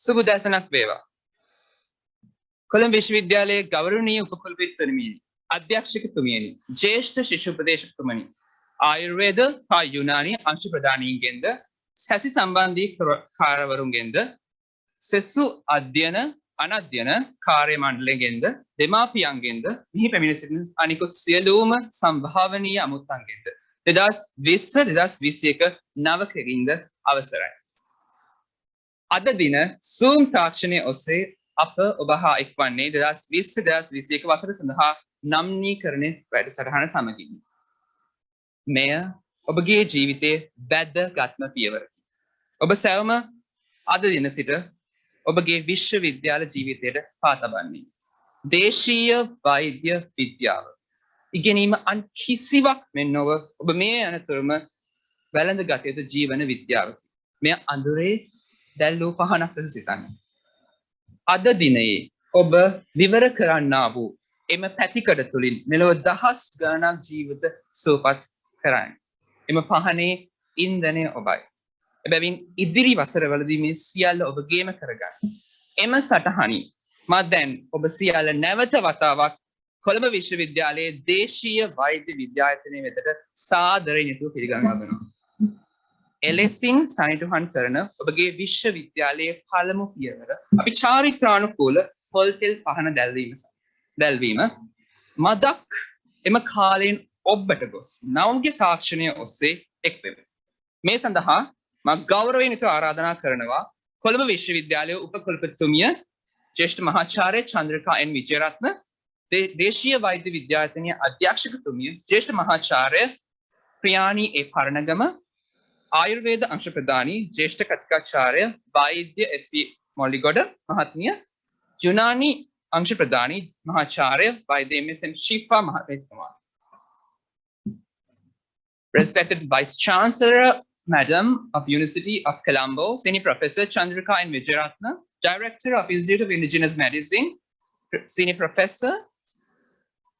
සුබදැසනක් වේවා. කොළඹ විශ්වවිද්‍යාලයේ ගෞරවනීය උපකුලපතිතුමියනි, අධ්‍යක්ෂකතුමියනි, ජ්‍යෙෂ්ඨ ශිෂ්‍ය උපදේශකතුමනි, ආයුර්වේද හා යුනානි අංශ ප්‍රධානීන්ගෙන්ද, සැසි සම්බන්ධී කාර්යවරුන්ගෙන්ද, සෙසු අධ්‍යයන අනධ්‍යයන කාර්ය මණ්ඩලයෙන්ද, දෙමාපියන්ගෙන්ද, මෙහි පැමිණ සිටින අනිකුත් සියලුම සම්භාවනීය අමුත්තන්ගෙන්ද 2020-2021 නවකරින්ද අවසරයි. අද දින Zoom තාක්ෂණය ඔස්සේ අප ඔබ හා එක්වන්නේ 2020-2021 වසර සඳහා නම්නීකරණ වැඩසටහන සමගින්. මෙය ඔබගේ ජීවිතයේ වැදගත්ම පියවරකි. ඔබ සැවම අද දින සිට ඔබගේ විශ්වවිද්‍යාල ජීවිතයට පා තබන්නේ දේශීය වෛද්‍ය විද්‍යාව. ඉගෙනීම අන් කිසිවක් මෙන් නොව ඔබ මේ අනතුරුම වැළඳ ගත යුතු ජීවන විද්‍යාවකි. මෙය අඳුරේ දැල්වූ පහනක් ලෙස සිතන්න. අද දිනයේ ඔබ විවර කරන්නා වූ එම පැතිකඩ තුළින් මෙලොව දහස් ගණනක් ජීවිත සුවපත් කරන්න. එම පහනේ ඉන්ධනය ඔබයි. එබැවින් ඉදිරි වසරවලදී මේ සියල්ල ඔබගේම කරගන්න. එම සටහනින් මා දැන් ඔබ සියල්ල නැවත වතාවක් කොළඹ විශ්වවිද්‍යාලයේ දේශීය වෛද්‍ය විද්‍යායතනය වෙතට සාදරයෙන් යුතුව පිළිගන්නවා. එලෙසින් සනිටුහන් කරන ඔබගේ විශ්වවිද්‍යාලයේ පළමු පියවර අපි චාරිත්‍රානුකූල පොල්තෙල් පහන දැල්වීම මදක් එම කාලයෙන් ඔබට ගොස් නවුන්ගේ තාක්ෂණය ඔස්සේ එක්වෙමු. මේ සඳහා මා ගෞරවයෙන් යුතුව ආරාධනා කරනවා කොළඹ විශ්වවිද්‍යාලයේ උපකුලපතිතුමිය ජ්‍යෙෂ්ඨ මහාචාර්ය චන්ද්‍රිකා එන් විජේරත්න, දේශීය වෛද්‍ය විද්‍යායතනයේ අධ්‍යක්ෂකතුමිය ජ්‍යෙෂ්ඨ මහාචාර්ය ප්‍රියානි ඒ පරණගම, ආයුර්වේද අංශ ප්‍රධානී ජ්‍යෙෂ්ඨ කතිකාචාර්ය වෛද්‍ය එස්.පී. මොල්ලිගොඩ මහත්මිය, යුනානි අංශ ප්‍රධානී මහාචාර්ය වෛද්‍ය එම්.එස්.එම්. ශිල්පා මහත්මයා. Respected Vice Chancellor, Madam of University of Colombo, Senior Professor Chandrika N. Vijayaratna, Director of Institute of Indigenous Medicine, Senior Professor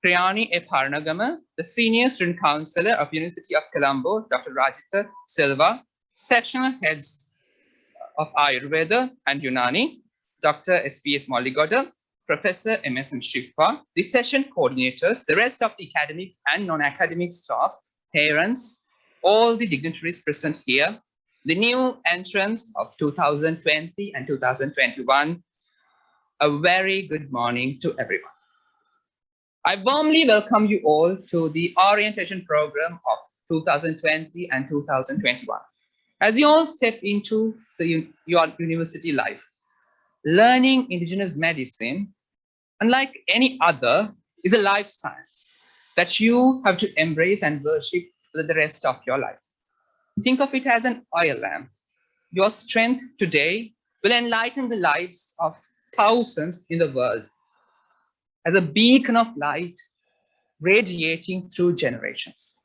Priyani A. Parnagama, the Senior Student Councillor of University of Colombo, Dr. Rajesh Silva, Sectional Heads of Ayurveda and Unani, Dr. S.P.S. Molligoda, Professor M.S.M. Shifa, the session coordinators, the rest of the academic and non-academic staff, parents, all the dignitaries present here, the new entrants of 2020 and 2021, a very good morning to everyone. I warmly welcome you all to the orientation program of 2020 and 2021. As you all step into your university life, learning indigenous medicine, unlike any other, is a life science that you have to embrace and worship for the rest of your life. Think of it as an oil lamp. Your strength today will enlighten the lives of thousands in the world as a beacon of light radiating through generations.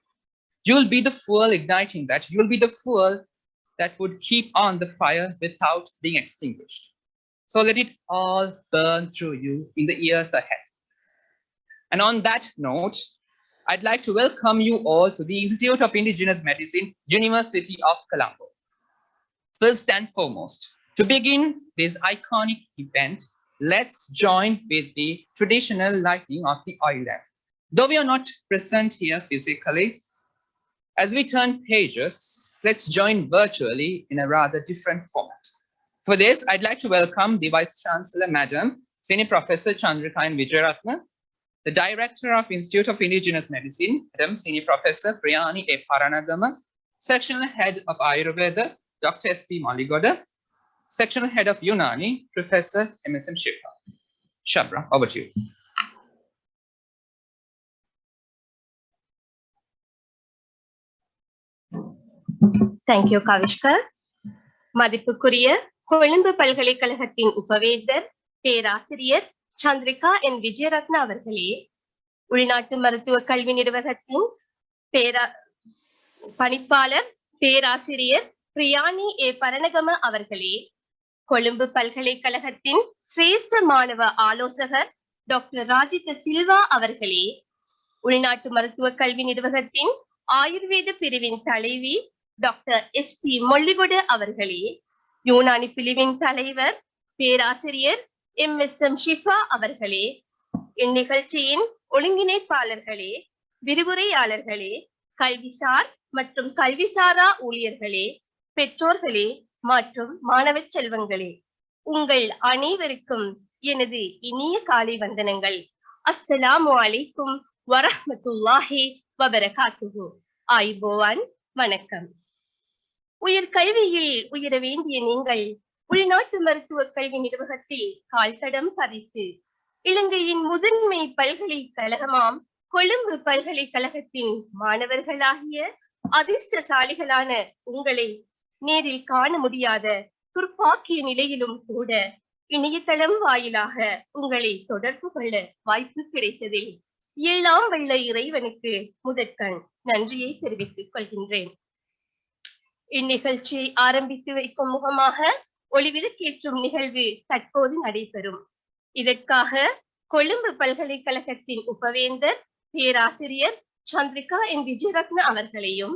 You will be the fuel igniting that. You will be the fuel that would keep on the fire without being extinguished. So let it all burn through you in the years ahead. And on that note, I'd like to welcome you all to the Institute of Indigenous Medicine, University of Colombo. First and foremost, to begin this iconic event, let's join with the traditional lighting of the oil lamp. Though we are not present here physically, as we turn pages, let's join virtually in a rather different format. For this, I'd like to welcome the Vice Chancellor, Madam, Senior Professor Chandrika N. Vijayaratna, the Director of Institute of Indigenous Medicine, Madam Senior Professor Priyani A. Paranagama, Sectional Head of Ayurveda, Dr. S.P. Molligoda, Sectional Head of Unani, Professor M.S.M. Shifa. Shabra, over to you. Thank you, Kavishkar. மதிப்புக்குரிய கொழும்பு பல்கலைக்கழகத்தின் உபவேந்தர் பேராசிரியர் சந்திரிகா என் விஜயரத்ன அவர்களே, உள்நாட்டு மருத்துவ கல்வி நிறுவனத்தின் பணிப்பாளர் பேராசிரியர் பிரியாணி ஏ பரணகம அவர்களே, கொழும்பு பல்கலைக்கழகத்தின் சிரேஷ்ட மாணவ ஆலோசகர் டாக்டர் ராஜேஷ் சில்வா அவர்களே, உள்நாட்டு மருத்துவ கல்வி நிறுவனத்தின் ஆயுர்வேத பிரிவின் தலைவி டாக்டர் எஸ்.பி. மொல்லிகொட அவர்களே, யூனானி பிரிவின் தலைவர் பேராசிரியர் MSM ஷிஃபா அவர்களே, இந்நிகழ்ச்சியின் ஒருங்கிணைப்பாளர்களே, விரிவுரையாளர்களே, கல்விசார் மற்றும் கல்விசாரா ஊழியர்களே, பெற்றோர்களே மற்றும் மாணவ செல்வங்களே, உங்கள் அனைவருக்கும் எனது இனிய காலை வந்தனங்கள். அஸ்ஸலாமு அலைக்கும் வரஹ்மத்துல்லாஹி வபரகாத்துஹு. ஆய்போவான், வணக்கம். உயர்கல்வியில் உயர வேண்டிய நீங்கள் உள்நாட்டு மருத்துவ கல்வி நிர்வாகத்தில் கால்தடம் பதித்து இலங்கையின் முதன்மை பல்கலைக்கழகமாம் கொழும்பு பல்கலைக்கழகத்தின் மாணவர்களாகிய அதிர்ஷ்டசாலிகளான உங்களை நேரில் காண முடியாத துர்ப்பாக்கிய நிலையிலும் கூட இணையதளம் வாயிலாக உங்களை தொடர்பு கொள்ள வாய்ப்பு கிடைத்ததில் எல்லாம் வல்ல இறைவனுக்கு முதற்கண் நன்றியை தெரிவித்துக் கொள்கின்றேன். இந்நிகழ்ச்சியை ஆரம்பித்து வைக்கும் முகமாக ஒளிவிளக்கேற்றும் நிகழ்வு தற்போது நடைபெறும். இதற்காக கொழும்பு பல்கலைக்கழகத்தின் உபவேந்தர் பேராசிரியர் சந்திரிகா என் விஜயரத்ன அவர்களையும்,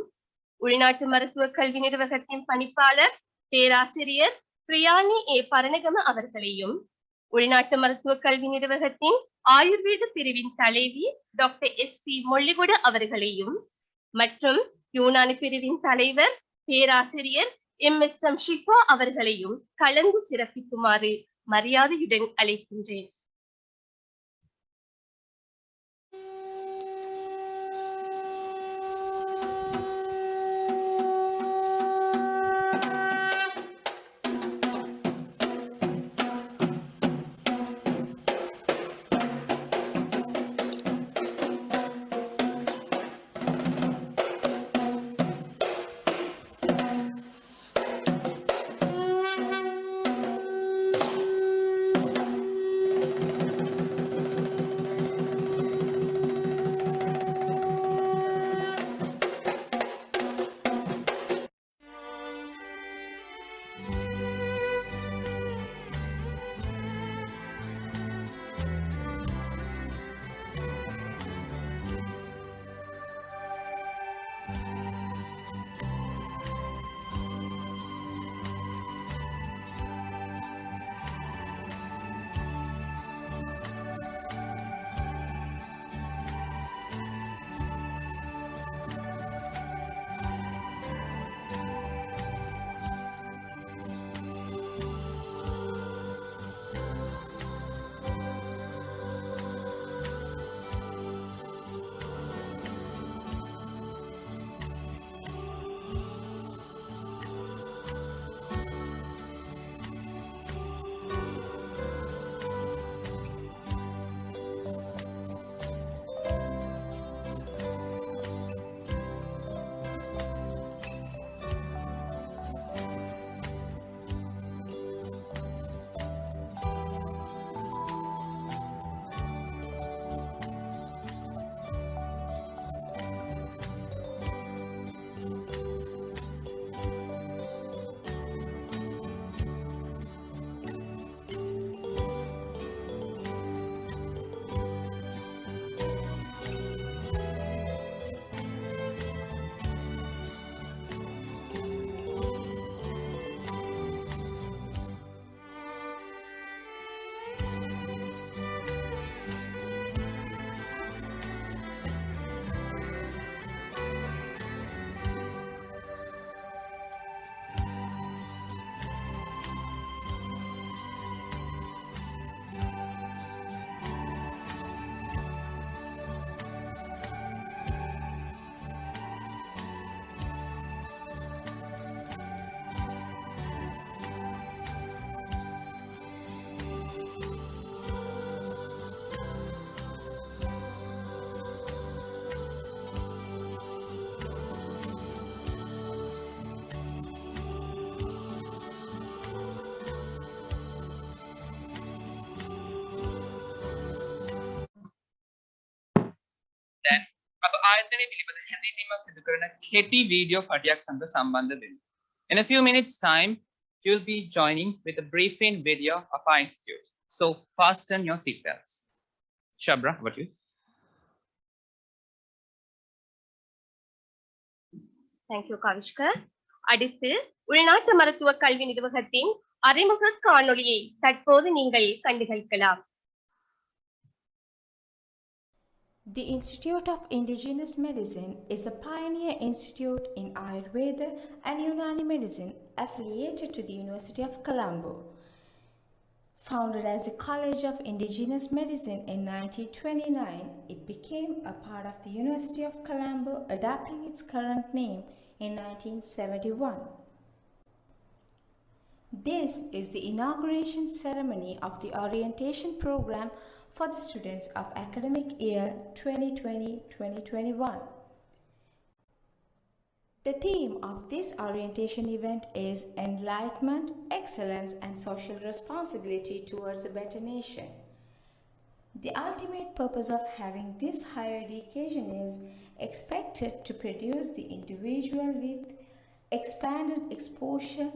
உள்நாட்டு மருத்துவ கல்வி நிர்வாகத்தின் பணிப்பாளர் பேராசிரியர் பிரியாணி பரணகம அவர்களையும், உள்நாட்டு மருத்துவ கல்வி நிர்வாகத்தின் ஆயுர்வேத பிரிவின் தலைவி டாக்டர் SP மொள்ளிகுட அவர்களையும் மற்றும் யூனானி பிரிவின் தலைவர் பேராசிரியர் MSM ஷிஃபா அவர்களையும் கலந்து சிறப்பிக்குமாறு மரியாதையுடன் அழைக்கின்றேன். අප ආයතනය පිළිබඳ හැඳින්වීමක් සිදු කරන කෙටි වීඩියෝ පටයක් සමග සම්බන්ධ වෙමු. In a few minutes time, you'll be joining with a briefing video of our institute. So fasten your seatbelts. Shabra, what you? Thank you, Kavishkar. அடுத்து உள்நாட்டு மருத்துவ கல்வி நிர்வாகத்தின் அறிமுக காணொளியை தற்போது நீங்கள் கண்டுகளிக்கலாம். The Institute of Indigenous Medicine is a pioneer institute in Ayurveda and Unani medicine affiliated to the University of Colombo. Founded as a College of Indigenous Medicine in 1929, it became a part of the University of Colombo, adopting its current name in 1971. This is the inauguration ceremony of the orientation program for the students of academic year 2020-2021. The theme of this orientation event is Enlightenment, Excellence and Social Responsibility towards a Better Nation. The ultimate purpose of having this higher education is expected to produce the individual with expanded exposure,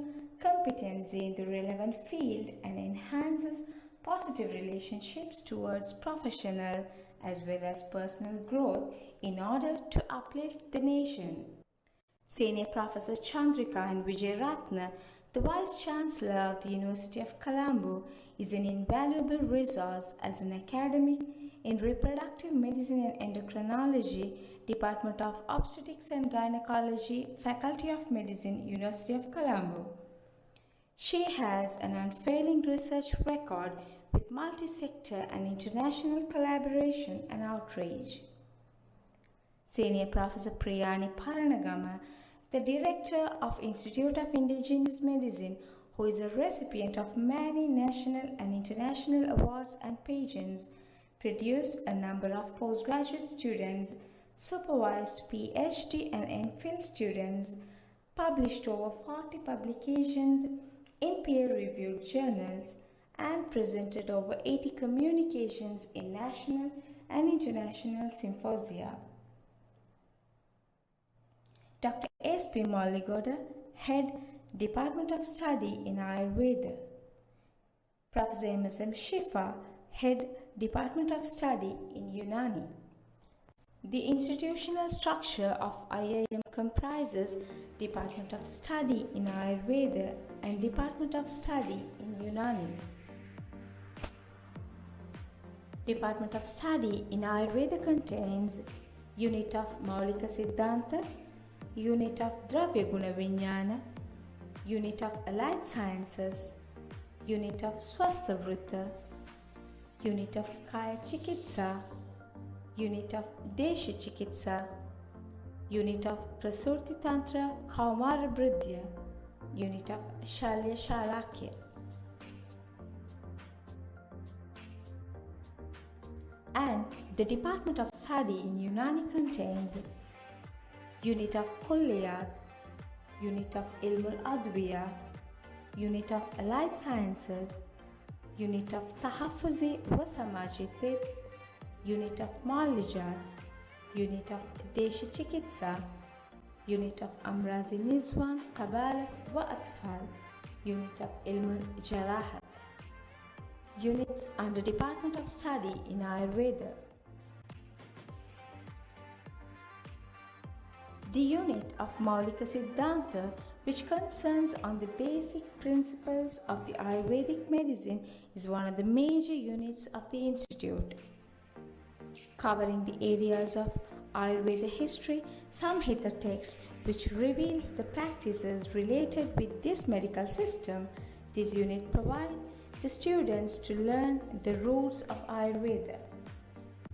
competency in the relevant field and enhances positive relationships towards professional as well as personal growth in order to uplift the nation. Senior Professor Chandrika and Vijayaratna, the Vice Chancellor of the University of Colombo, is an invaluable resource as an academic in Reproductive Medicine and Endocrinology, Department of Obstetrics and Gynecology, Faculty of Medicine, University of Colombo. She has an unfailing research record with multi-sector and international collaboration and outreach. Senior Professor Priyani, the Director of Institute of Indigenous Medicine, who is a recipient of many national and international awards and pageants, produced a number of postgraduate students, supervised PhD and MPhil students, published over 40 publications in peer-reviewed journals, and presented over 80 communications in national and international symposia. Dr. S.P. Molligoda, Head, Department of Study in Ayurveda. Professor M.S.M. Shifa, Head, Department of Study in Unani. The institutional structure of IIM comprises Department of Study in Ayurveda and Department of Study in Unani. Department of Study in Ayurveda contains Unit of Maulika Siddhanta, Unit of Dravya Guna Vijnana, Unit of Allied Sciences, Unit of Swastha Vritta, Unit of Kaya Chikitsa, Unit of Deshi Chikitsa, Unit of Prasurti Tantra Kaumara Bridya, Unit of Shalya Shalakya. And the Department of Study in Unani contains Unit of Kulliyat, Unit of Ilmul Adwiya, Unit of Allied Sciences, Unit of Tahaffuzi wa Samaji Tib, Unit of Maulijat, Unit of Deshi Chikitsa, Unit of Amrazi Nizwan, Qabala wa Atfal, Unit of Ilmul Jarahat. Units under Department of Study in Ayurveda. The unit of Maulika Siddhanta, which concerns on the basic principles of the Ayurvedic medicine, is one of the major units of the institute. Covering the areas of Ayurveda history, Samhita text, which reveals the practices related with this medical system, this unit provides the students to learn the roots of Ayurveda.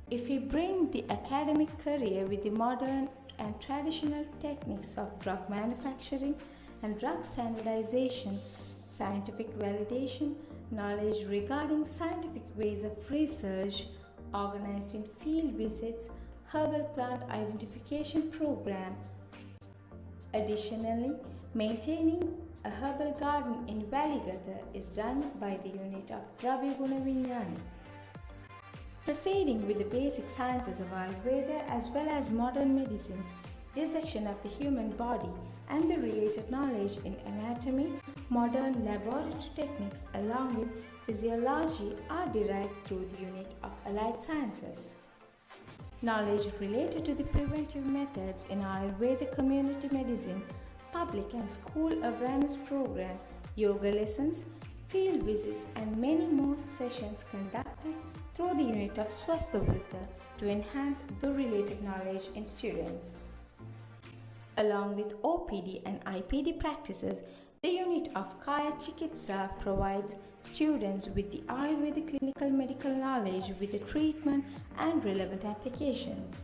If we bring the academic career with the modern and traditional techniques of drug manufacturing and drug standardization, scientific validation, knowledge regarding scientific ways of research, organized in field visits, herbal plant identification program. Additionally, maintaining a herbal garden in Valigata is done by the unit of Dravya Guna Vijnana. Proceeding with the basic sciences of Ayurveda as well as modern medicine, dissection of the human body and the related knowledge in anatomy, modern laboratory techniques along with physiology are derived through the unit of Allied Sciences. Knowledge related to the preventive methods in Ayurveda community medicine, public and school awareness program yoga lessons, field visits, and many more sessions conducted through the unit of Swasthavrita to enhance the related knowledge in students. Along with OPD and IPD practices, the unit of Kaya Chikitsa provides students with the Ayurvedic clinical medical knowledge with the treatment and relevant applications.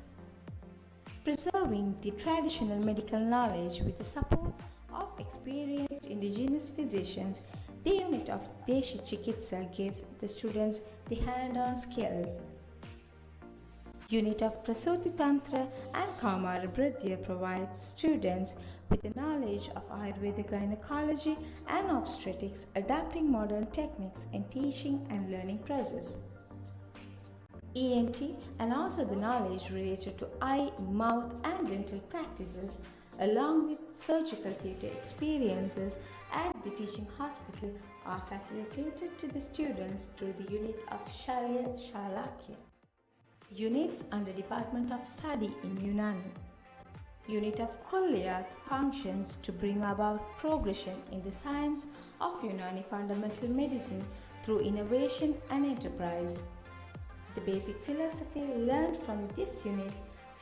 Preserving the traditional medical knowledge with the support of experienced indigenous physicians, the unit of Deshi Chikitsa gives the students the hand-on skills. Unit of Prasuti Tantra and Kaumara Bridya provides students with the knowledge of Ayurvedic gynecology and obstetrics, adapting modern techniques in teaching and learning process. ENT and also the knowledge related to eye, mouth and dental practices along with surgical theatre experiences at the teaching hospital are facilitated to the students through the unit of Shalya Shalakya. Units under Department of Study in Unani. Unit of Kulliyat functions to bring about progression in the science of Unani fundamental medicine through innovation and enterprise. The basic philosophy learned from this unit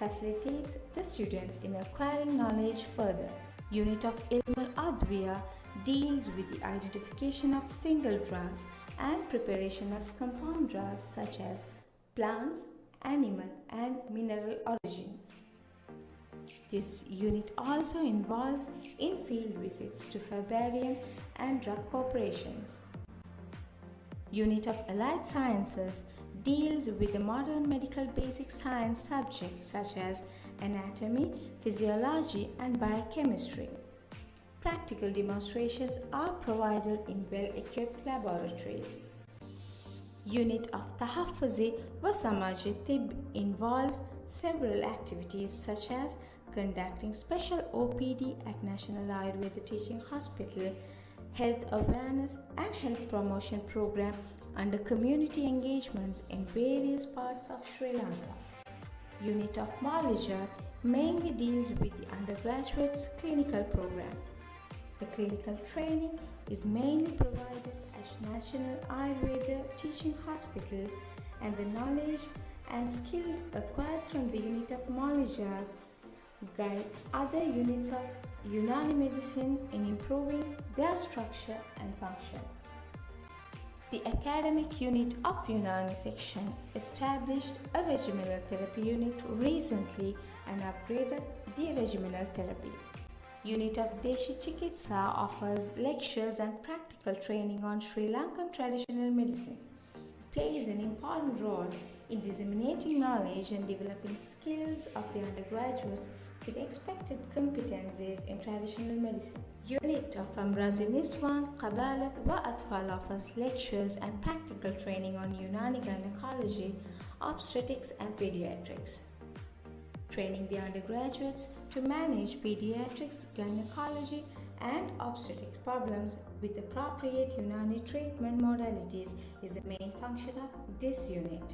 facilitates the students in acquiring knowledge further. Unit of Ilmul Adviya deals with the identification of single drugs and preparation of compound drugs such as plants, animal and mineral origin. This unit also involves in-field visits to herbarium and drug corporations. Unit of Allied Sciences deals with the modern medical basic science subjects such as anatomy, physiology and biochemistry. Practical demonstrations are provided in well-equipped laboratories. Unit of Tahaffuzi wa Samaji Tib involves several activities such as conducting special OPD at National Ayurveda Teaching Hospital, health awareness and health promotion program under community engagements in various parts of Sri Lanka. Unit of Malija mainly deals with the undergraduates clinical program. The clinical training is mainly provided at National Ayurveda Teaching Hospital and the knowledge and skills acquired from the unit of Malija guide other units of Unani medicine in improving their structure and function. The academic unit of Unani section established a regimenal therapy unit recently and upgraded the regimenal therapy. Unit of Deshi Chikitsa offers lectures and practical training on Sri Lankan traditional medicine. It plays an important role in disseminating knowledge and developing skills of the undergraduates with expected competencies in traditional medicine. Unit of Amrazi Niswan, Qabalat wa Atfal offers lectures and practical training on Unani gynecology, obstetrics and pediatrics. Training the undergraduates to manage pediatrics, gynecology and obstetrics problems with appropriate Unani treatment modalities is the main function of this unit.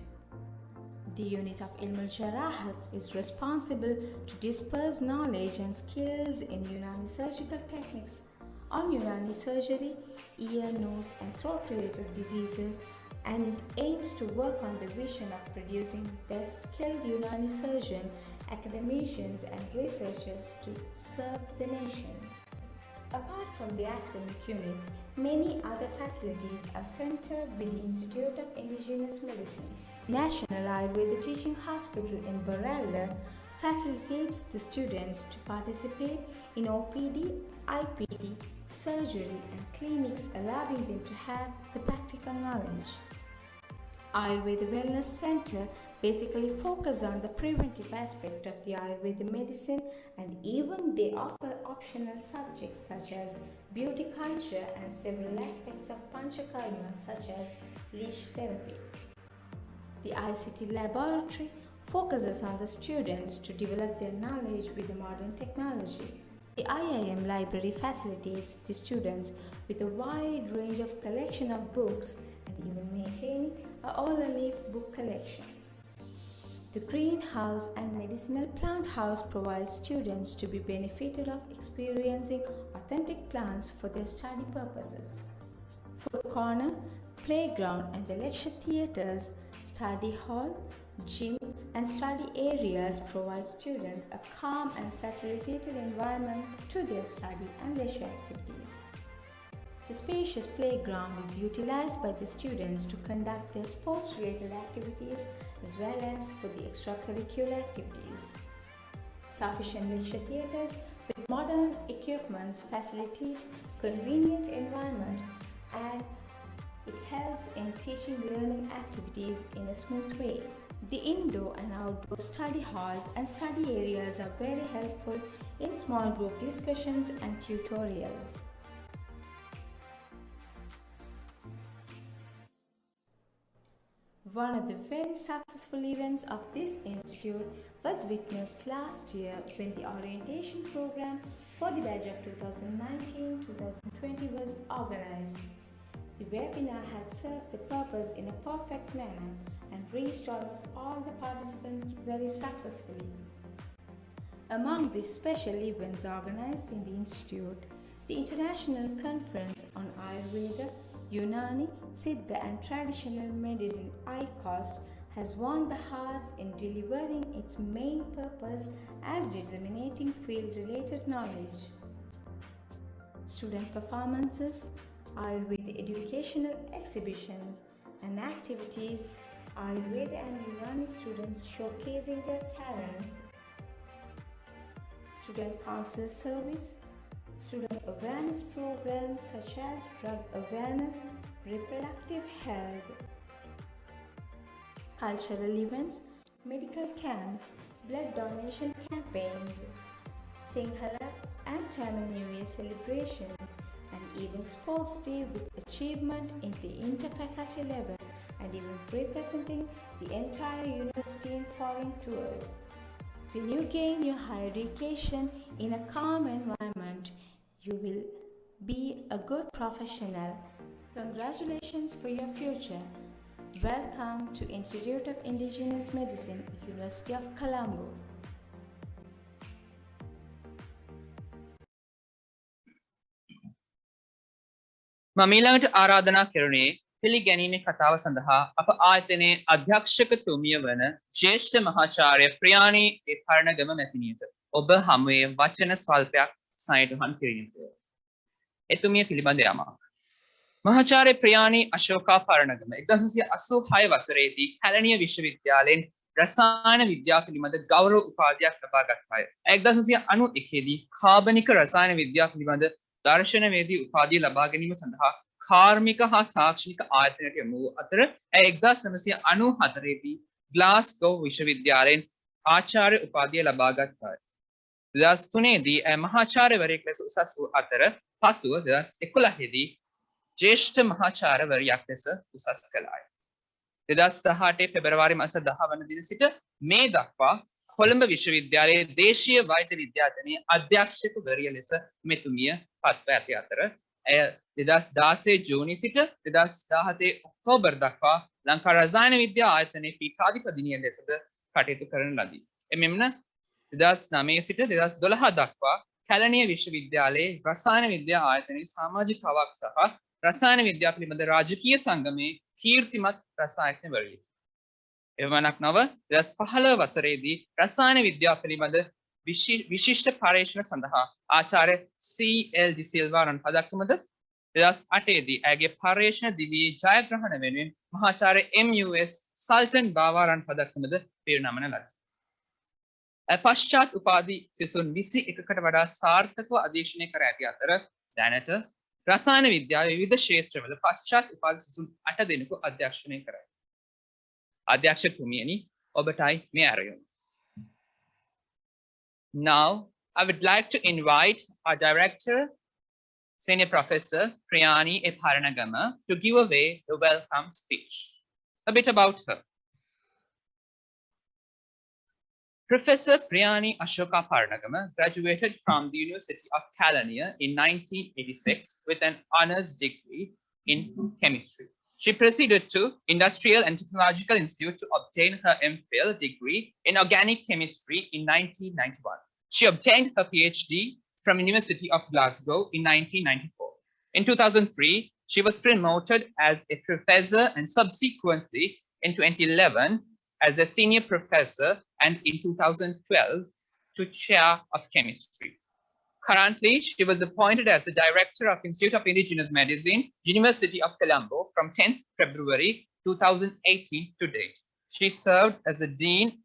The unit of Ilmul Jarahat is responsible to disperse knowledge and skills in Unani surgical techniques on Unani surgery, ear, nose and throat related diseases, and it aims to work on the vision of producing best skilled Unani surgeon, academicians and researchers to serve the nation. Apart from the academic units, many other facilities are centered with the Institute of Indigenous Medicine. National Ayurveda Teaching Hospital in Barella facilitates the students to participate in OPD, IPD, surgery and clinics, allowing them to have the practical knowledge. Ayurveda Wellness Center basically focuses on the preventive aspect of the Ayurveda medicine, and even they offer optional subjects such as beauty culture and several aspects of Panchakarma such as leech therapy. The ICT laboratory focuses on the students to develop their knowledge with the modern technology. The IIM library facilitates the students with a wide range of collection of books and even maintaining a all-leaf book collection. The greenhouse and medicinal plant house provides students to be benefited of experiencing authentic plants for their study purposes. Food corner, playground and the lecture theatres, study hall, gym and study areas provide students a calm and facilitated environment to their study and leisure activities. The spacious playground is utilized by the students to conduct their sports-related activities as well as for the extracurricular activities. Sufficient lecture theatres with modern equipments facilitate convenient environment and it helps in teaching learning activities in a smooth way. The indoor and outdoor study halls and study areas are very helpful in small group discussions and tutorials. One of the very successful events of this institute was witnessed last year when the orientation program for the batch of 2019-2020 was organized. The webinar had served the purpose in a perfect manner and reached almost all the participants very successfully. Among the special events organized in the institute, the International Conference on Ayurveda, Unani, Siddha and Traditional Medicine ICOST has won the hearts in delivering its main purpose as disseminating field-related knowledge. Student performances, Ayurveda educational exhibitions and activities, Ayurveda and Unani students showcasing their talents, student counselor service, student awareness programs such as drug awareness, reproductive health, cultural events, medical camps, blood donation campaigns, Sinhala and Tamil New Year celebrations, and even sports day with achievement in the interfaculty level and even representing the entire university in foreign tours. When you gain your higher education in a calm environment, you will be a good professional. Congratulations for your future. Welcome to Institute of Indigenous Medicine, University of Colombo. මම ඊළඟට ආරාධනා කරන්නේ පිළිගැනීමේ කතාව සඳහා අප ආයතනයේ අධ්‍යක්ෂකතුමිය වන ජ්‍යෙෂ්ඨ මහාචාර්ය ප්‍රියානි පරණගම මැතිණියට ඔබ හමුවේ වචන ස්වල්පයක් සනිටුහන් කිරීමට. එතුමිය පිළිබඳ යමක්. මහාචාර්ය ප්‍රියානි අශෝකා පරණගම 1986 වසරේදී කැලණිය විශ්වවිද්‍යාලයෙන් රසායන විද්‍යාව පිළිබඳ ගෞරව උපාධියක් ලබා ගත්තාය. 1991 දී කාබනික රසායන විද්‍යාව පිළිබඳ දර්ශනවේදී උපාධිය ලබා ගැනීම සඳහා කාර්මික හා තාක්ෂණික ආයතනයට යොමු වූ අතර 1994 දී ග්ලාස්ගෝ විශ්වවිද්‍යාලයෙන් ආචාර්ය උපාධිය ලබා ගත්තාය. 2003 දී මහාචාර්යවරයෙක් ලෙස උසස් වූ අතර පසුව 2011 දී ජ්‍යෙෂ්ඨ මහාචාර්යවරයෙක් ලෙස උසස් කළාය. 2018 පෙබරවාරි මාස 10 වන දින සිට මේ දක්වා කොළඹ විශ්වවිද්‍යාලයේ දේශීය වෛද්‍ය විද්‍යාධනයේ අධ්‍යක්ෂකවරිය ලෙස මෙතුමිය පත්ව ඇති අතර ඇය 2016 ජූනි සිට 2017 ඔක්තෝබර් දක්වා ලංකා රසායන විද්‍යා ආයතනයේ පීඨාධිපතිනිය ලෙසද කටයුතු කරන ලදී. එමෙන්න 2009 සිට 2012 දක්වා කැලණිය විශ්වවිද්‍යාලයේ රසායන විද්‍යා ආයතනයේ සමාජිකවක් සහ රසායන විද්‍යාව පිළිබඳ රාජකීය සංගමයේ කීර්තිමත් රසායනඥවරියකි. එවමනක් නොව 2015 වසරේදී රසායන විද්‍යාව පිළිබඳ විශිෂ්ට පරීක්ෂණ සඳහා ආචාර්ය CLG සිල්වා රන් පදක්කමද 2008 දී ඇගේ පරීක්ෂණ දිවියේ ජයග්‍රහණ වෙනුවෙන් මහාචාර්ය MUS සල්ටන් බාවාරන් පදක්කමද පිරිනමන ලදී. පශ්චාත් උපාධි සිසුන් 21කට වඩා සාර්ථකව අධීක්ෂණය කර ඇති අතර දැනට රසායන විද්‍යාවේ විවිධ ක්ෂේත්‍රවල පශ්චාත් උපාධි සිසුන් 8 දෙනෙකු අධ්‍යක්ෂණය කරයි. අධ්‍යක්ෂකතුමියනි ඔබටයි මේ ආරයුම. Now, I would like to invite our director, Senior Professor Priyani Paranagama, to give away the welcome speech. A bit about her. Professor Priyani Ashoka Paranagama graduated from the University of Kelaniya in 1986 with an honors degree in chemistry. She proceeded to Industrial and Technological Institute to obtain her MPhil degree in organic chemistry in 1991. She obtained her PhD from University of Glasgow in 1994. In 2003, she was promoted as a professor and subsequently in 2011 as a senior professor and in 2012 to chair of chemistry. Currently, she was appointed as the Director of Institute of Indigenous Medicine, University of Colombo from 10th February 2018 to date. She served as the Dean,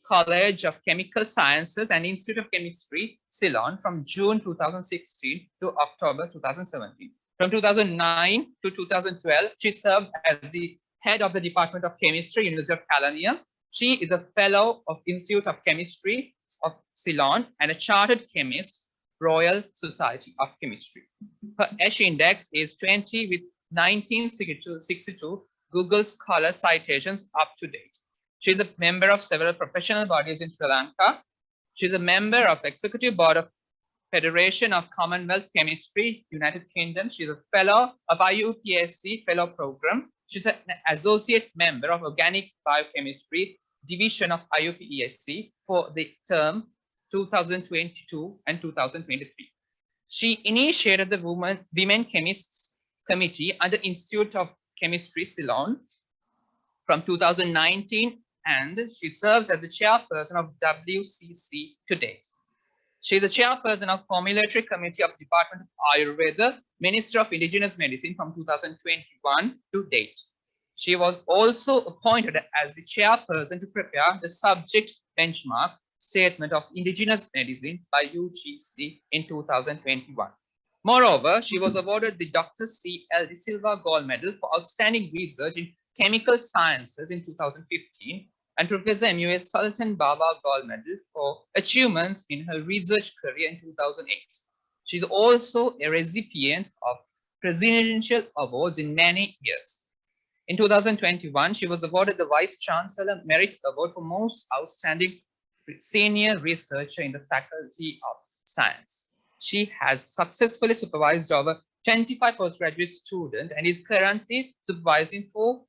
College of Chemical Sciences and Institute of Chemistry, Ceylon from June 2016 to October 2017. From 2009 to 2012, she served as the head of the Department of Chemistry, University of California. She is a fellow of Institute of Chemistry of Ceylon and a chartered chemist, Royal Society of Chemistry. Her ESH index is 20 with 1962 Google Scholar citations up to date. She is a member of several professional bodies in Sri Lanka. She is a member of Executive Board of Federation of Commonwealth Chemistry, United Kingdom. She is a fellow of IUPAC Fellow Program. She's an associate member of Organic Biochemistry Division of IUPAC for the term 2022 and 2023. She initiated the Women Chemists Committee under Institute of Chemistry, Ceylon from 2019, and she serves as the chairperson of WCC to date. She is the chairperson of Formulatory Committee of Department of Ayurveda, Minister of Indigenous Medicine from 2021 to date. She was also appointed as the chairperson to prepare the subject benchmark statement of Indigenous Medicine by UGC in 2021. Moreover, she was awarded the Dr. C.L.D. Silva Gold Medal for outstanding research in chemical sciences in 2015 and Professor MUS Sultan Baba Gold Medal for achievements in her research career in 2008. She is also a recipient of presidential awards in many years. In 2021, she was awarded the Vice Chancellor Merit Award for Most Outstanding Senior Researcher in the Faculty of Science. She has successfully supervised over 25 postgraduate students and is currently supervising 4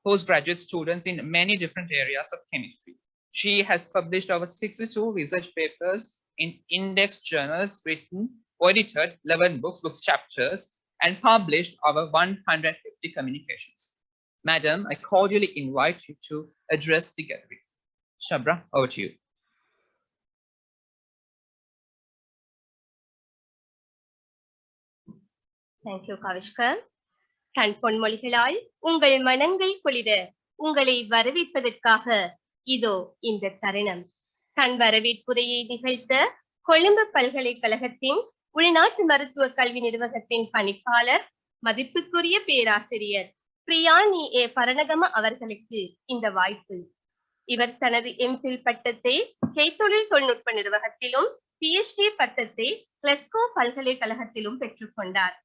postgraduate students in many different areas of chemistry. She has published over 62 research papers in index journals, written, edited 11 books chapters, and published over 150 communications. Madam, I cordially invite you to address the gallery. Shabra, over to you. Thank you, Kavishkar. தன் பொன்மொழிகளால் உங்கள் மனங்கள் குளிர உங்களை வரவேற்பதற்காக இதோ இந்த தருணம். தன் வரவேற்புரையை நிகழ்த்த கொழும்பு பல்கலைக்கழகத்தின் உள்நாட்டு மருத்துவ கல்வி நிர்வாகத்தின் பணிப்பாளர் மதிப்புக்குரிய பேராசிரியர் பிரியானி ஏ பரணகம அவர்களுக்கு இந்த வாய்ப்பு. இவர் தனது எம்பில் பட்டத்தை கைத்தொழில் தொழில்நுட்ப நிர்வாகத்திலும் PhD பட்டத்தை கிளஸ்கோ பல்கலைக்கழகத்திலும் பெற்றுக்கொண்டார்.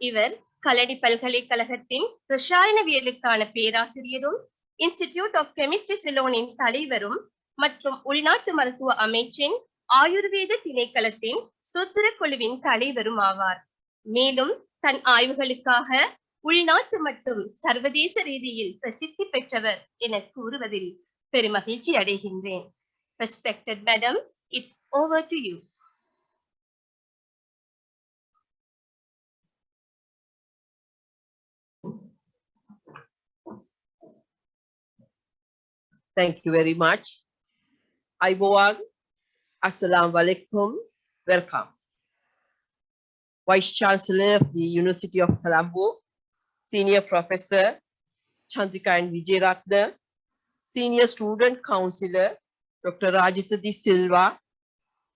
இவர் கலடி பல்கலைக்கழகத்தின் ரசாயனவியலுக்கான பேராசிரியரும் இன்ஸ்டிடியூட் ஆஃப் கெமிஸ்ட்ரி சிலோனின் தலைவரும் மற்றும் உள்நாட்டு மருத்துவ அமைச்சின் ஆயுர்வேத திணைக்களத்தின் சூத்திர குழுவின் தலைவரும் ஆவார். மேலும் தன் ஆய்வுகளுக்காக உள்நாட்டு மற்றும் சர்வதேச ரீதியில் பிரசித்தி பெற்றவர் என கூறுவதில் பெருமகிழ்ச்சி அடைகின்றேன். Respected Madam, it's over to you. Thank you very much. Aiboan, Assalamu alaikum, welcome. Vice Chancellor of the University of Colombo, Senior Professor Chandrika and Vijayaratna, Senior Student Councillor Dr. Rajesh Silva,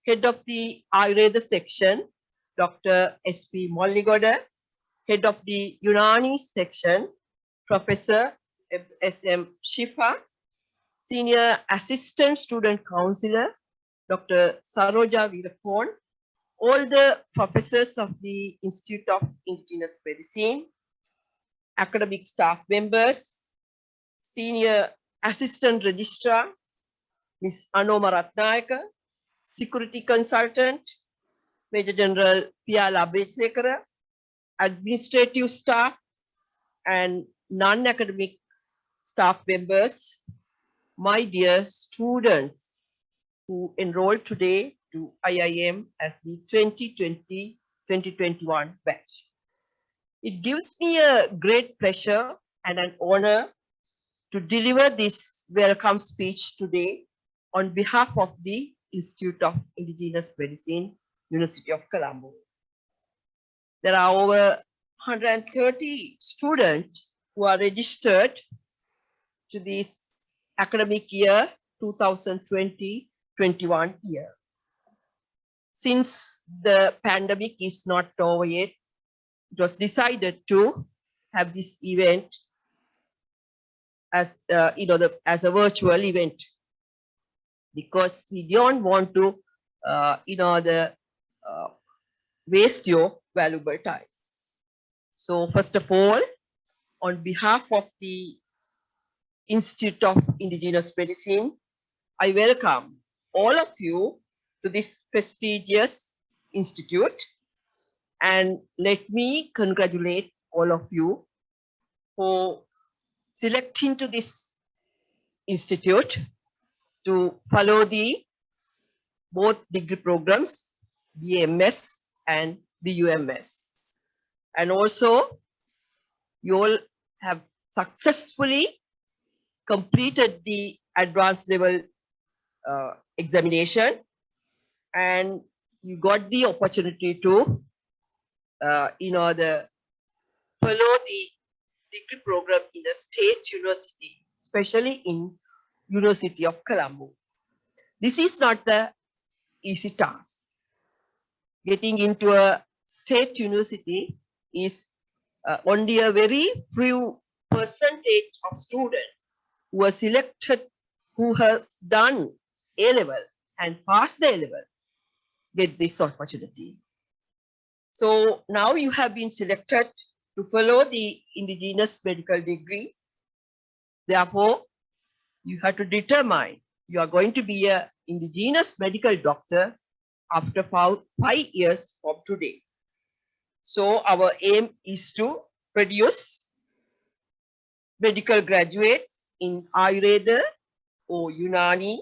Head of the Ayurveda Section Dr. S.P. Molligoda, Head of the Unani Section Professor S.M. Shifa, Senior Assistant Student Councillor Dr. Saroja Virapon, all the professors of the Institute of Indigenous Medicine, academic staff members, Senior Assistant Registrar Ms. Anoma Ratnayaka, Security Consultant Major General Piyala Besekara, administrative staff and non-academic staff members, my dear students who enrolled today to IIM as the 2020-2021 batch. It gives me a great pleasure and an honor to deliver this welcome speech today on behalf of the Institute of Indigenous Medicine, University of Colombo. There are over 130 students who are registered to this academic year 2020-21 year. Since the pandemic is not over yet, it was decided to have this event as as a virtual event, because we don't want to waste your valuable time. So first of all, on behalf of the Institute of Indigenous Medicine, I welcome all of you to this prestigious institute, and let me congratulate all of you for selecting to this institute to follow the both degree programs, BAMS and BUMS. And also, you all have successfully completed the advanced level examination, and you got the opportunity to follow the degree program in a state university, especially in University of Colombo. This is not the easy task. Getting into a state university is only a very few percentage of students who are selected, who has done A-level and passed the A-level, get this opportunity. So now you have been selected to follow the indigenous medical degree. Therefore, you have to determine you are going to be an indigenous medical doctor after 5 years from today. So our aim is to produce medical graduates in Ayurveda or Unani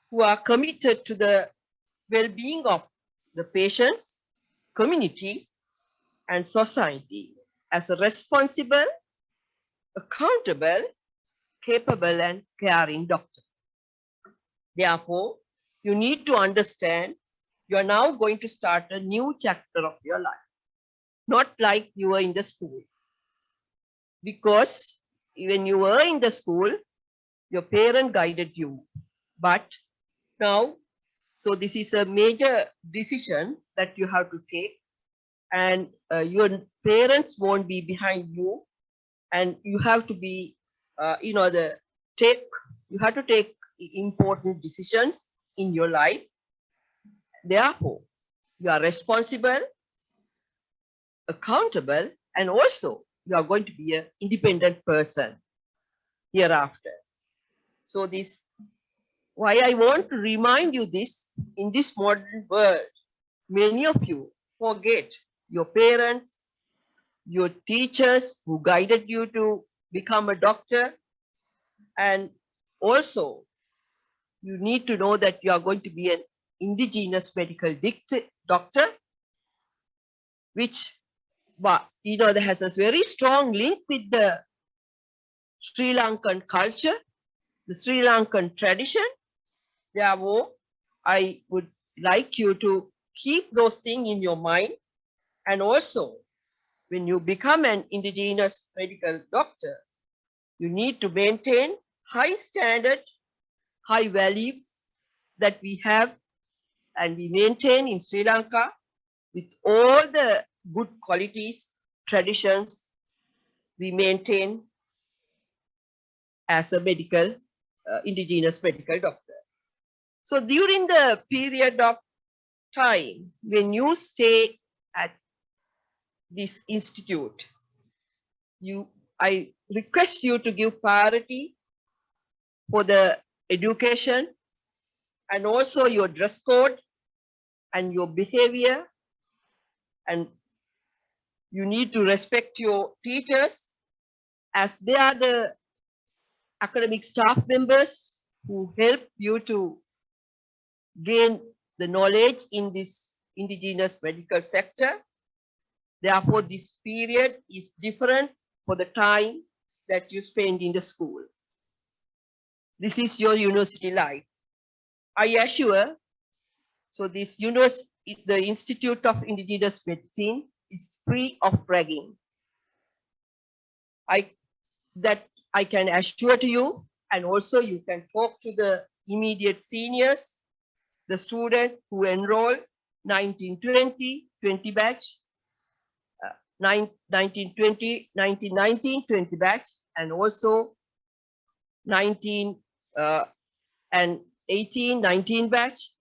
who are committed to the well-being of the patients, community, and society as a responsible, accountable, capable, and caring doctor. Therefore, you need to understand you are now going to start a new chapter of your life, not like you were in the school. Because when you were in the school, your parent guided you. But now, so this is a major decision that you have to take, and your parents won't be behind you, and you have to be, you have to take important decisions in your life. Therefore, you are responsible, accountable, and also you are going to be an independent person hereafter. So this, why I want to remind you this, in this modern world, many of you forget your parents, your teachers who guided you to become a doctor, and also you need to know that you are going to be an indigenous medical doctor, which that has a very strong link with the Sri Lankan culture, the Sri Lankan tradition. Therefore, I would like you to keep those things in your mind. And also, when you become an indigenous medical doctor, you need to maintain high standard, high values that we have and we maintain in Sri Lanka with all the good qualities, traditions we maintain as a medical, indigenous medical doctor. So during the period of time when you stay at this institute, I request you to give priority for the education and also your dress code and your behavior, and you need to respect your teachers as they are the academic staff members who help you to gain the knowledge in this indigenous medical sector. Therefore, this period is different for the time that you spend in the school. This is your university life. I assure, so this university, the Institute of Indigenous Medicine is free of ragging. That I can assure to you, and also you can talk to the immediate seniors, the student who enrolled 1920, 20 batch, 1920, 1919, 20 batch, and also 19 and 18, 19 batch,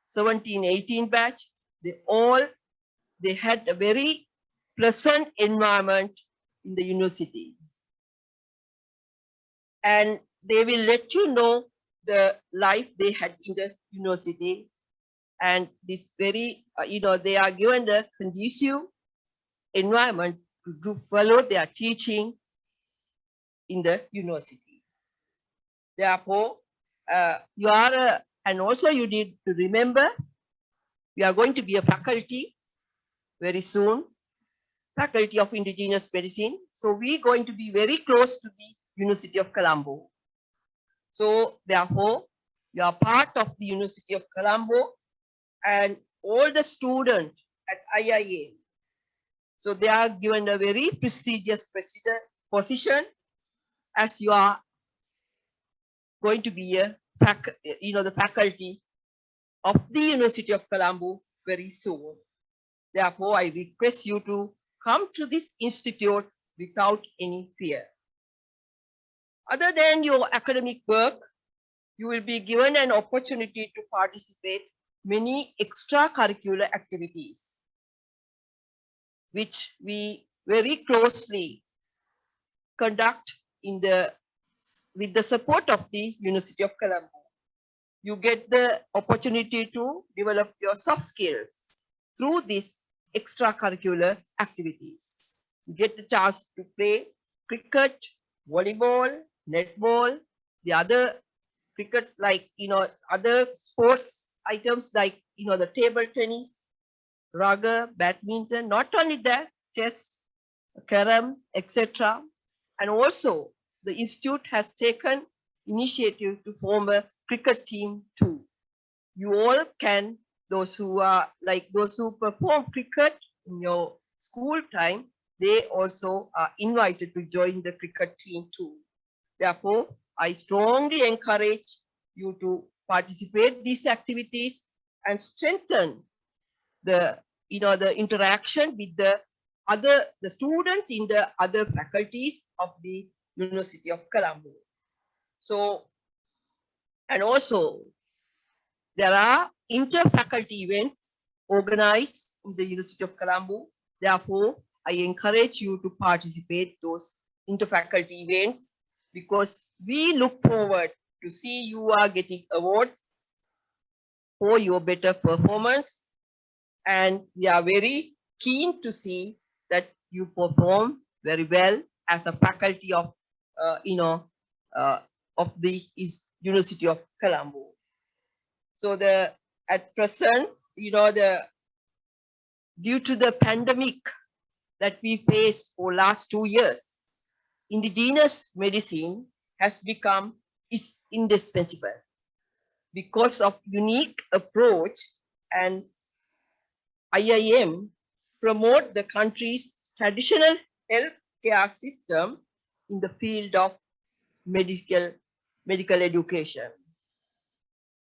17, 18 batch. They had a very pleasant environment in the university. And they will let you know the life they had in the university. And this very, they are given the conducive environment to follow their teaching in the university. Therefore, you are, and also you need to remember, we are going to be a faculty very soon, Faculty of Indigenous Medicine. So we're going to be very close to the University of Colombo. So therefore, you are part of the University of Colombo, and all the students at IIM. So they are given a very prestigious position, as you are going to be a the faculty of the University of Colombo very soon. Therefore, I request you to come to this institute without any fear. Other than your academic work, you will be given an opportunity to participate many extracurricular activities, which we very closely conduct with the support of the University of Colombo. You get the opportunity to develop your soft skills through these extracurricular activities. You get the chance to play cricket, volleyball, netball, the other crickets like, other sports items like, the table tennis, rugby, badminton, not only that, chess, carom, etc. And also the institute has taken initiative to form a cricket team too. You all can, those who perform cricket in your school time, they also are invited to join the cricket team too. Therefore, I strongly encourage you to participate these activities and strengthen the interaction with the students in the other faculties of the University of Colombo. So, and also there are inter-faculty events organized in the University of Colombo. Therefore, I encourage you to participate those inter-faculty events, because we look forward to see you are getting awards for your better performance, and we are very keen to see that you perform very well as a faculty of the University of Colombo. So at present, due to the pandemic that we faced for last 2 years, indigenous medicine has become indispensable because of unique approach, and IIM promote the country's traditional healthcare system in the field of medical education.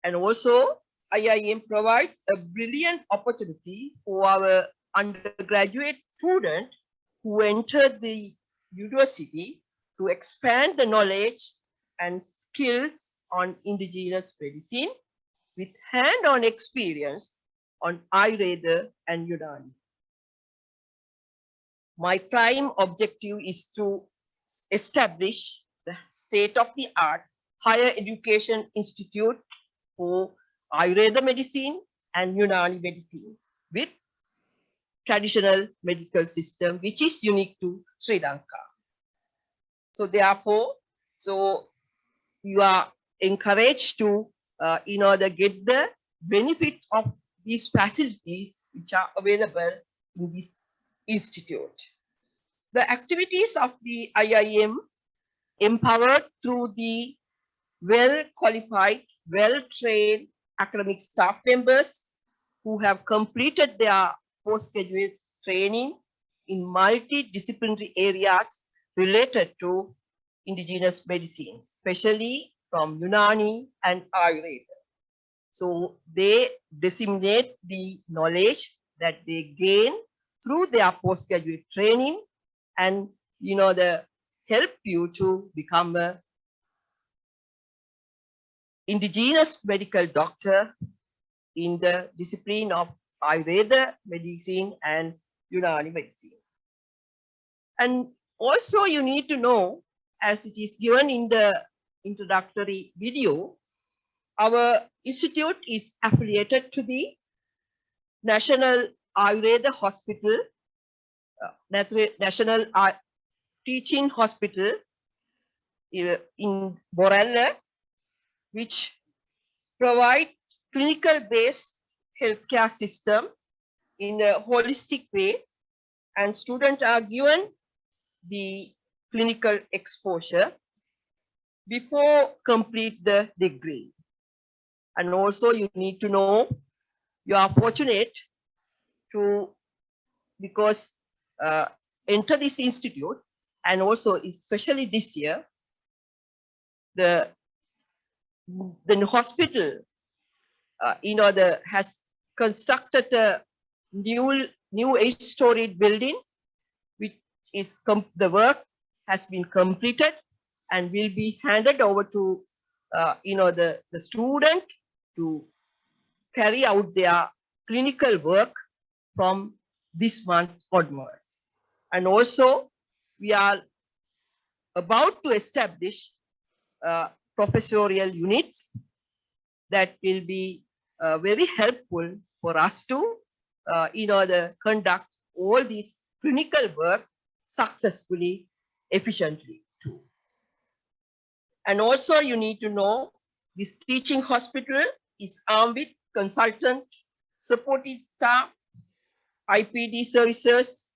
And also, IIM provides a brilliant opportunity for our undergraduate students who enter the university to expand the knowledge and skills on indigenous medicine with hand-on experience on Ayurveda and Unani. My prime objective is to establish the state-of-the-art higher education institute for Ayurveda medicine and Unani medicine with traditional medical system, which is unique to Sri Lanka. So therefore, so you are encouraged to, get the benefit of these facilities which are available in this institute. The activities of the IIM empowered through the well-qualified, well-trained academic staff members who have completed their postgraduate training in multidisciplinary areas related to indigenous medicine, especially from Unani and Ayurveda. So they disseminate the knowledge that they gain through their postgraduate training and, the help you to become a indigenous medical doctor in the discipline of Ayurveda medicine and Unani medicine. And also you need to know, as it is given in the introductory video, our institute is affiliated to the National Ayurveda Hospital, National Teaching Hospital in Borella, which provide clinical-based healthcare system in a holistic way, and students are given the clinical exposure before complete the degree. And also you need to know, you are fortunate to, because enter this institute, and also especially this year, the hospital has constructed a new 8-storied building, which is the work has been completed and will be handed over to the student to carry out their clinical work from this month onwards. And also we are about to establish professorial units that will be very helpful for us to conduct all this clinical work successfully, efficiently too. And also you need to know, this teaching hospital is armed with consultant, supportive staff, IPD services,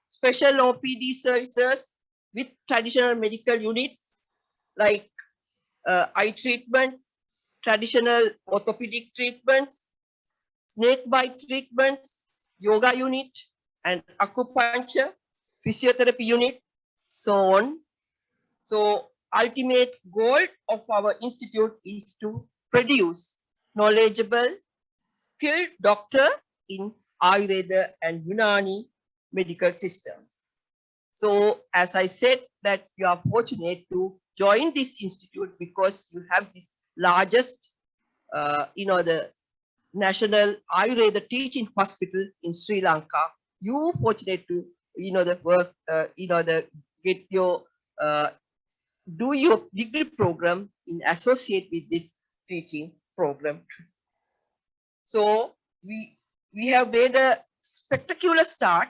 special OPD services with traditional medical units like eye treatments, traditional orthopedic treatments, snake bite treatments, yoga unit, and acupuncture, physiotherapy unit, so on. So ultimate goal of our institute is to produce knowledgeable, skilled doctor in Ayurveda and Unani medical systems. So as I said, that you are fortunate to join this institute because you have this largest, the National Ayurveda Teaching Hospital in Sri Lanka. You fortunate to, the work, get your, do your degree program in associate with this teaching program. So we have made a spectacular start,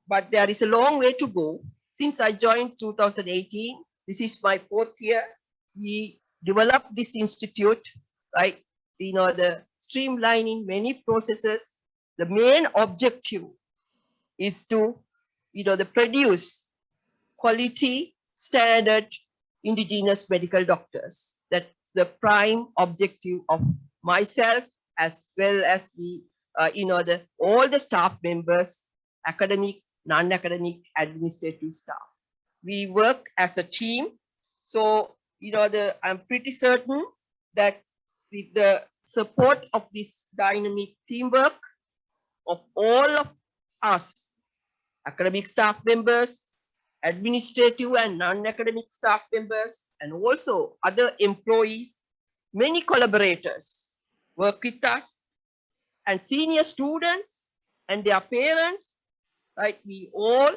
but there is a long way to go. Since I joined 2018, this is my 4th year. We developed this institute, right? The streamlining many processes. The main objective is to, produce quality, standard, indigenous medical doctors. That's the prime objective of myself, as well as the, all the staff members, academic, non-academic, administrative staff. We work as a team. So, I'm pretty certain that with the support of this dynamic teamwork of all of us, academic staff members, administrative and non-academic staff members, and also other employees, many collaborators work with us, and senior students and their parents, right? We all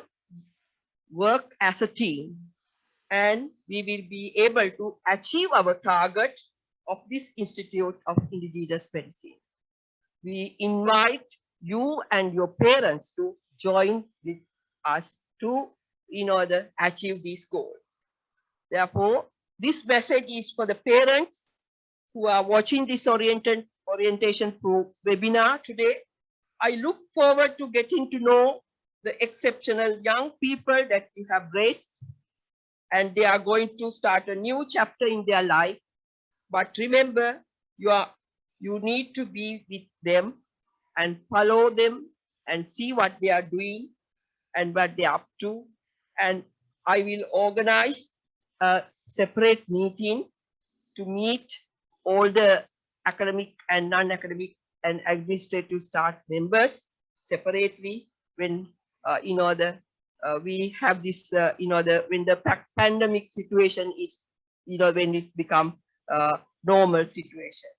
work as a team, and we will be able to achieve our target of this Institute of Indigenous Medicine. We invite you and your parents to join with us to, achieve these goals. Therefore, this message is for the parents who are watching this orientation webinar today. I look forward to getting to know the exceptional young people that you have raised, and they are going to start a new chapter in their life. But remember, you need to be with them and follow them and see what they are doing and what they are up to. And I will organize a separate meeting to meet all the academic and non-academic and administrative staff members separately when we have this when the pandemic situation is when it's become normal situation.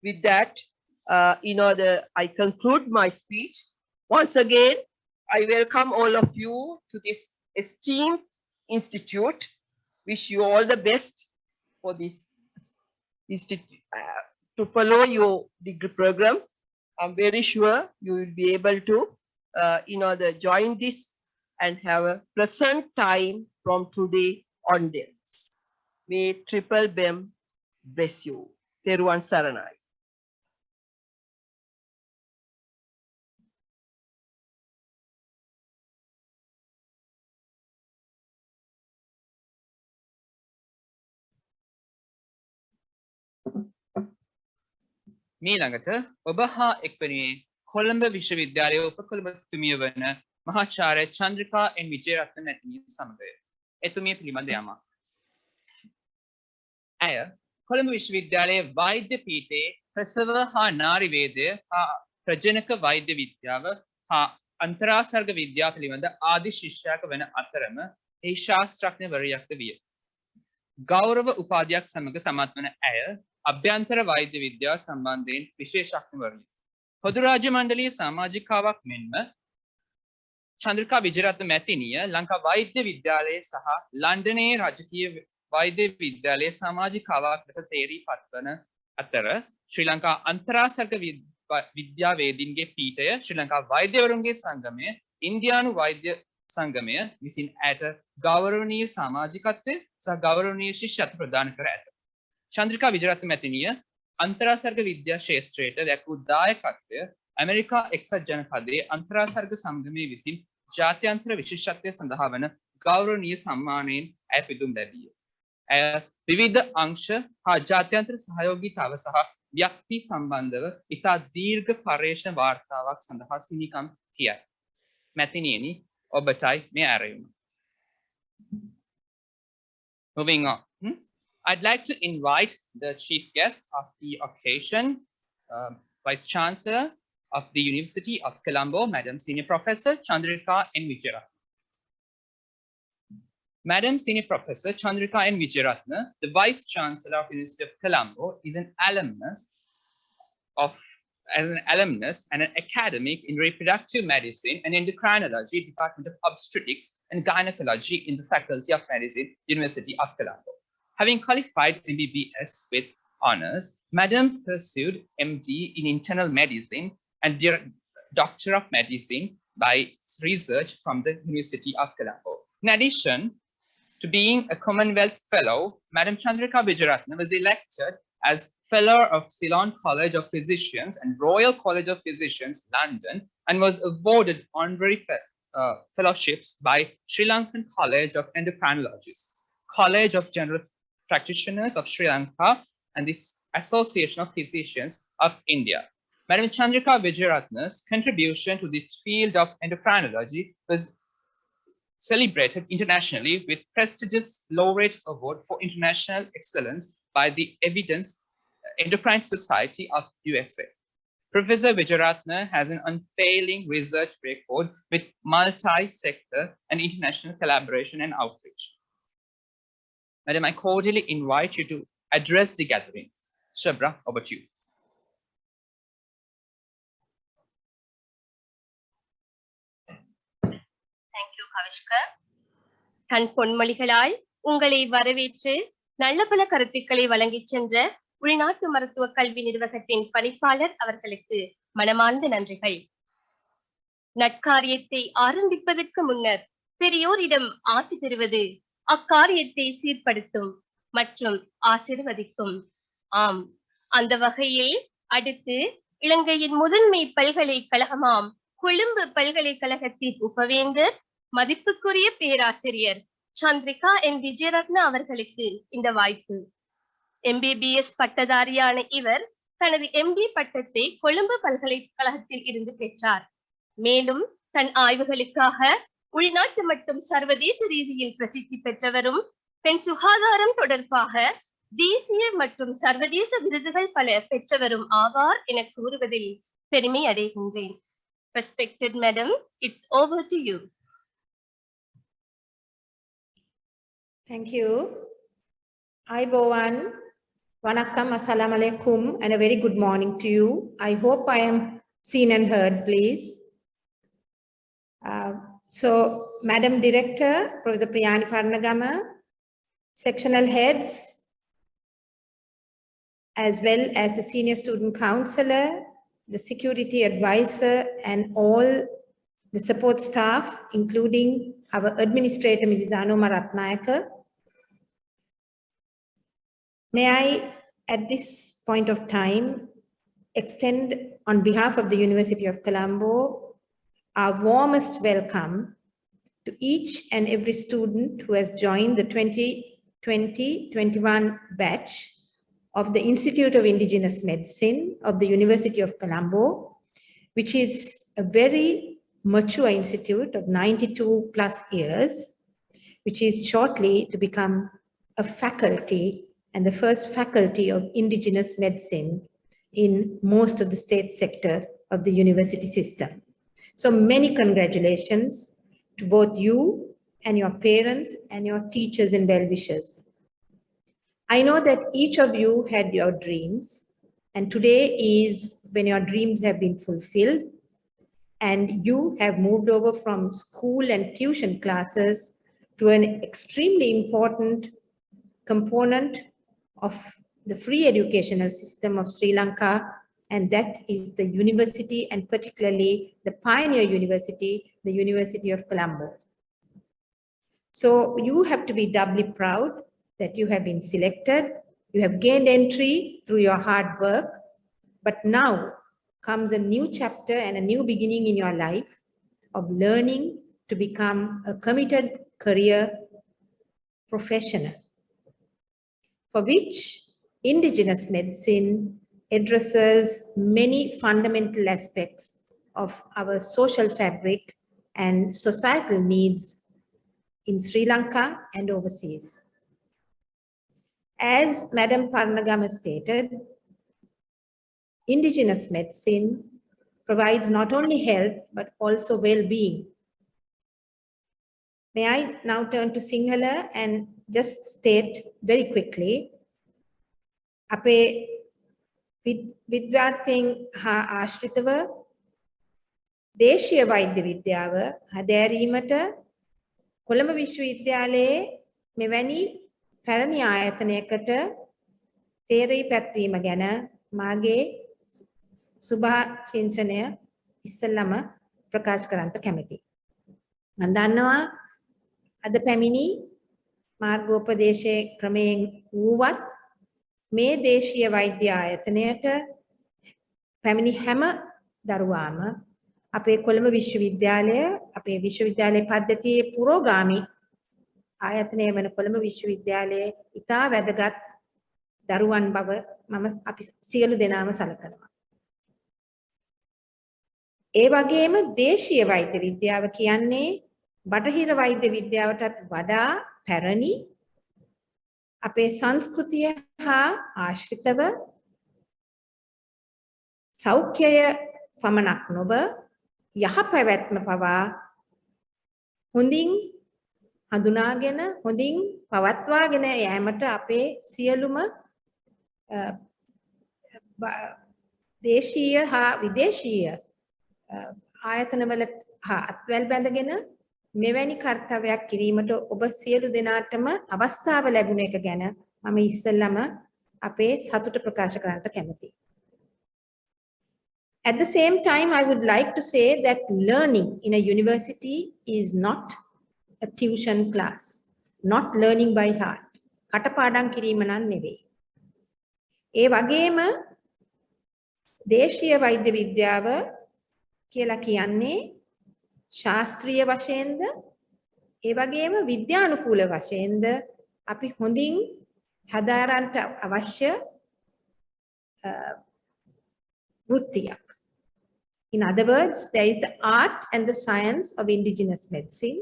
With that, I conclude my speech. Once again, I welcome all of you to this esteemed institute. Wish you all the best for this institute to follow your degree program. I'm very sure you will be able to join this and have a pleasant time from today onwards. May Triple BAMS bless you. Teruwan Saranai. මීළඟට ඔබ හා එක්වනේ කොළඹ විශ්වවිද්‍යාලයේ උපකුලපතිතුමිය වන මහාචාර්ය චන්ද්‍රිකා එන් විජේරත්න මැතිණිය සමගය. එතුමිය පිළිබඳ යමක්. ඇය කොළඹ විශ්වවිද්‍යාලයේ වෛද්‍ය පීඨයේ ප්‍රසව හා නාරි වේදය හා ප්‍රජනක වෛද්‍ය විද්‍යාව හා අන්තරාසර්ග විද්‍යාව පිළිබඳ ආදි ශිෂ්‍යයක වන අතරම එහි ශාස්ත්‍රඥවරියක්ද විය. ගෞරව උපාධියක් සමග සමත් වන ඇය අභ්‍යන්තර වෛද්‍ය විද්‍යාව සම්බන්ධයෙන් විශේෂඥවරිය. පොදු රාජ්‍ය මණ්ඩලයේ සමාජිකාවක් මෙන්ම චන්ද්‍රිකා විජේරත්න මැතිණිය ලංකා වෛද්‍ය විද්‍යාලයේ සහ ලන්ඩනයේ රාජකීය වෛද්‍ය විද්‍යාලයේ සමාජිකාවක් ලෙස තේරී පත්වන අතර ශ්‍රී ලංකා අන්තරාසර්ග විද්‍යාවේදීන්ගේ පීඨය, ශ්‍රී ලංකා වෛද්‍යවරුන්ගේ සංගමය, ඉන්දියානු වෛද්‍ය සංගමය විසින් ඇයට ගෞරවනීය සමාජිකත්වය සහ ගෞරවනීය ශිෂ්‍යත්ව ප්‍රදාන කර ඇත. චන්ද්‍රිකා විජේරත්න මැතිණිය අන්තරාසර්ග විද්‍යා ක්ෂේත්‍රයට දැක්වූ දායකත්වය ඇමරිකා එක්සත් ජනපදයේ අන්තරාසර්ග සංගමයේ විසින් ජාත්‍යන්තර විශේෂත්වය සඳහා වන ගෞරවනීය සම්මානයෙන් ඇය පිදුම් ලැබීය. ඇය විවිධ අංශ හා ජාත්‍යන්තර සහයෝගීතාව සහ ව්‍යක්ති සම්බන්ධව ඉතා දීර්ඝ පර්යේෂණ වාර්තාවක් සඳහා සිහිකම් කියයි. මැතිණියනි, ඔබටයි මේ ඇරයුම. Moving on. I'd like to invite the chief guest of the occasion, Vice Chancellor of the University of Colombo, Madam Senior Professor Chandrika N. Vijayaratna. Madam Senior Professor Chandrika N. Vijayaratna, the Vice Chancellor of the University of Colombo, is an alumnus and an academic in reproductive medicine and endocrinology, Department of Obstetrics and Gynecology in the Faculty of Medicine, University of Colombo. Having qualified MBBS with honors, Madam pursued MD in internal medicine and Doctor of Medicine by research from the University of Colombo. In addition to being a Commonwealth Fellow, Madam Chandrika Vijayaratna was elected as Fellow of Ceylon College of Physicians and Royal College of Physicians, London, and was awarded honorary fellowships by Sri Lankan College of Endocrinologists, College of General Practitioners of Sri Lanka, and the Association of Physicians of India. Madam Chandrika Vijayaratna's contribution to the field of endocrinology was celebrated internationally with prestigious Laureate Award for International Excellence by the Evidence Endocrine Society of USA. Professor Vijayaratna has an unfailing research record with multi-sector and international collaboration and outreach. Madam, I cordially invite you to address the gathering. Shabra, over to you. Thank you, Kavishkar. தன் பொன்மொழிகளால் உங்களை வரவேற்று நல்ல பல கருத்துக்களை வழங்கிச் சென்ற உள்நாட்டு மருத்துவ கல்வி நிர்வாகத்தின் பணிப்பாளர் அவர்களுக்கு மனமார்ந்த நன்றிகள். நற்காரியத்தை ஆரம்பிப்பதற்கு முன்னர் பெரியோரிடம் ஆசி பெறுவது அக்காரியத்தை சீர்படுத்தும் மற்றும் ஆசீர்வதிக்கும். ஆம், அந்த வகையில் அடுத்து இலங்கையின் முதன்மை பல்கலைக்கழகமாம் கொழும்பு பல்கலைக்கழகத்தின் உபவேந்தர் மதிப்புக்குரிய பேராசிரியர் சந்திரிகா என் விஜயரத்ன அவர்களுக்கு இந்த வாய்ப்பு. MBBS பட்டதாரியான இவர் தனது MD பட்டத்தை கொழும்பு பல்கலைக்கழகத்தில் இருந்து பெற்றார். மேலும் தன் ஆய்வுகளுக்காக உள்நாட்டு மற்றும் சர்வதேச ரீதியில் பிரசித்தி பெற்றவரும் பெண் சுகாதாரம் தொடர்பாக தேசிய மற்றும் சர்வதேச விருதுகள் பல பெற்றவரும் ஆவார் என கூறுவதில் பெருமை அடைகின்றேன். Respected Madam, it's over to you. Thank you. Aibowan, Vanakkam, Assalamu alaikum, and a very good morning to you. I hope I am seen and heard, please. So, Madam Director, Professor Priyani Parnagama, sectional heads, as well as the Senior Student Councillor, the Security Advisor, and all the support staff, including our Administrator, Mrs. Anuma Ratnayaka. May I, at this point of time, extend on behalf of the University of Colombo our warmest welcome to each and every student who has joined the 2020-21 batch of the Institute of Indigenous Medicine of the University of Colombo, which is a very mature institute of 92 plus years, which is shortly to become a faculty and the first faculty of Indigenous medicine in most of the state sector of the university system. So many congratulations to both you and your parents and your teachers and well-wishers. I know that each of you had your dreams, and today is when your dreams have been fulfilled and you have moved over from school and tuition classes to an extremely important component of the free educational system of Sri Lanka, and that is the university, and particularly the pioneer university, the University of Colombo. So you have to be doubly proud that you have been selected, you have gained entry through your hard work, but now comes a new chapter and a new beginning in your life of learning to become a committed career professional, for which Indigenous medicine addresses many fundamental aspects of our social fabric and societal needs in Sri Lanka and overseas. As Madam Parnagama stated, Indigenous medicine provides not only health, but also well-being. May I now turn to Sinhala and just state very quickly, අපේ විද්‍යාර්ථීන් හා ආශ්‍රිතව දේශීය වෛද්‍ය විද්‍යාව හැදෑරීමට කොළඹ විශ්වවිද්‍යාලයේ මෙවැනි පැරණි ආයතනයකට තේරී පැත්වීම ගැන මාගේ සුභාශිංසනය ඉස්සෙල්ලම ප්‍රකාශ කරන්නට කැමැතියි. මම දන්නවා අද පැමිණි මාර්ගෝපදේශයේ ක්‍රමයෙන් වුවත් මේ දේශීය වෛද්‍ය ආයතනයට පැමිණි හැම දරුවාම අපේ කොළඹ විශ්වවිද්‍යාලය අපේ විශ්වවිද්‍යාලයේ පද්ධතියේ පුරෝගාමි ආයතනය වන කොළඹ විශ්වවිද්‍යාලයේ ඉතා වැදගත් දරුවන් බව මම අපි සියලු දෙනාම සලකනවා. ඒ වගේම දේශීය වෛද්‍ය විද්‍යාව කියන්නේ බටහිර වෛද්‍ය විද්‍යාවටත් වඩා පැරණි අපේ සංස්කෘතිය හා ආශ්‍රිතව සෞඛ්‍යය පමණක් නොව යහපැවැත්ම පවා හොඳින් හඳුනාගෙන හොඳින් පවත්වාගෙන යාමට අපේ සියලුම දේශීය හා විදේශීය ආයතනවල හා අත්වැල් බැඳගෙන මෙවැනි කාර්යයක් කිරීමට ඔබ සියලු දෙනාටම අවස්ථාව ලැබුණ එක ගැන මම ඉස්සෙල්ලම අපේ සතුට ප්‍රකාශ කරන්නට කැමතියි. At the same time, I would like to say that learning in a university is not a tuition class. not learning by heart. කටපාඩම් කිරීම නම් නෙවෙයි. ඒ වගේම දේශීය වෛද්‍ය විද්‍යාව කියලා කියන්නේ ශාස්ත්‍රීය වශයෙන්ද ඒ වගේම විද්‍යානුකූල වශයෙන්ද අපි හොඳින් හදාරන්නට අවශ්‍ය වෘත්තියක්. In other words, there is the art and the science of indigenous medicine,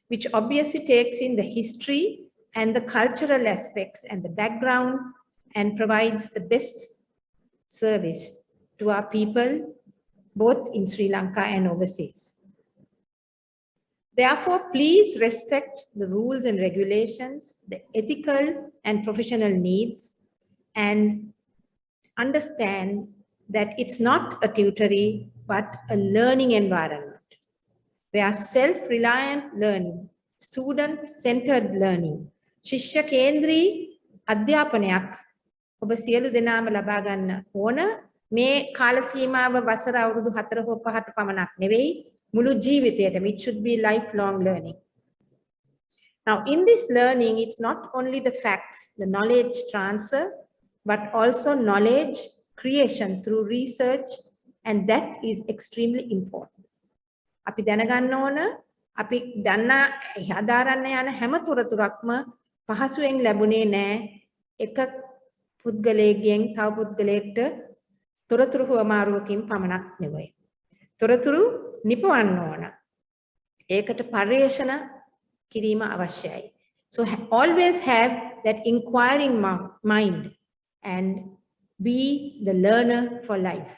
which obviously takes in the history and the cultural aspects and the background and provides the best service to our people, both in Sri Lanka and overseas. Therefore, please respect the rules and regulations, the ethical and professional needs, and understand that it's not a tutory, but a learning environment where self-reliant learning, student-centered learning, ශිෂ්‍ය කේන්ද්‍රී අධ්‍යාපනයක් ඔබ සියලු දෙනාම ලබා ගන්න ඕන. මේ කාල සීමාව වසර අවුරුදු 4 හෝ 5ට පමණක් නෙවෙයි, මුළු ජීවිතයටම. It should be lifelong learning. Now, in this learning, it's not only the facts, the knowledge transfer, but also knowledge creation through research, and that is extremely important. අපි දැනගන්න ඕන අපි දන්නා හදාරන්න යන හැම තොරතුරක්ම පහසුවෙන් ලැබුණේ නැහැ. එක පුද්ගලයෙක්ගෙන් තව පුද්ගලයෙක්ට තොරතුරු හුවමාරුවකින් පමණක් නෙවෙයි. තොරතුරු නිපවන්න ඕන. ඒකට පර්යේෂණ කිරීම අවශ්‍යයි. So always have that inquiring mind and be the learner for life.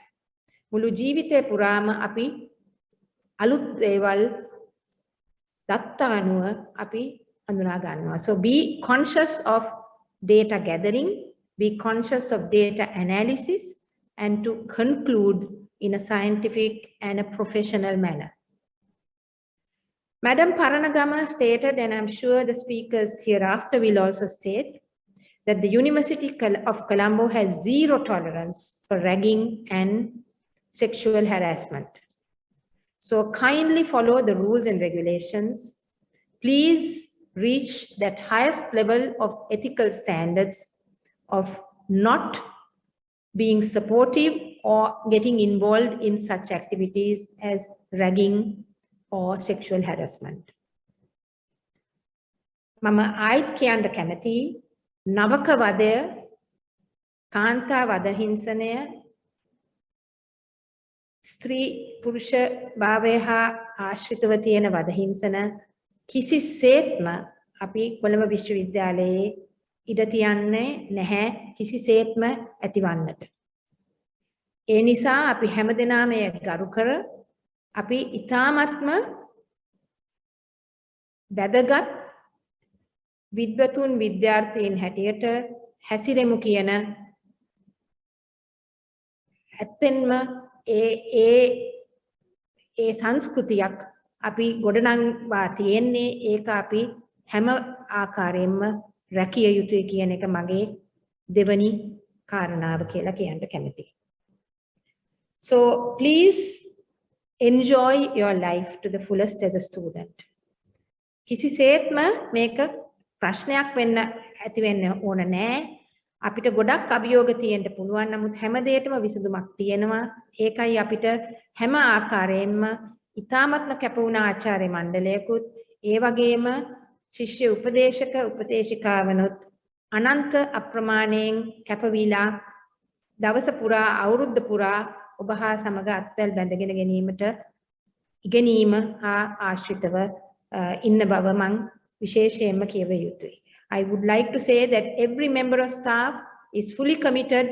මුළු ජීවිතේ පුරාම අපි අලුත් දේවල් දත්ත අනුව අපි අඳුනා ගන්නවා. So be conscious of data gathering, be conscious of data analysis, and to conclude in a scientific and a professional manner. Madam Paranagama stated, and I'm sure the speakers hereafter will also state, that the University of Colombo has zero tolerance for ragging and sexual harassment. So kindly follow the rules and regulations. Please reach that highest level of ethical standards of not being supportive or getting involved in such activities as ragging or sexual harassment. Mama ආයිත් කියන්න කැමති නවක වදය, කාන්තා වද හිංසනය, ස්ත්‍රී පුරුෂ භාවය හා ආශ්‍රිතව තියෙන වද හිංසන කිසිසේත්ම අපි කොළඹ විශ්වවිද්‍යාලයේ ඉඩ තියන්නේ නැහැ, කිසිසේත්ම ඇතිවන්නට. ඒ නිසා අපි හැමදෙනාම ගරු කර අපි ඊ타ත්ම වැදගත් විද්වතුන් විද්‍යාර්ථීන් හැටියට හැසිරෙමු කියන ඇත්තෙන්ම ඒ සංස්කෘතියක් අපි ගොඩනංවා තියෙන්නේ. ඒක අපි හැම ආකාරයෙන්ම රැකිය යුතුයි කියන එක මගේ දෙවනි කාරණාව කියලා කියන්න කැමතියි. So please enjoy your life to the fullest as a student. කිසිසේත්ම මේක ප්‍රශ්නයක් වෙන්න ඇති වෙන්න ඕන නෑ. අපිට ගොඩක් අභියෝග තියෙන්න පුළුවන්, නමුත් හැම දෙයකම විසඳුමක් තියෙනවා. ඒකයි අපිට හැම ආකාරයෙන්ම ඊ타ත්ම කැප වුණ ආචාර්ය මණ්ඩලයකුත් ඒ වගේම ශිෂ්‍ය උපදේශක උපදේශිකාවනොත් අනන්ත අප්‍රමාණයෙන් කැපවිලා දවස පුරා අවුරුද්ද පුරා ඔබ හා සමග අත්වැල් බැඳගෙන ගැනීමට ඉගෙනීම හා ආශ්‍රිතව ඉන්න බව මම විශේෂයෙන්ම කියව යුතුයි. I would like to say that every member of staff is fully committed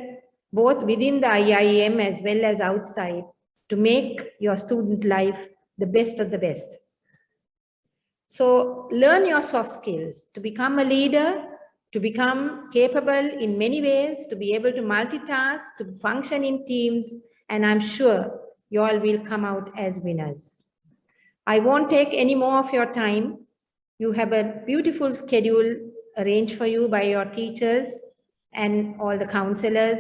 both within the IIM as well as outside to make your student life the best of the best. So learn your soft skills to become a leader, to become capable in many ways, to be able to multitask, to function in teams, and I'm sure you all will come out as winners. I won't take any more of your time. You have a beautiful schedule arranged for you by your teachers and all the counselors,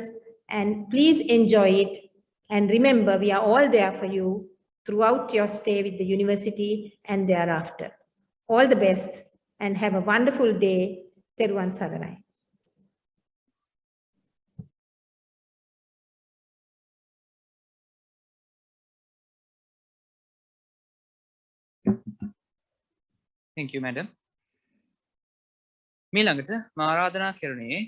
and please enjoy it. And remember, we are all there for you throughout your stay with the university and thereafter. All the best. and have a wonderful day. Teruvan Saranai. Thank you, madam. මීළඟට මා ආරාධනා කරන්නේ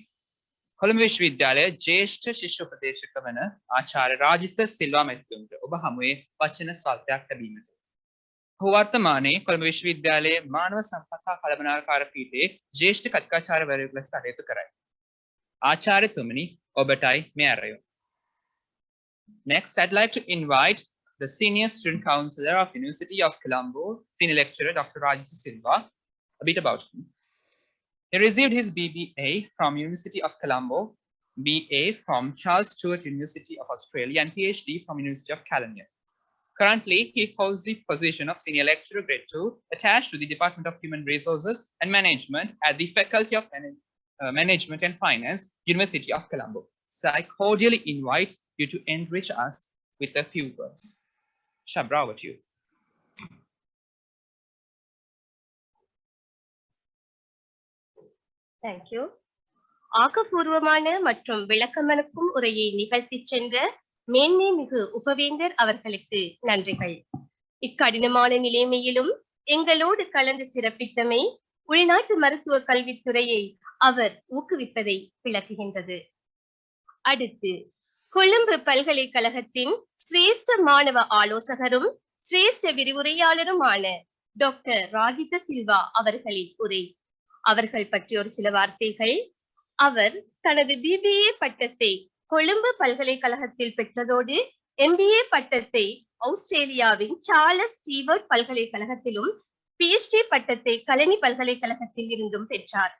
කොළඹ විශ්වවිද්‍යාලයේ ජ්‍යෙෂ්ඨ ශිෂ්‍ය උපදේශක වන ආචාර්ය රාජිත සිල්වා මැතිතුමට ඔබ හමුවේ වචන ස්වල්පයක් ලැබීමට. ඔහු වර්තමානයේ කොළඹ විශ්වවිද්‍යාලයේ මානව සම්පත් හා කළමනාකාර පීඨයේ ජ්‍යෙෂ්ඨ කතිකාචාර්යවරයෙකු ලෙස කටයුතු කරයි. ආචාර්යතුමනි, ඔබටයි මේ ඇරයුම. Next, I'd like to invite the Senior Student Councillor of University of Colombo, Senior Lecturer Dr. Rajesh Silva, a bit about him. He received his BBA from University of Colombo, BA from Charles Sturt University of Australia, and PhD from University of California. Currently, he holds the position of Senior Lecturer Grade 2 attached to the Department of Human Resources and Management at the Faculty of Management and Finance, University of Colombo. So I cordially invite you to enrich us with a few words. Shabra, over to you. Thank you. ஆக்கப்பூர்வமான மற்றும் விளக்கமளிக்கும் உரையை நிகழ்த்திச் சென்ற மேன்மை மிகு உபவேந்தர் அவர்களுக்கு நன்றிகள். இக்கடினமான நிலைமையிலும் எங்களோடு கலந்து சிறப்பித்தமை உள்நாட்டு மருத்துவ கல்வித்துறையை அவர் ஊக்குவிப்பதை விளக்குகின்றது. அடுத்து, கொழும்பு பல்கலைக்கழகத்தின் சிரேஷ்ட மாணவ ஆலோசகரும் சிரேஷ்ட விரிவுரையாளருமான டாக்டர் ராஜித சில்வா அவர்களின் உரை. அவர்கள் பற்றி ஒரு சில வார்த்தைகள். அவர் தனது BBA பட்டத்தை கொழும்பு பல்கலைக்கழகத்தில் பெற்றதோடு MBA பட்டத்தை ஆஸ்திரேலியாவின் சார்லஸ் ஸ்டீவர்ட் பல்கலைக்கழகத்திலும் PhD பட்டத்தை கலனி பல்கலைக்கழகத்தில் இருந்தும் பெற்றார்.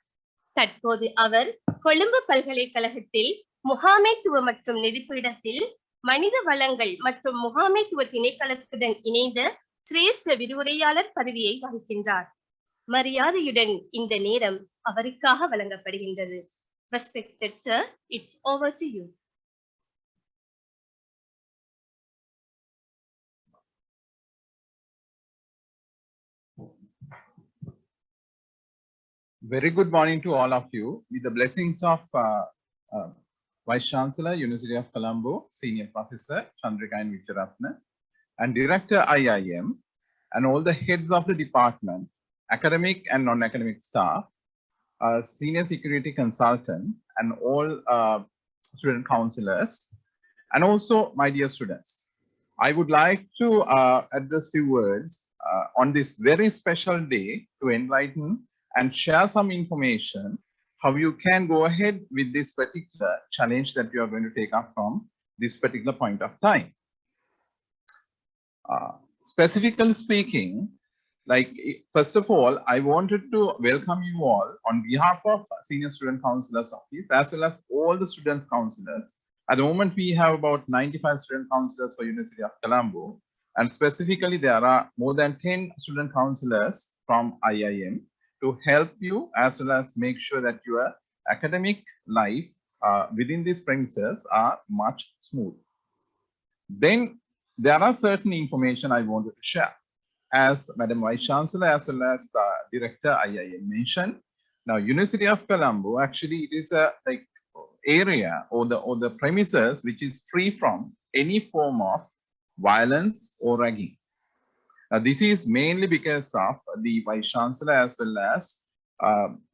தற்போது அவர் கொழும்பு பல்கலைக்கழகத்தில் முகாமைத்துவ மற்றும் நிதிப்பீடத்தில் மனித வளங்கள் மற்றும் முகாமைத்துவ திணைக்களத்துடன் இணைந்த சிரேஷ்ட விரிவுரையாளர் பதவியை வகிக்கின்றார். மரியாதையுடன் இந்த நேரம் அவருக்காக வழங்கப்படுகின்றது. Respected sir, it's over to you. Very good morning to all of you. With the blessings of Vice Chancellor, University of Colombo, Senior Professor Chandrika and Director IIM, and all the heads of the department, academic and non-academic staff, senior security consultant, and all student counselors, and also my dear students. I would like to address few words on this very special day to enlighten and share some information how you can go ahead with this particular challenge that you are going to take up from this particular point of time. Specifically speaking, like, first of all, I wanted to welcome you all on behalf of Senior Student Counselors Office as well as all the students counselors. At the moment, we have about 95 student counselors for University of Colombo, and specifically there are more than 10 student counselors from IIM to help you as well as make sure that your academic life within these premises are much smooth. Then there are certain information I wanted to share. As Madam Vice Chancellor as well as the Director IIM mentioned, now University of Colombo, actually it is a like area or the premises which is free from any form of violence or ragging. Now this is mainly because of the Vice Chancellor as well as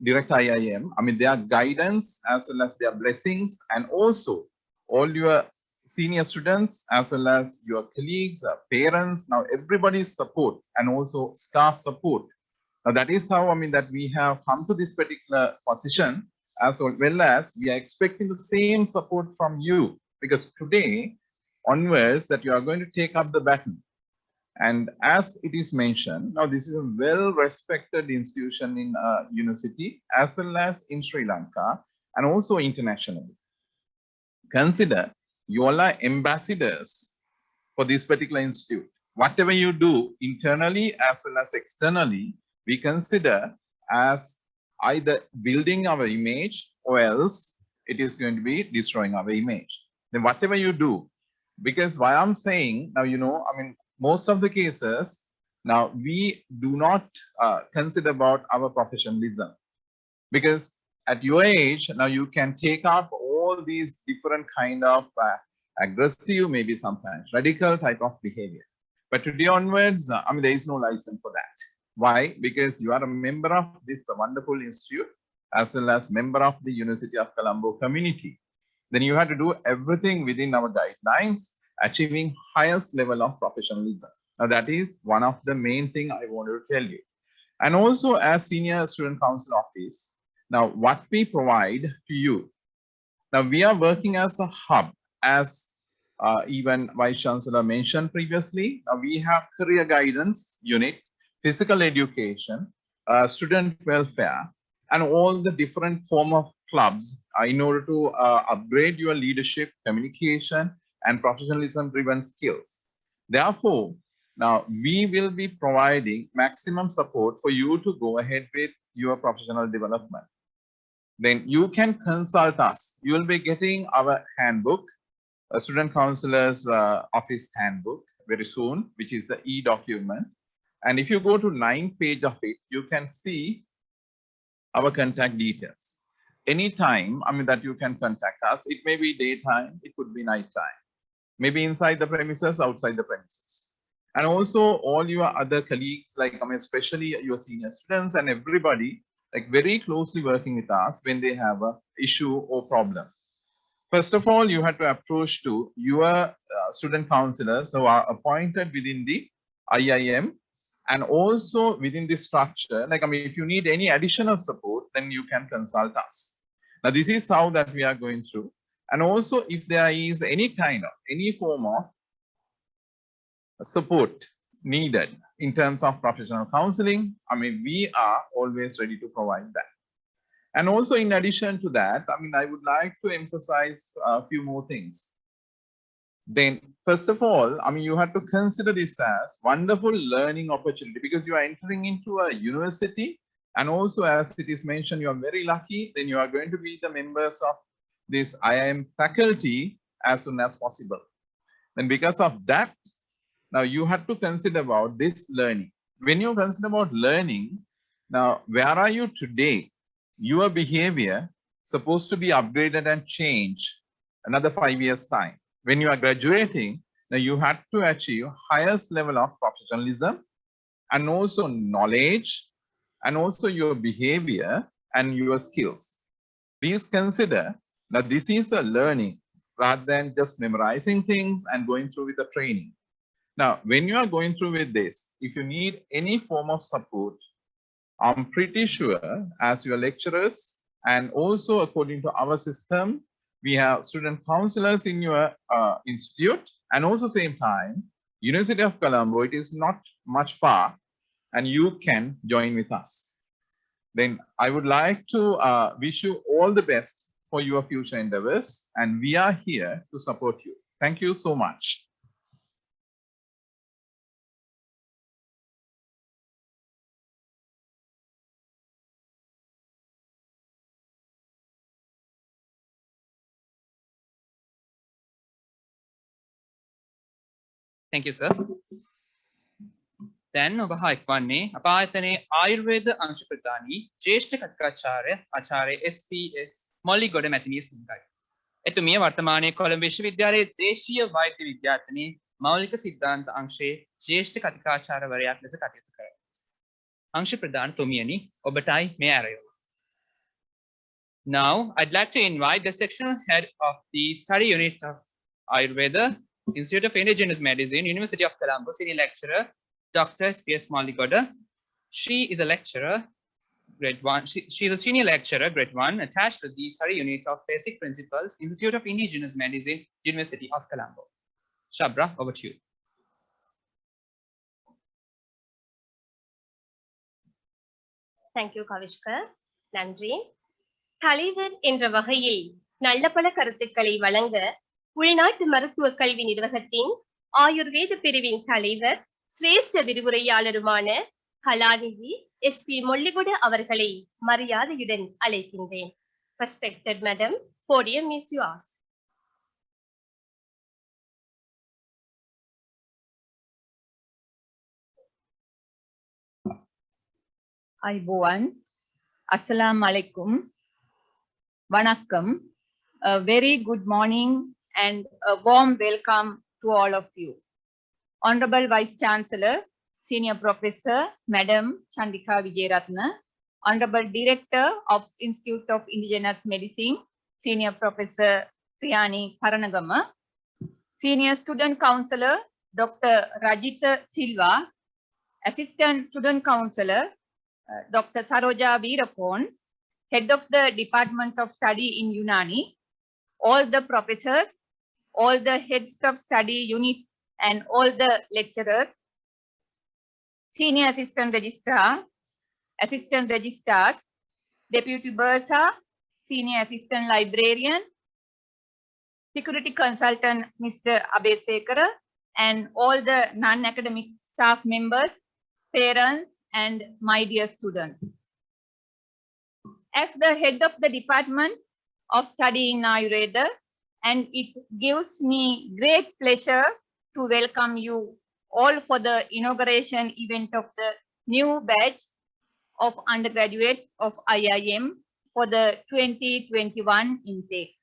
Director IIM. I mean, their guidance as well as their blessings, and also all your senior students as well as your colleagues, parents, now everybody's support and also staff support. Now that is how, I mean, that we have come to this particular position, as well as we are expecting the same support from you, because today onwards that you are going to take up the baton. And as it is mentioned, now this is a well-respected institution in university as well as in Sri Lanka and also internationally. Consider you all are ambassadors for this particular institute. Whatever you do internally as well as externally, we consider as either building our image or else it is going to be destroying our image. Then whatever you do, because why I'm saying now, you know, I mean, most of the cases, Now, we do not consider about our professionalism, because at your age, now you can take up all these different kind of aggressive, maybe sometimes radical type of behavior. But today onwards, I mean, there is no license for that. Why? Because you are a member of this wonderful institute, as well as member of the University of Colombo community. Then you have to do everything within our guidelines, achieving highest level of professionalism. Now, that is one of the main thing I want to tell you. And also, as Senior Student Council Office, now what we provide to you. Now, we are working as a hub, as even Vice Chancellor mentioned previously. Now, we have career guidance unit, physical education, student welfare, and all the different form of clubs in order to upgrade your leadership, communication, and professionalism driven skills. Therefore, now we will be providing maximum support for you to go ahead with your professional development. Then you can consult us. You will be getting our handbook, a student counselor's office handbook very soon, which is the e-document. And if you go to 9th page of it, you can see our contact details. Anytime, I mean, that you can contact us. It may be daytime, it could be nighttime, maybe inside the premises, outside the premises. And also all your other colleagues, like, I mean, especially your senior students and everybody, like very closely working with us when they have a issue or problem. First of all, you have to approach to your student counselors who are appointed within the IIM, and also within this structure. Like, I mean, if you need any additional support, then you can consult us. Now, this is how that we are going through. And also, if there is any form of support needed in terms of professional counseling, I mean, we are always ready to provide that. And also, in addition to that, I mean, I would like to emphasize a few more things. Then, first of all, I mean, you have to consider this as wonderful learning opportunity, because you are entering into a university, and also, as it is mentioned, you are very lucky, then you are going to be the members of this IIM faculty as soon as possible. Then because of that, now you have to consider about this learning. When you consider about learning, now where are you today? Your behavior supposed to be upgraded and changed another 5 years time. When you are graduating, now you have to achieve highest level of professionalism, and also knowledge, and also your behavior and your skills. Please consider that this is a learning rather than just memorizing things and going through with the training. Now, when you are going through with this, if you need any form of support, I'm pretty sure as your lecturers, and also according to our system, we have student counselors in your institute, and also same time, University of Colombo, it is not much far, and you can join with us. Then I would like to wish you all the best for your future endeavors, and we are here to support you. Thank you so much. Thank you, sir. දැන් ඔබ හයික්වන්නේ අප ආයතනයේ ආයුර්වේද අංශ ප්‍රධානී ජ්‍යෙෂ්ඨ කතිකාචාර්ය ආචාර්ය SPS Molligoda මැතිණිය සිංහයි. එතුමිය වර්තමානයේ කොළඹ විශ්වවිද්‍යාලයේ දේශීය වෛද්‍ය විද්‍යායතනයේ මෞලික සිද්ධාන්ත අංශයේ ජ්‍යෙෂ්ඨ කතිකාචාර්යවරයෙක් ලෙස කටයුතු කරයි. අංශ ප්‍රධාන තුමියනි, ඔබටයි මේ ආරයුම. Now, I'd like to invite the sectional head of the study unit of Ayurveda, Institute of Indigenous Medicine, University of Colombo, senior lecturer, Dr. SPS Molligoda. She is a lecturer, grade 1. She is a senior lecturer, grade 1, attached to the study unit of Basic Principles, Institute of Indigenous Medicine, University of Colombo. Shabra, over to you. Thank you, Kavishka. நன்றி. தலைவர் என்ற வகையில் நல்ல பல கருத்துக்களை வழங்க உள்நாட்டு மருத்துவ கல்வி நிர்வாகத்தின் ஆயுர்வேத பிரிவின் தலைவர், சிரேஷ்ட விரிவுரையாளருமான கலாநிதி SP மொல்லிகொட அவர்களை மரியாதையுடன் அழைக்கின்றேன். Respected Madam, podium is yours. Aibowan, Assalamu alaikum, Vanakkam, a very good morning and a warm welcome to all of you. Honorable Vice Chancellor, Senior Professor, Madam Chandrika Vijayaratna, Honorable Director of Institute of Indigenous Medicine, Senior Professor Priyani, Senior Student Councillor, Dr. Rajesh Silva, Assistant Student Councillor, Dr. Saroja Veerapon, Head of the Department of Study in Unani, all the professors, all the heads of study unit and all the lecturers, Senior Assistant Registrar, Assistant Registrar, Deputy Bursar, Senior Assistant Librarian, Security Consultant Mr. Abesekara, and all the non-academic staff members, parents, and my dear students. As the head of the Department of Study in Ayurveda, and it gives me great pleasure to welcome you all for the inauguration event of the new batch of undergraduates of IIM for the 2021 intake.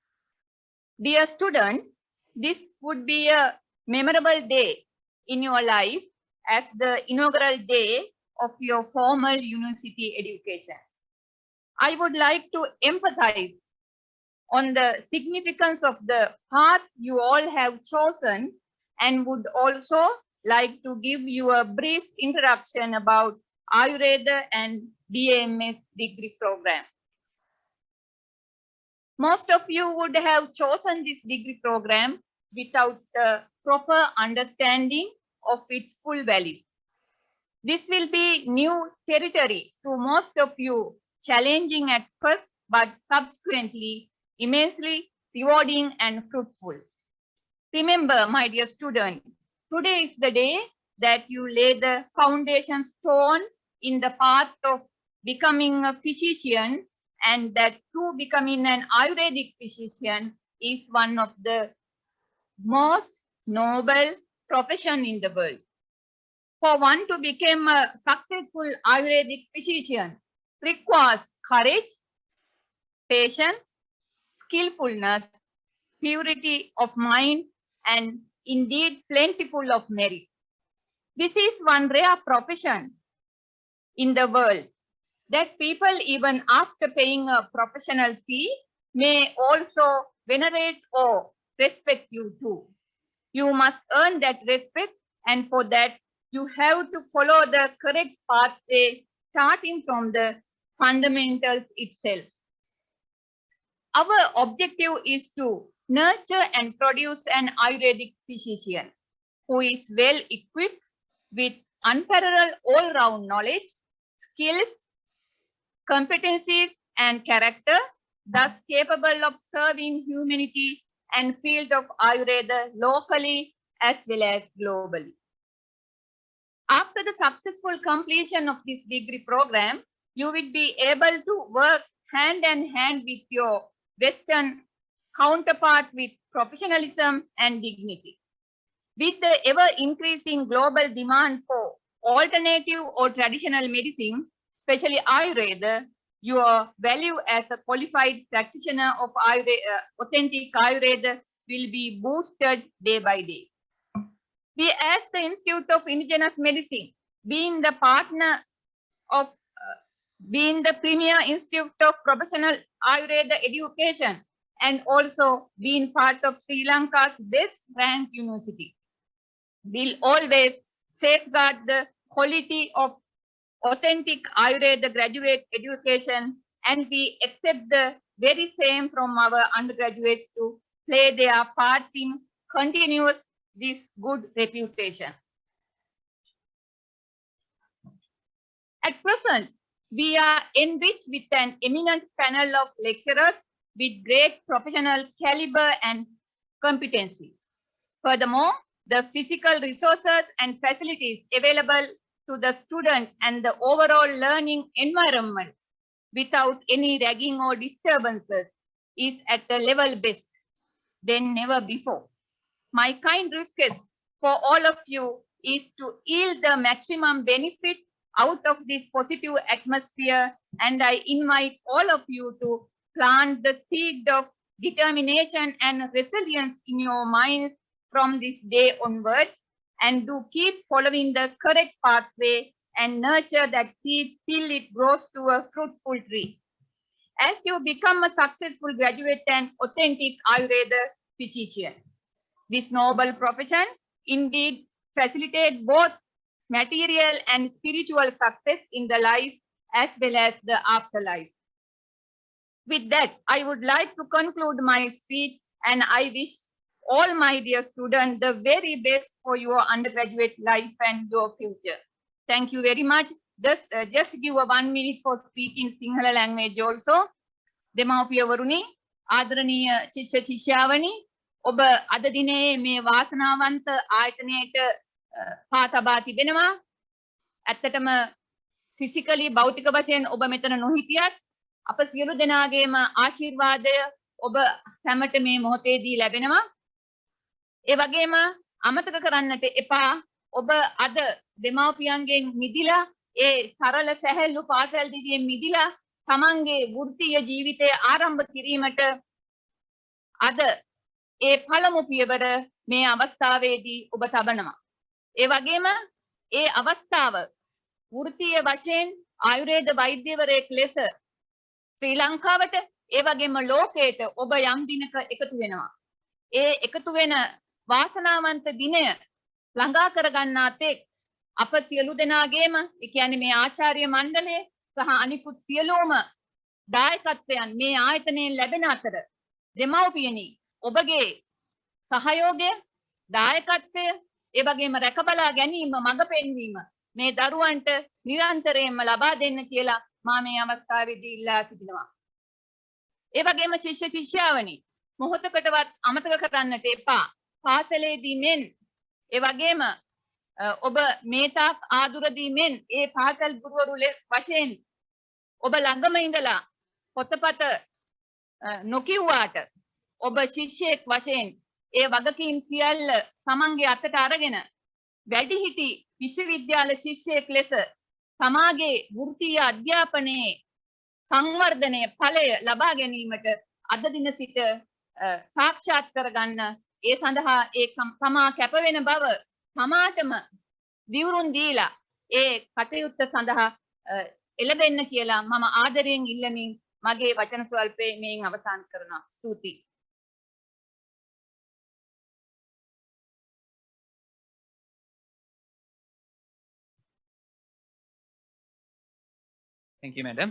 Dear students, this would be a memorable day in your life as the inaugural day of your formal university education. I would like to emphasize on the significance of the path you all have chosen and would also like to give you a brief introduction about Ayurveda and BAMS degree program. Most of you would have chosen this degree program without the proper understanding of its full value. This will be new territory to most of you, challenging at first, but subsequently immensely rewarding and fruitful. Remember, my dear student, today is the day that you lay the foundation stone in the path of becoming a physician, and that through becoming an Ayurvedic physician is one of the most noble profession in the world. For one to become a successful Ayurvedic physician requires courage, patience, skillfulness, purity of mind, and indeed plentiful of merit. This is one rare profession in the world that people, even after paying a professional fee, may also venerate or respect you too. You must earn that respect, and for that you have to follow the correct pathway starting from the fundamentals itself. Our objective is to nurture and produce an Ayurvedic physician who is well equipped with unparalleled all-round knowledge, skills, competencies, and character, thus capable of serving humanity and field of Ayurveda locally as well as globally. After the successful completion of this degree program, you will be able to work hand in hand with your Western counterpart with professionalism and dignity. With the ever-increasing global demand for alternative or traditional medicine, especially Ayurveda, your value as a qualified practitioner of authentic Ayurveda will be boosted day by day. We as the Institute of Indigenous Medicine, being the partner of being the premier institute of professional Ayurveda education and also being part of Sri Lanka's best ranked university, will always safeguard the quality of authentic Ayurveda graduate education, and we accept the very same from our undergraduates to play their part in continuous this good reputation. At present, we are enriched with an eminent panel of lecturers with great professional caliber and competency. Furthermore, the physical resources and facilities available to the student and the overall learning environment without any ragging or disturbances is at the level best than never before. My kind request for all of you is to yield the maximum benefit out of this positive atmosphere, and I invite all of you to plant the seed of determination and resilience in your minds from this day onwards, and do keep following the correct pathway and nurture that seed till it grows to a fruitful tree. As you become a successful graduate and authentic Ayurveda physician, this noble profession indeed facilitates both material and spiritual success in the life as well as the afterlife. With that, I would like to conclude my speech, and I wish all my dear students the very best for your undergraduate life and your future. Thank you very much. Just give a 1 minute for speaking Sinhala language also. දෙමව්පියවරුනි, ආදරණීය ශිෂ්‍ය ශිෂ්‍යාවනි, ඔබ අද දිනේ මේ වාසනාවන්ත ආයතනයට පා තබා තිබෙනවා. ඇත්තටම ෆිසිකලි භෞතික වශයෙන් ඔබ මෙතන නොහිටියත් අප සියලු දෙනාගේම ආශිර්වාදය ඔබ හැමට මේ මොහොතේදී ලැබෙනවා. ඒ වගේම අමතක කරන්නට එපා, ඔබ අද දෙමව්පියන්ගෙන් මිදිලා ඒ සරල සැහැල්ලු පාසල් දිවියෙන් මිදිලා තමන්ගේ වෘත්තීය ජීවිතය ආරම්භ කිරීමට අද ඒ පළමු පියවර මේ අවස්ථාවේදී ඔබ තබනවා. ඒ වගේම ඒ අවස්ථාව වෘත්තීය වශයෙන් ආයුර්වේද වෛද්‍යවරයෙක් ලෙස ශ්‍රී ලංකාවට ඒ වගේම ලෝකයට ඔබ යම් දිනක එකතු වෙනවා. ඒ එකතු වෙන වාසනාවන්ත දිනය ළඟා කරගන්නා තෙක් අප සියලු දෙනාගේම ඒ කියන්නේ මේ ආචාර්ය මණ්ඩලය සහ අනිකුත් සියලුම දායකත්වයන් මේ ආයතනයෙන් ලැබෙන අතර දෙමව්පියනි, ඔබගේ සහයෝගය, දායකත්වය, ඒ වගේම රැකබලා ගැනීම, මඟ පෙන්වීම මේ දරුවන්ට නිරන්තරයෙන්ම ලබා දෙන්න කියලා මා මේ අවස්ථාවේදී ඉල්ලා සිටිනවා. ඒ වගේම ශිෂ්‍ය ශිෂ්‍යාවනි, මොහොතකටවත් අමතක කරන්නට එපා. පාසලේදී මෙන් ඒ වගේම ඔබ මේ තාක් ආදුරදී මෙන් ඒ පාසල් ගුරුවරු වශයෙන් ඔබ ළඟම ඉඳලා පොතපත නොකියුවාට ඔබ ශිෂ්‍යයෙක් වශයෙන් ඒ වගකීම් සියල්ල තමන්ගේ අතට අරගෙන වැඩිහිටි විශ්වවිද්‍යාල ශිෂ්‍යයෙක් ලෙස තමාගේ වෘත්තීය අධ්‍යාපනයේ සංවර්ධනය ඵලය ලබා ගැනීමට අද දින සිට සාක්ෂාත් කරගන්න, ඒ සඳහා ඒ තමා කැප වෙන බව තමාටම දිවුරුම් දීලා ඒ කටයුත්ත සඳහා එළබෙන්න කියලා මම ආදරයෙන් ඉල්ලමින් මගේ වචන ස්වල්පේ මේන් අවසන් කරනවා. ස්තුතියි. Thank you, madam.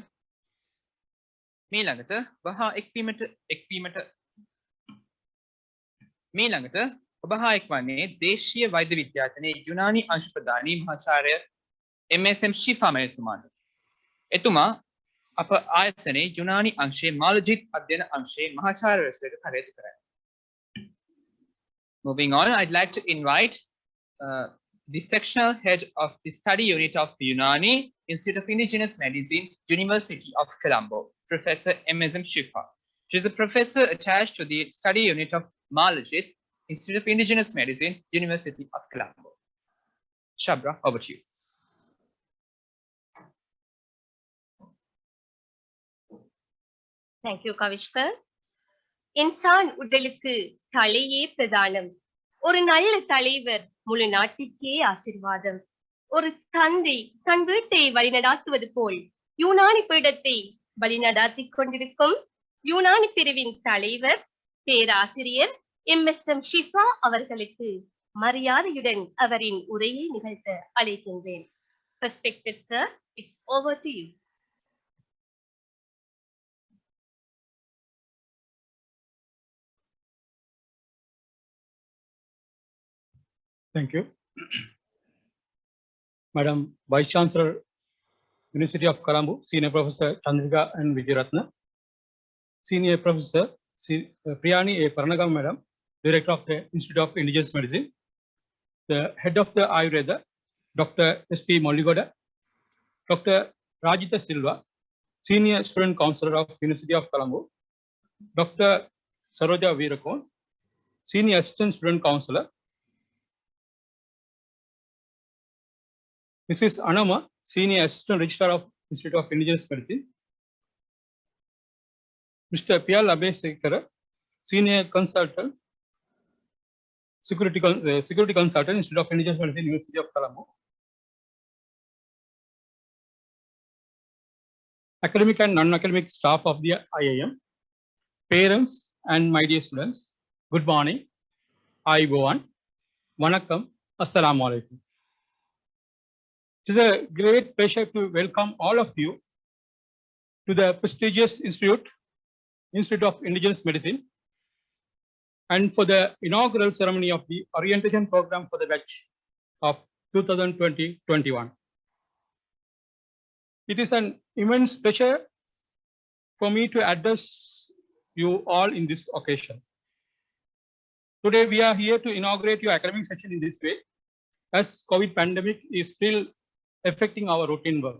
මීළඟට වහා ඔබ හා එක්වන්නේ දේශීය වෛද්‍ය විද්‍යායතනයේ යුනානි අංශ ප්‍රධානී මහාචාර්ය MSM ශිෆා මහත්මයාට. එතුමා අප ආයතනයේ යුනානි අංශයේ මාලජිත් අධ්‍යයන අංශයේ මහාචාර්යවරයෙකුට කටයුතු කරයි. Moving on, I'd like to invite the sectional head of the study unit of Unani Institute of Indigenous Medicine, University of Colombo, Professor MSM Shifa. She is a professor attached to the study unit of Malajit, Institute of Indigenous Medicine, University of Colombo. Shabra, over to you. Thank you, Kavishkar. இன்சான் உடலுக்கு தலையே பிரதானம். ஒரு நல்ல தலைவர் முழு நாட்டிற்கே ஆசீர்வாதம். ஒரு தந்தை தன் வீட்டை வழிநடாத்துவது போல் யூனானி பீடத்தை வழிநடாத்திக் கொண்டிருக்கும் யூனானி பிரிவின் தலைவர் பேராசிரியர் MSM ஷிஃபா அவர்களுக்கு மரியாதையுடன் அவரின் உரையை நிகழ்த்த அழைக்கின்றேன். Respected sir, it's over to you. Thank you. Madam Vice Chancellor, University of Colombo, Senior Professor Chandrika and Vijayaratna, Senior Professor Priyani A. Paranagam, Madam, Director of the Institute of Indigenous Medicine, the Head of the Ayurveda, Dr. S.P. Molligoda, Dr. Rajita Silva, Senior Student Councillor of University of Colombo, Dr. Saroja Veerakon, Senior Assistant Student Councillor, Mrs. Anama, Senior Assistant Registrar of Institute of Indigenous Medicine, Mr. P.L. Abheshekara, Senior Consultant, Security Consultant, Institute of Indigenous Medicine, University of Colombo, academic and non-academic staff of the IIM, parents and my dear students, good morning, Ayubowan, Vanakkam, Assalamu Alaikum. It is a great pleasure to welcome all of you to the prestigious Institute of Indigenous Medicine, and for the inaugural ceremony of the orientation program for the batch of 2020-21. It is an immense pleasure for me to address you all in this occasion. Today we are here to inaugurate your academic session in this way, as COVID pandemic is still affecting our routine work.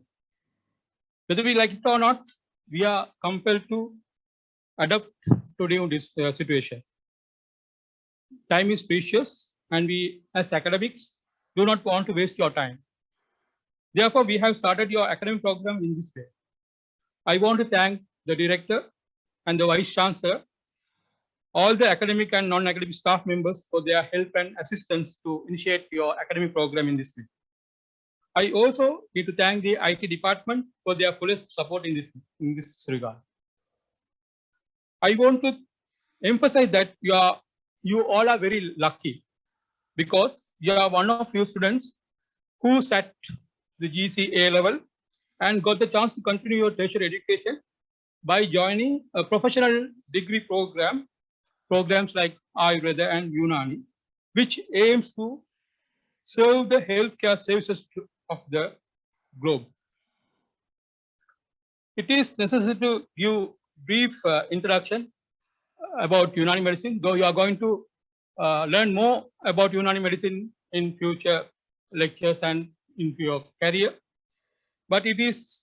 Whether we like it or not, we are compelled to adapt to this situation. Time is precious, and we as academics do not want to waste your time. Therefore, we have started your academic program in this way. I want to thank the director and the vice chancellor, all the academic and non-academic staff members for their help and assistance to initiate your academic program in this way. I also need to thank the IT department for their fullest support in this regard. I want to emphasize that you all are very lucky, because you are one of your students who sat the GCA level and got the chance to continue your tertiary education by joining a professional degree programs like Ayurveda and Unani, which aims to serve the healthcare services of the globe. It is necessary to give brief introduction about Unani medicine, though you are going to learn more about Unani medicine in future lectures and in your career. But it is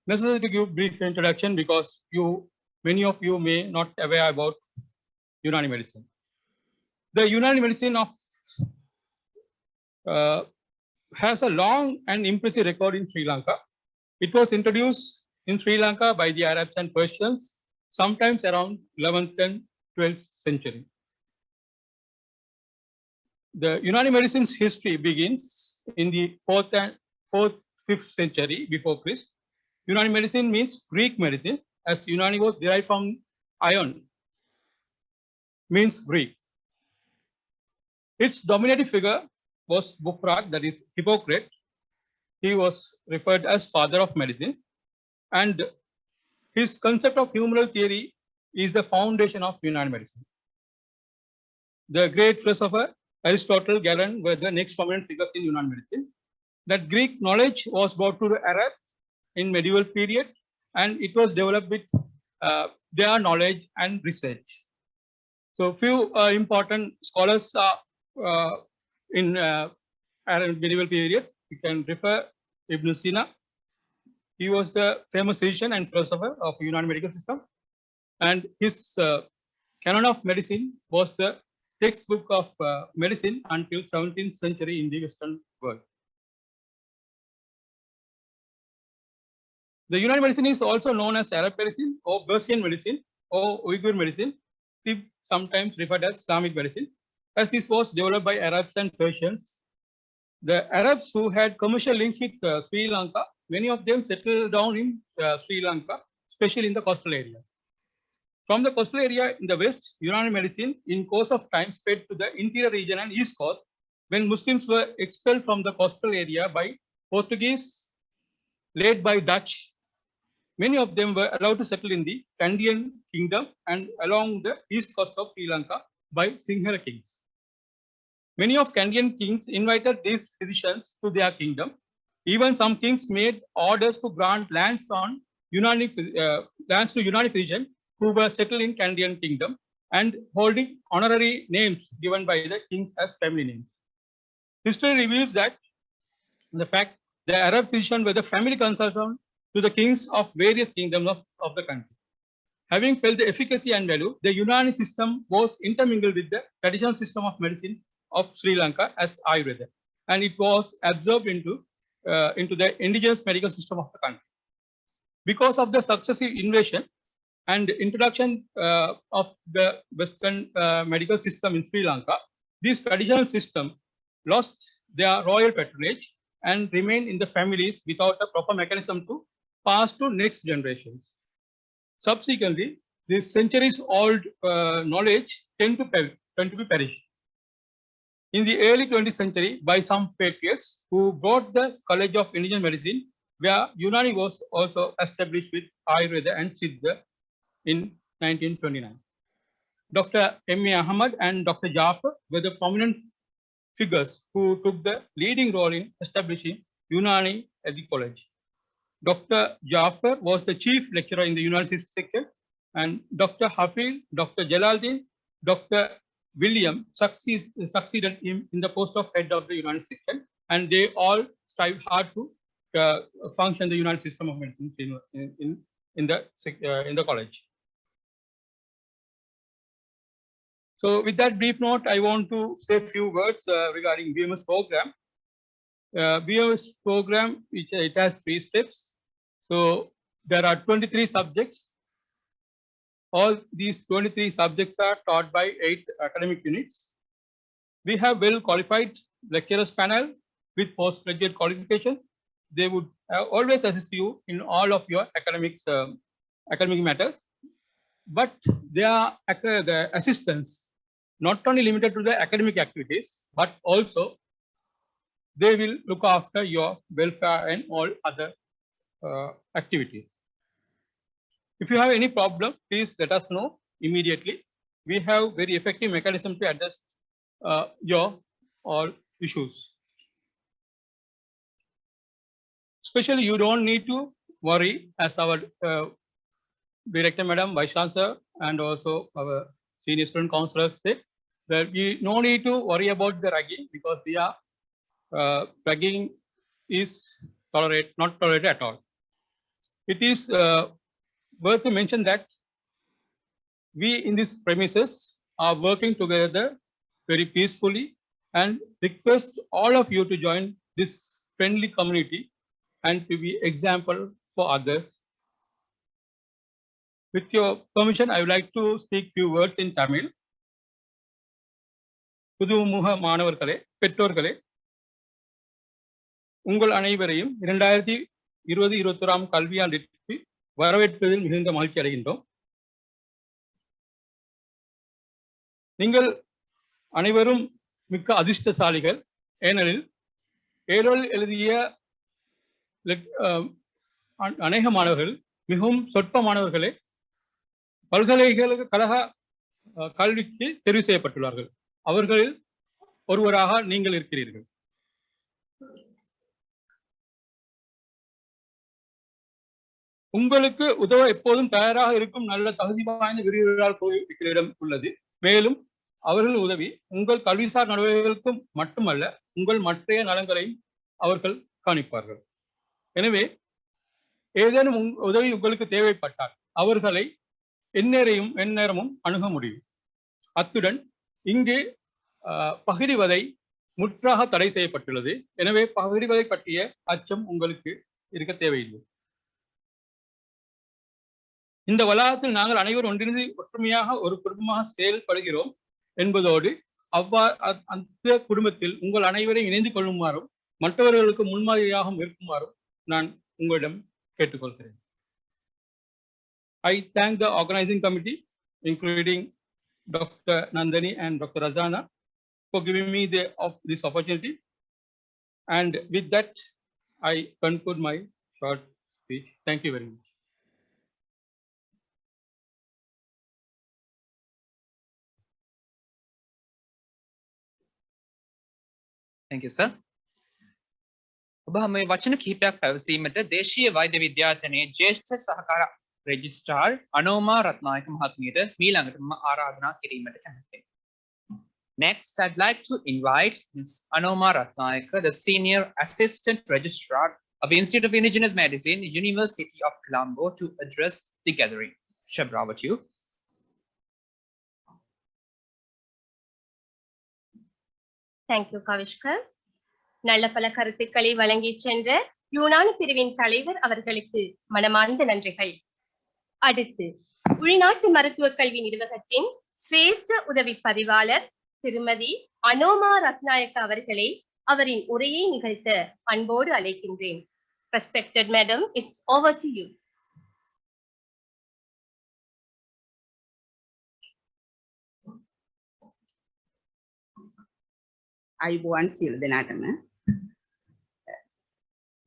necessary to give brief introduction because many of you may not be aware about Unani medicine. The Unani medicine has a long and impressive record in Sri Lanka. It was introduced in Sri Lanka by the Arabs and Persians, sometimes around 11th and 12th century. The Unani medicine's history begins in the 4th and 5th century before Christ. Unani medicine means Greek medicine, as Unani was derived from ion, means Greek. Its dominating figure was Bucrat, that is Hippocrates. He was referred as father of medicine, and his concept of humoral theory is the foundation of Unani medicine. The great philosopher Aristotle, Galen were the next prominent figures in Unani medicine. That Greek knowledge was brought to the Arab in medieval period, and it was developed with their knowledge and research. So few important scholars are in medieval period. You can refer Ibn Sina. He was the famous physician and philosopher of Unani medical system, and his canon of medicine was the textbook of medicine until 17th century in the Western world. The Unani medicine is also known as Arab medicine or Persian medicine or Uyghur medicine, sometimes referred as Islamic medicine, as this was developed by Arabs and Persians. The Arabs who had commercial links with Sri Lanka, many of them settled down in Sri Lanka, especially in the coastal area. From the coastal area in the west, Unani medicine in course of time spread to the interior region and east coast when Muslims were expelled from the coastal area by Portuguese, led by Dutch. Many of them were allowed to settle in the Kandyan kingdom and along the east coast of Sri Lanka by Sinhala kings. Many of Kandyan kings invited these physicians to their kingdom. Even some kings made orders to grant lands to Unani physicians who were settled in Kandyan kingdom and holding honorary names given by the kings as family names. History reveals that the fact the Arab physicians were the family consultant to the kings of various kingdoms of the country. Having felt the efficacy and value, the Unani system was intermingled with the traditional system of medicine of Sri Lanka as Ayurveda, and it was absorbed into into the indigenous medical system of the country. Because of the successive invasion and introduction of the Western medical system in Sri Lanka, this traditional system lost their royal patronage and remained in the families without a proper mechanism to pass to next generations. Subsequently, this centuries-old knowledge tend to be perished. In the early 20th century, by some patriots who brought the College of Indian Medicine, where Unani was also established with Ayurveda and Siddha in 1929. Dr. M.A. Ahmad and Dr. Jafar were the prominent figures who took the leading role in establishing Unani at the college. Dr. Jafar was the chief lecturer in the Unani section, and Dr. Hafil, Dr. Jalaluddin, Dr. William succeeded him in the post of head of the Unani section, and they all strived hard to function the Unani system of medicine in the college. So with that brief note, I want to say a few words regarding BUMS program. BUMS program, it has 3 steps. So there are 23 subjects. All these 23 subjects are taught by 8 academic units. We have well qualified lecturers panel with postgraduate qualification. They would always assist you in all of your academic matters. But the assistance not only limited to the academic activities, but also they will look after your welfare and all other activities. If you have any problem, please let us know immediately. We have very effective mechanism to address your all issues. Especially, you don't need to worry, as our Director Madam, Vice Chancellor, and also our Senior Student Councillors said, that we no need to worry about the ragging, because we are ragging is not tolerated at all. It is worth to mention that we in these premises are working together very peacefully, and request all of you to join this friendly community and to be example for others. With your permission, I would like to speak few words in Tamil. புதுமுக மாணவர்களே, பெற்றோர்களே, உங்கள் அனைவரையும் 2020-21 கல்வியாண்டிற்கு வரவேற்பதில் மிகுந்த மகிழ்ச்சி அடைகின்றோம். நீங்கள் அனைவரும் மிக்க அதிர்ஷ்டசாலிகள். ஏனெனில் ஏரோல் எழுதிய அநேக மாணவர்கள், மிகவும் சொற்ப மாணவர்களே பல்கலைக்கழக கல்விக்கு தெரிவு செய்யப்பட்டுள்ளார்கள். அவர்களில் ஒருவராக நீங்கள் இருக்கிறீர்கள். உங்களுக்கு உதவ எப்போதும் தயாராக இருக்கும் நல்ல தகுதி வாய்ந்த விரிவுரையாளர் கோவிலிடம் உள்ளது. மேலும் அவர்கள் உதவி உங்கள் கல்விசார் நடவடிக்கைகளுக்கும் மட்டுமல்ல, உங்கள் மற்ற நலன்களையும் அவர்கள் கவனிப்பார்கள். எனவே ஏதேனும் உதவி உங்களுக்கு தேவைப்பட்டால் அவர்களை எந்நேரமும் அணுக முடியும். அத்துடன் இங்கு பகிர்வதை முற்றாக தடை செய்யப்பட்டுள்ளது. எனவே பகிர்வதை பற்றிய அச்சம் உங்களுக்கு இருக்க தேவையில்லை. இந்த வளாகத்தில் நாங்கள் அனைவரும் ஒன்றிணைந்து ஒற்றுமையாக ஒரு குடும்பமாக செயல்படுகிறோம் என்பதோடு அந்த குடும்பத்தில் உங்கள் அனைவரையும் இணைந்து கொள்ளுமாறும் மற்றவர்களுக்கு முன்மாதிரியாகவும் இருக்குமாறும் நான் உங்களிடம் கேட்டுக்கொள்கிறேன். I thank the organizing committee, including Dr. Nandani and Dr. Razana, for giving me this opportunity. And with that, I conclude my short speech. Thank you very much. Thank you, sir. ඔබ මේ වචන කිහිපයක් පැවසීමට දේශීය වෛද්‍ය විද්‍යායතනයේ ජ්‍යෙෂ්ඨ සහකාර registrar Anoma Ratnayake මහත්මියට මීළඟටම ආරාධනා කිරීමට කැමැත්තේ. Next, I'd like to invite Ms. Anoma Ratnayaka, the Senior Assistant Registrar of the Institute of Indigenous Medicine, University of Colombo, to address the gathering. Shabra, over to you. Thank you, Kavishkar. நல்ல பல கருத்துக்களை வழங்கி சென்ற யூனானி பிரிவின் தலைவர் அவர்களுக்கு மனமார்ந்த நன்றிகள். அடுத்து உள்நாட்டு மருத்துவ கல்வி நிர்வாகத்தின் சிரேஷ்ட உதவி பதிவாளர் திருமதி அனோமா ரத்நாயக்க அவர்களை அவரின் உரையை நிகழ்த்த அன்போடு அழைக்கின்றேன். Respected Madam, it's over to you. අයිබෝවන් සියලු දෙනාටම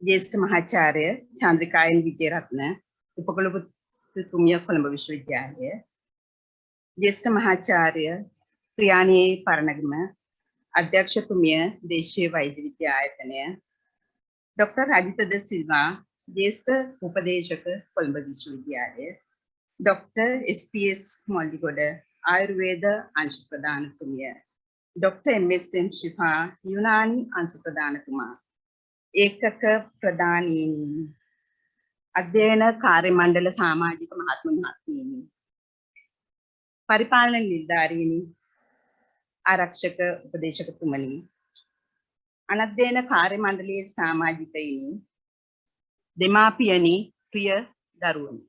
ජ්‍යෙෂ්ඨ මහාචාර්ය චන්ද්‍රිකායන් විජේරත්න උපකුලපතිතුමිය කොළඹ විශ්වවිද්‍යාලය ජ්‍යෙෂ්ඨ මහාචාර්ය ප්‍රියානී පරණගම අධ්‍යක්ෂතුමිය දේශීය වෛද්‍ය විද්‍යා ආයතනය ડોક્ટર රජිත සිල්වා ජ්‍යෙෂ්ඨ උපදේශක කොළඹ විශ්වවිද්‍යාලය ડોક્ટર SPS මොල්ලිගොඩ ආයුර්වේද අංශ ප්‍රධානතුමිය Dr. M.S.M. Shifa, Unani Ansa Pradhanatuma, Ekaka Pradhanini, Adhyayana Karyamandala Samajika Mahatma Mahatmini, Paripalana Nildarini, Arakshaka Upadeshaka Tumani, Anadhyayana Karyamandali Samajikaini, Demapiyani Priya Daruni.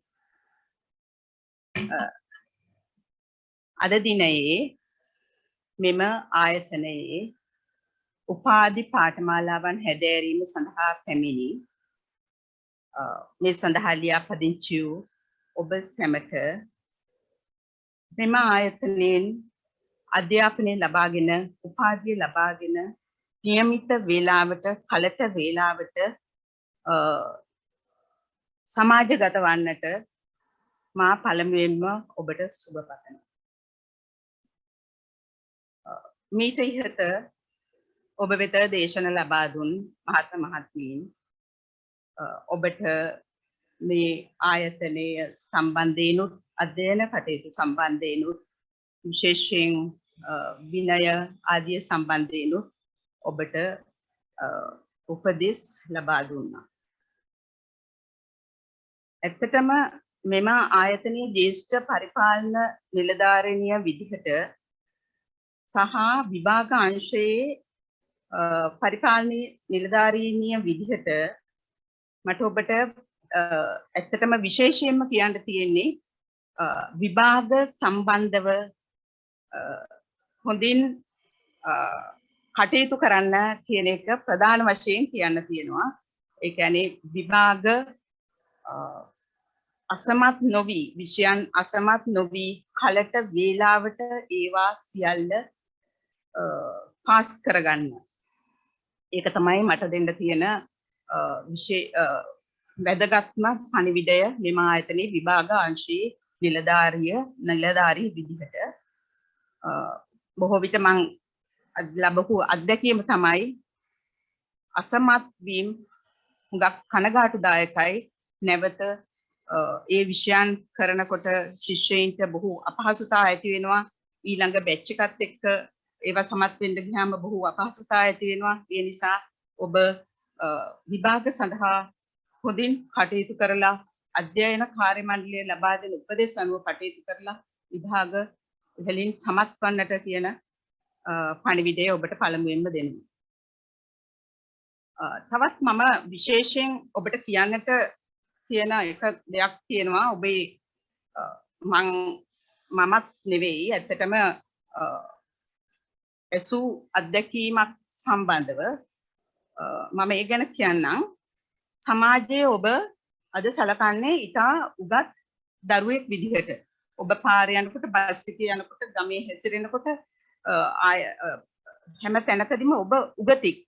Adadinaye මෙම ආයතනයේ උපාධි පාඨමාලාවන් හැදෑරීම සඳහා පැමිණි මේ සඳහා ලියාපදිංචි වූ ඔබ සැමට මෙම ආයතනයෙන් අධ්‍යාපනය ලබාගෙන උපාධිය ලබාගෙන නියමිත වේලාවට කලට වේලාවට සමාජගත වන්නට මා පළමුවෙන්ම ඔබට සුබ පතනවා. මීට ඉහත ඔබ වෙත දේශන ලබා දුන් මහත්ම මහත්මීන් ඔබට මේ ආයතනය සම්බන්ධයෙන්ුත් අධ්‍යයන කටයුතු සම්බන්ධයෙන්ුත් විශේෂයෙන් විනය ආදී සම්බන්ධයෙන්ුත් ඔබට උපදෙස් ලබා දුන්නා. ඇත්තටම මෙම ආයතනයේ ජ්‍යෙෂ්ඨ පරිපාලන නිලධාරිනිය විදිහට සහ විභාග අංශයේ පරිපාලනීය නිලධාරීනිය විදිහට මට ඔබට ඇත්තටම විශේෂයෙන්ම කියන්න තියෙන්නේ විභාග සම්බන්ධව හොඳින් කටයුතු කරන්න කියන එක ප්‍රධාන වශයෙන් කියන්න තියෙනවා. ඒ කියන්නේ විභාග අසමත් නොවි විෂයන් අසමත් නොවි කලට වේලාවට ඒවා සියල්ල පාස් කරගන්න. ඒක තමයි මට දෙන්න තියෙන වැදගත්ම පණිවිඩය මෙම ආයතනයේ විභාග අංශයේ නිලධාරී විදිහට. බොහෝ විට මම ලැබපු අත්දැකීම තමයි අසමත් වීම හුඟක් කනගාටුදායකයි. නැවත ඒ විෂයන් කරනකොට ශිෂ්‍යයින්ට බොහෝ අපහසුතා ඇති වෙනවා. ඊළඟ බැච් එකත් එක්ක ඒවා සමත් වෙන්න ගියාම බොහෝ අපහසුතා ඇති වෙනවා. ඒ නිසා ඔබ විභාග සඳහා හොඳින් කටයුතු කරලා අධ්‍යයන කාර්ය මණ්ඩලය ලබා දෙන උපදෙස් අනුව කටයුතු කරලා විභාග වලින් සමත් වන්නට කියන පණිවිඩය ඔබට පළමුවෙන්ම දෙනවා. තවත් මම විශේෂයෙන් ඔබට කියන්නට තියෙන එක දෙයක් තියෙනවා. ඔබේ මමත් නෙවෙයි ඇත්තටම ඇසූ අත්දැකීමක් සම්බන්ධව මම ඒ ගැන කියන්නම්. සමාජයේ ඔබ අද සලකන්නේ ඉතා උගත් දරුවෙක් විදිහට. ඔබ පාරේ යනකොට බස් එකේ යනකොට ගමේ හැසිරෙනකොට හැම තැනකදීම ඔබ උගතෙක්.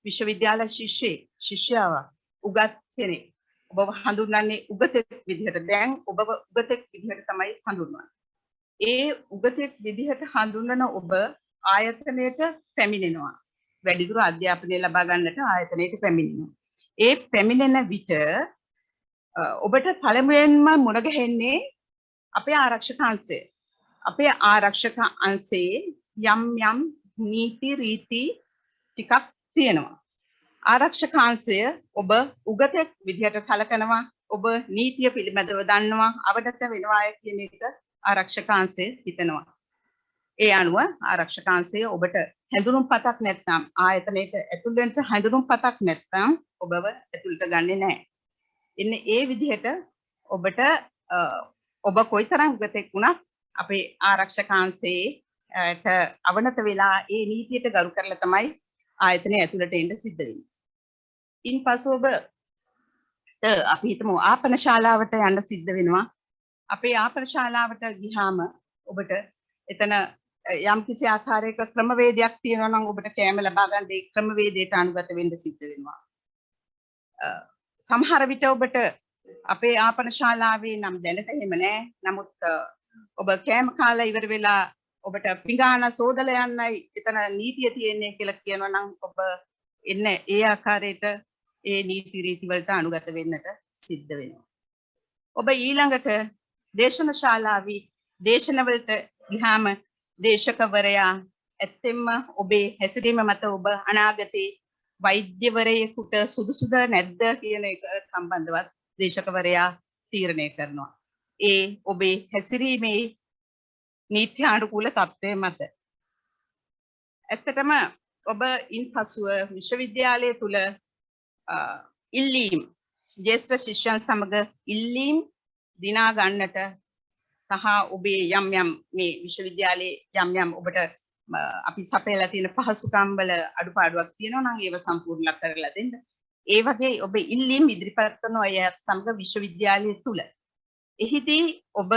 විශ්වවිද්‍යාල ශිෂ්‍යාවක් උගත් කෙනෙක්. ඔබ හඳුන්වන්නේ උගතෙක් විදිහට. දැන් ඔබ උගතෙක් විදිහට තමයි හඳුන්වන්නේ. ඒ උගතෙක් විදිහට හඳුන්වන ඔබ ආයතනයට පැමිණෙනවා. වැඩිදුර අධ්‍යාපනය ලබා ගන්නට ආයතනයට පැමිණෙනවා. ඒ පැමිණෙන විට ඔබට පළමුවෙන්ම මුණ ගැහෙන්නේ අපේ ආරක්ෂක අංශය. අපේ ආරක්ෂක අංශයේ යම් නීති රීති ටිකක් තියෙනවා. ආරක්ෂක අංශය ඔබ උගතෙක් විදිහට සැලකනවා. ඔබ නීතිය පිළිබඳව දන්නවා. අවදත වෙනවා කියන එක ආරක්ෂක අංශය හිතනවා. ඒ අනුව ආරක්ෂක අංශය ඔබට හැඳුනුම්පතක් නැත්නම් ආයතනයේට ඇතුල් වෙන්න හැඳුනුම්පතක් නැත්නම් ඔබව ඇතුළට ගන්නෙ නැහැ. ඉන්නේ ඒ විදිහට ඔබට ඔබ කොයිතරම් ගතෙක් වුණත් අපේ ආරක්ෂකාංශයේට අවනත වෙලා ඒ නීතියට ගරු කරලා තමයි ආයතනය ඇතුළට එන්න සිද්ධ වෙන්නේ. ඉන්පසු ඔබ අපි හිතමු ආපන ශාලාවට යන්න සිද්ධ වෙනවා. අපේ ආපන ශාලාවට ගියාම ඔබට එතන යම් කිසි ආකාරයක ක්‍රමවේදයක් තියෙනවා නම් ඔබට කැම ලබා ගන්න ඒ ක්‍රමවේදයට අනුගත වෙන්න සිද්ධ වෙනවා. සමහර විට ඔබට අපේ ආපන ශාලාවේ නම් දැනට එහෙම නැහැ. නමුත් ඔබ කැම කාලා ඉවර වෙලා ඔබට පිඟාන සෝදලා යන්නයි එතන නීතිය තියෙන්නේ කියලා කියනවා නම් ඔබ එන්නේ ඒ ආකාරයට ඒ නීති රීති වලට අනුගත වෙන්නට සිද්ධ වෙනවා. ඔබ ඊළඟට දේශන ශාලාවේ දේශනවලට ගියාම දේශකවරයා ඇත්තෙන්ම ඔබේ හැසිරීම මත ඔබ අනාගතේ වෛද්‍යවරයෙකුට සුදුසුද නැද්ද කියන එක සම්බන්ධවත් දේශකවරයා තීරණය කරනවා. ඒ ඔබේ හැසිරීමේ නීත්‍යානුකූල තත්ත්වය මත. ඇත්තටම ඔබ ඉන්පසුව විශ්වවිද්‍යාලය තුල ඉල්ලීම් ජ්‍යෙෂ්ඨ ශිෂ්‍යයන් සමග ඉල්ලීම් දිනා ගන්නට සහ ඔබේ යම් යම් මේ විශ්වවිද්‍යාලයේ යම් ඔබට අපි සපයලා තියෙන පහසුකම් වල අඩුපාඩුවක් තියෙනවා නම් ඒව සම්පූර්ණ කරලා දෙන්න. ඒ වගේ ඔබ ඉල්ලීම් ඉදිරිපත් කරන අය සමග විශ්වවිද්‍යාලය තුල. එහිදී ඔබ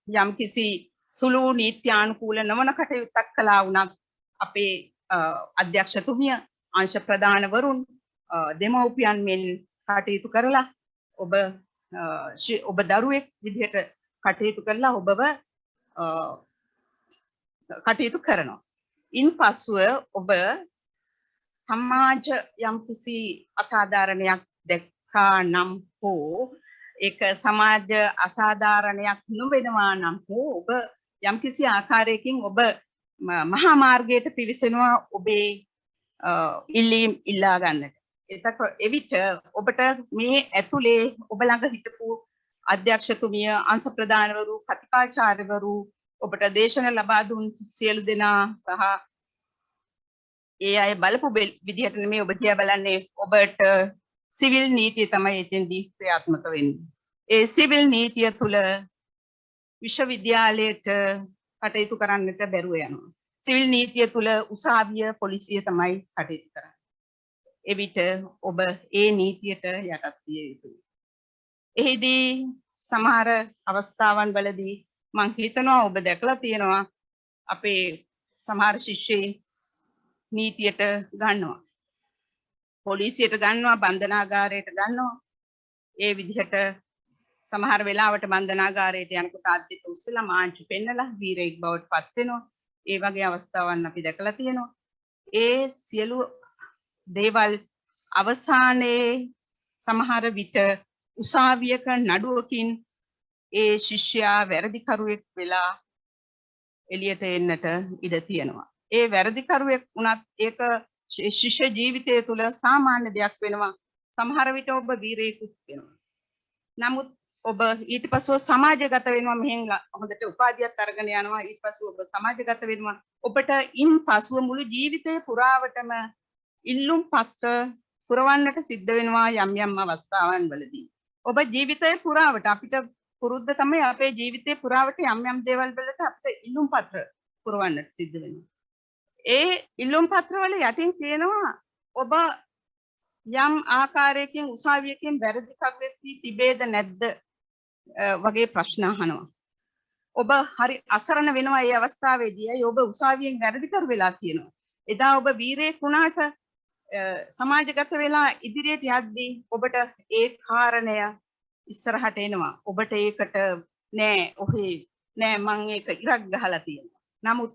යම් කිසි සුළු නීත්‍යානුකූල නොවන කටයුත්තක් කළා වුණත් අපේ අධ්‍යක්ෂතුමිය අංශ ප්‍රධානවරුන් දෙමව්පියන් මෙන් කටයුතු කරලා ඔබ දරුවෙක් විදිහට කටයුතු කරලා ඔබව කටයුතු කරනවා. ඉන්පසුව ඔබ සමාජ යම්කිසි අසාධාරණයක් දැක්කා නම් හෝ ඒක සමාජ අසාධාරණයක් නොවෙනවා නම් හෝ ඔබ යම්කිසි ආකාරයකින් ඔබ මහා මාර්ගයට පිවිසෙනවා ඔබේ ඉල්ලීම් ඉල්ලා ගන්නට. එවිට ඔබට මේ ඇතුලේ ඔබ ළඟ හිටපු අධ්‍යක්ෂතුමිය අංශ ප්‍රධානවරු කතිකාචාර්යවරු ඔබට දේශන ලබා දුන් සියලු දෙනා සහ ඒ අය බලපු විදිහට නෙමෙයි ඔබ දිහා බලන්නේ ඔබට සිවිල් නීතිය තමයි එතෙන්දී ක්‍රියාත්මක වෙන්නේ. ඒ සිවිල් නීතිය තුල විශ්වවිද්‍යාලයට කටයුතු කරන්නට බැරුව යනවා. සිවිල් නීතිය තුල උසාවිය පොලිසිය තමයි කටයුතු කරන්නේ. එවිට ඔබ ඒ නීතියට යටත් විය යුතුයි. එහිදී සමහර අවස්ථාවන් වලදී මම හිතනවා ඔබ දැකලා තියෙනවා අපේ සමහර ශිෂ්‍යයන් නීතියට ගන්නවා. පොලිසියට ගන්නවා, බන්ධනාගාරයට ගන්නවා. ඒ විදිහට සමහර වෙලාවට බන්ධනාගාරයට යනකොට ආද්දිත උස්සලා මාංචු පෙන්නලා වීරයෙක් බවට පත් වෙනවා. ඒ වගේ අවස්ථාවන් අපි දැකලා තියෙනවා. ඒ සියලු දේවල් අවසානයේ සමහර විට උසාවියක නඩුවකින් ඒ ශිෂ්‍යයා වැරදිකරුවෙක් වෙලා එළියට එන්නට ඉඩ තියෙනවා. ඒ වැරදිකරුවෙක් වුණත් ඒක ශිෂ්‍ය ජීවිතය තුළ සාමාන්‍ය දෙයක් වෙනවා. සමහර විට ඔබ වීරයෙකුත් වෙනවා. නමුත් ඔබ ඊට පස්ව සමාජගත වෙනවා. මෙහෙන් හොඳට උපාධියක් අරගෙන යනවා. ඊට පස්ව ඔබ සමාජගත වෙනවා. ඔබට ඉන් පස්ව මුළු ජීවිතය පුරාවටම ඉල්ලුම් පත්‍ර පුරවන්නට සිද්ධ වෙනවා යම් අවස්ථාවන් වලදී. ඔබ ජීවිතය පුරාවට අපිට පුරුද්ද තමයි අපේ ජීවිතේ පුරාවට යම් දේවල් වලට අපිට ඉල්ලුම් පත්‍ර පුරවන්නට සිද්ධ වෙනවා. ඒ ඉල්ලුම් පත්‍ර වල යටින් තියෙනවා ඔබ යම් ආකාරයකින් උසාවියකින් වැරදි කරුවෙක් තිබේද නැද්ද වගේ ප්‍රශ්න අහනවා. ඔබ හරි අසරණ වෙනවා මේ අවස්ථාවේදී. ඔබ උසාවියෙන් වැරදි කරු වෙලා කියනවා. එදා ඔබ වීරයෙක් වුණාට සමාජගත වෙලා ඉදිරියට යද්දී ඔබට ඒ කාරණය ඉස්සරහට එනවා. ඔබට ඒකට නෑ මං ඒක ඉරක් ගහලා තියෙනවා. නමුත්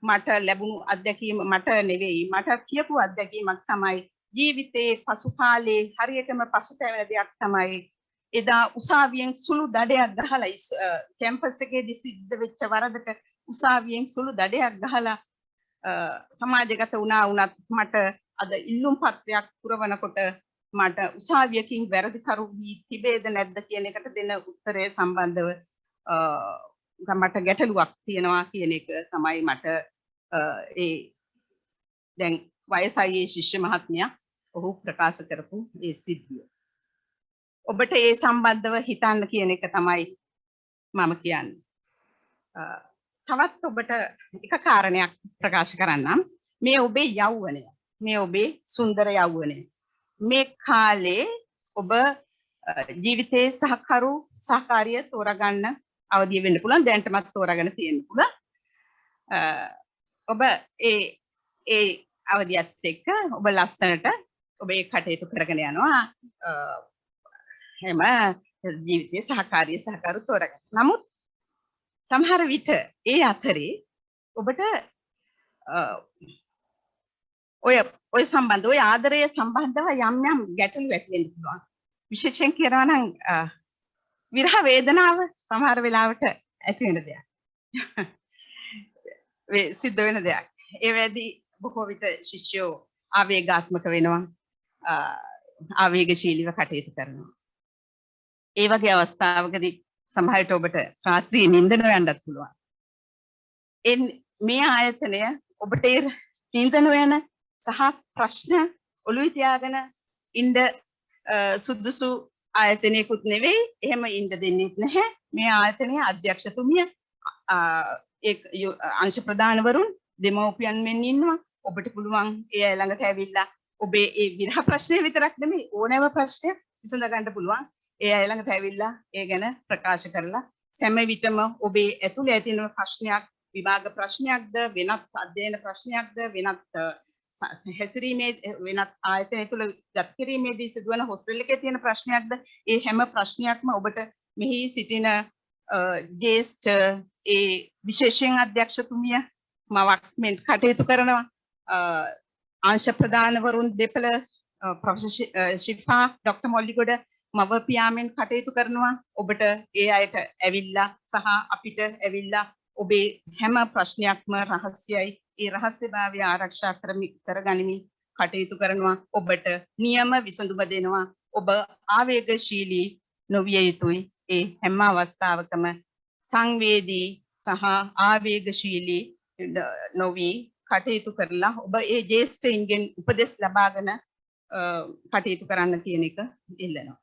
මට ලැබුණු අත්දැකීම මට නෙවෙයි මට කියපු අත්දැකීමක් තමයි ජීවිතේ පසු කාලේ හරියටම පසුතැවෙන දෙයක් තමයි එදා උසාවියෙන් සුළු දඩයක් ගහලා කැම්පස් එකේදී සිද්ධ වෙච්ච වරදට උසාවියෙන් සුළු දඩයක් ගහලා සමාජගත වුණා වුණත් මට අද ඉල්ලුම් පත්‍රයක් පුරවනකොට මට උසාවියකින් වැරදිකරු වී තිබේද නැද්ද කියන එකට දෙන උත්තරය සම්බන්ධව මට ගැටලුවක් තියෙනවා කියන එක තමයි මට ඒ දැන් වයසයි ශිෂ්‍ය මහත්මයා ඔහු ප්‍රකාශ කරපු ඒ සිද්ධිය. ඔබට ඒ සම්බන්ධව හිතන්න කියන එක තමයි මම කියන්නේ. තවත් ඔබට එක කාරණයක් ප්‍රකාශ කරන්නම්. මේ ඔබේ යෞවනය. මේ ඔබේ සුන්දර යෞවනය. මේ කාලේ ඔබ ජීවිතයේ සහකාරිය තෝරගන්න අවදිය වෙන්න පුළුවන්. දැනටමත් තෝරාගෙන තියෙන්න පුළුවන්. ඔබ ඒ අවදියත් එක්ක ඔබ ලස්සනට ඔබ ඒ කටයුතු කරගෙන යනවා. එහෙම ජීවිතයේ සහකාරු තෝරගන්න. නමුත් සමහර විට ඒ අතරේ ඔබට ඔය සම්බන්ධ ඔය ආදරය සම්බන්ධව යම් ගැටලු ඇති වෙන්න පුළුවන්. විශේෂයෙන් කියනවා නම් විරහ වේදනාව සමහර වෙලාවට ඇති වෙන දෙයක්. සිද්ධ වෙන දෙයක්. ඒ වෙද්දී බොහෝ විට ශිෂ්‍යෝ ආවේගාත්මක වෙනවා. ආවේගශීලීව කටයුතු කරනවා. ඒ වගේ අවස්ථාවකදී සමහර විට ඔබට රාත්‍රියේ නිින්ද නොයන්නත් පුළුවන්. මේ ආයතනය ඔබට නිින්ද නොයන සහ ප්‍රශ්න ඔළුවේ තියාගෙන ඉන්න සුදුසු ආයතනයකුත් නෙවෙයි. එහෙම ඉන්න දෙන්නේ නැහැ. මේ ආයතනයේ අධ්‍යක්ෂතුමිය අංශ ප්‍රධානවරුන් දෙමව්පියන් මෙන් ඉන්නවා. ඔබට පුළුවන් ඒ අය ළඟට ඇවිල්ලා ඔබේ ඒ විරහ ප්‍රශ්නය විතරක් නෙමෙයි ඕනෑම ප්‍රශ්නයක් විසඳ ගන්න පුළුවන්. ඒ අය ළඟට ඇවිල්ලා ඒ ගැන ප්‍රකාශ කරලා සෑම විටම ඔබේ ඇතුළේ ඇතිවන ප්‍රශ්නයක් විභාග ප්‍රශ්නයක්ද වෙනත් අධ්‍යයන ප්‍රශ්නයක්ද වෙනත් හැසිරීමේ වෙනත් ආයතනය තුළ ගත කිරීමේදී සිදුවන හොස්ටල් එකේ තියෙන ප්‍රශ්නයක්ද ඒ හැම ප්‍රශ්නයක්ම ඔබට මෙහි සිටින ජේෂ්ඨ ඒ විශේෂයෙන් අධ්‍යක්ෂතුමිය මවක් මෙන් කටයුතු කරනවා. අංශ ප්‍රධානවරුන් දෙපළ ප්‍රොෆෙසර් ශිල්පා ડોક્ટર මොල්ලිගොඩ මවපියාමෙන් කටයුතු කරනවා. ඔබට ඒ අයට ඇවිල්ලා සහ අපිට ඇවිල්ලා ඔබේ හැම ප්‍රශ්නයක්ම රහස්‍යයි. ඒ රහස්‍යභාවය ආරක්ෂා කරගනිමින් කටයුතු කරනවා. ඔබට නියම විසඳුම දෙනවා. ඔබ ආවේගශීලී නොවිය යුතුයි. ඒ හැම අවස්ථාවකම සංවේදී සහ ආවේගශීලී නොවි කටයුතු කරලා ඔබ ඒ ජේෂ්ඨයින්ගෙන් උපදෙස් ලබාගෙන කටයුතු කරන්න කියන එක ඉල්ලනවා.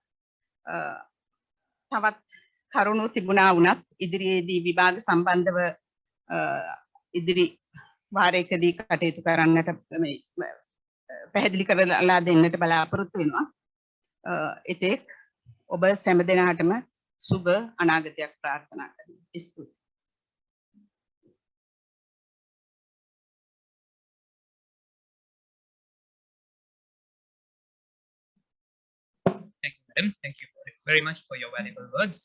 තවත් කරුණු තිබුණා වුණත් ඉදිරියේදී විභාග සම්බන්ධව ඉදිරි වාරයකදී කටයුතු කරන්නට පැහැදිලි කරලා දෙන්නට බලාපොරොත්තු වෙනවා. එතෙක් ඔබ සෑම දිනකටම සුබ අනාගතයක් ප්‍රාර්ථනා කරනවා. ස්තුතියි. Thank you, madam. Thank you very much for your valuable words.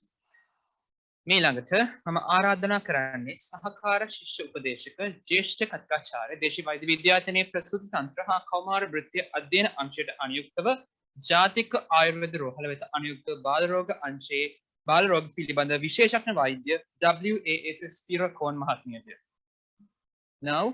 මේ ළඟට මම ආරාධනා කරන්නේ සහකාර ශිෂ්‍ය උපදේශක ජ්‍යෙෂ්ඨ කතිකාචාර්ය දේශීය වෛද්‍ය විද්‍යායතනයේ ප්‍රසූති තන්ත්‍ර හා කෞමාර වෘත්තීය අධ්‍යයන අංශයට අනුයුක්තව ජාතික ආයුර්වේද රෝහල වෙත අනුයුක්ත බාල රෝග අංශයේ බාල රෝග පිළිබඳ විශේෂඥ වෛද්‍ය WASS පිරකෝන් මහත්මියට. Now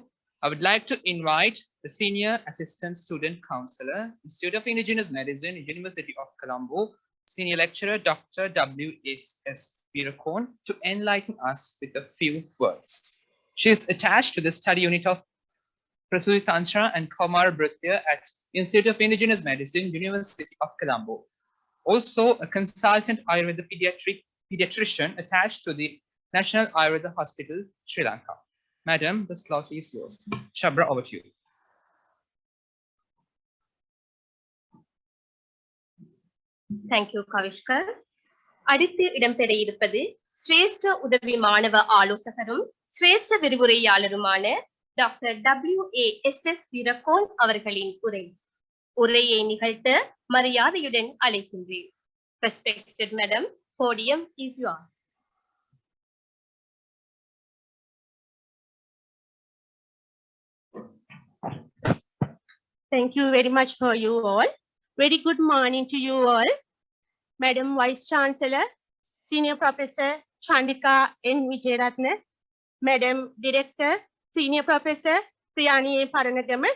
I would like to invite the Senior Assistant Student Councillor, Institute of Indigenous Medicine, University of Colombo, Senior Lecturer Dr. W.S. Pirakon, to enlighten us with a few words. She is attached to the study unit of Prasuti Tantra and Kaumar Bhritya at Institute of Indigenous Medicine, University of Colombo. Also a consultant Ayurveda pediatrician attached to the National Ayurveda Hospital, Sri Lanka. Madam, the slot is yours. Shabra, over to you. Thank you, Kavishkar. அடுத்து இடம்பெற இருப்பது சிரேஷ்ட உதவி மாணவ ஆலோசகரும் சிரேஷ்ட விரிவுரையாளருமான doctor WASS Weerakoon அவர்களின் உரை. உரையை நிகழ்த்த மரியாதையுடன் அழைக்கின்றேன். Respected Madam, podium is yours. Thank you very much for you all. Very good morning to you all. Madam Vice Chancellor, Senior Professor Chandrika N. Vijayaratne, Madam Director, Senior Professor Priyani Paranagama,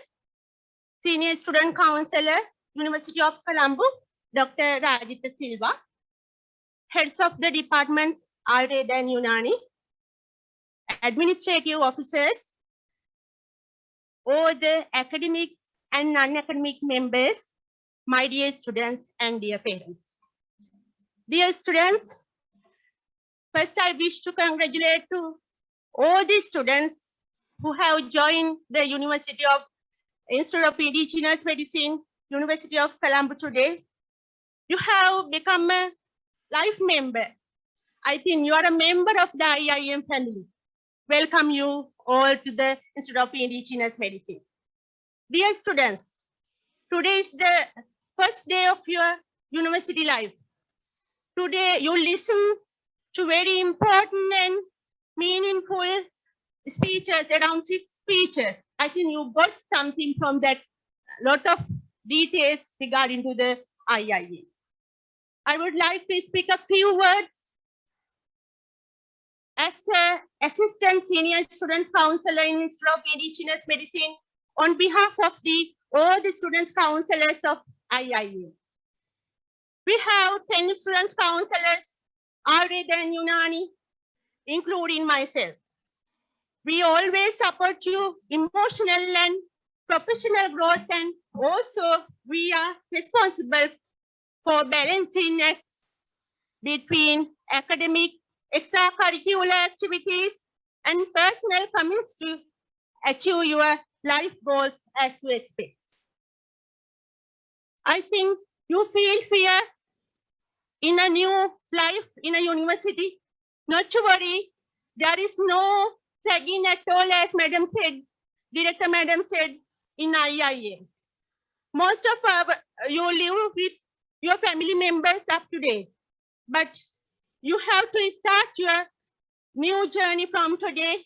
Senior Student Councillor, University of Colombo, Dr. Rajesh Silva, Heads of the Departments Ayurveda and Unani, Administrative Officers, all the academics and non-academic members, my dear students and dear parents. Dear students, first I wish to congratulate to all the students who have joined the University of Institute of Indigenous Medicine, University of Colombo today. You have become a life member. I think you are a member of the IIM family. Welcome you all to the Institute of Indigenous Medicine. Dear students, today is the first day of your university life. Today you listen to very important and meaningful speeches, around 6 speeches. I think you got something from that, lot of details regarding to the IIM. I would like to speak a few words as an Assistant Senior Student Counselor in Institute of Indigenous Medicine on behalf of all the students counselors of IIM. We have 10 students counselors, Ayurveda and Unani, including myself. We always support you emotional and professional growth, and also we are responsible for balancing acts between academic, extracurricular activities and personal commitments to achieve your life goals as you expect. I think you feel fear in a new life in a university. Not to worry, there is no tagging at all, as Madam said, Director Madam said in IIM. Most of you live with your family members up to date, but you have to start your new journey from today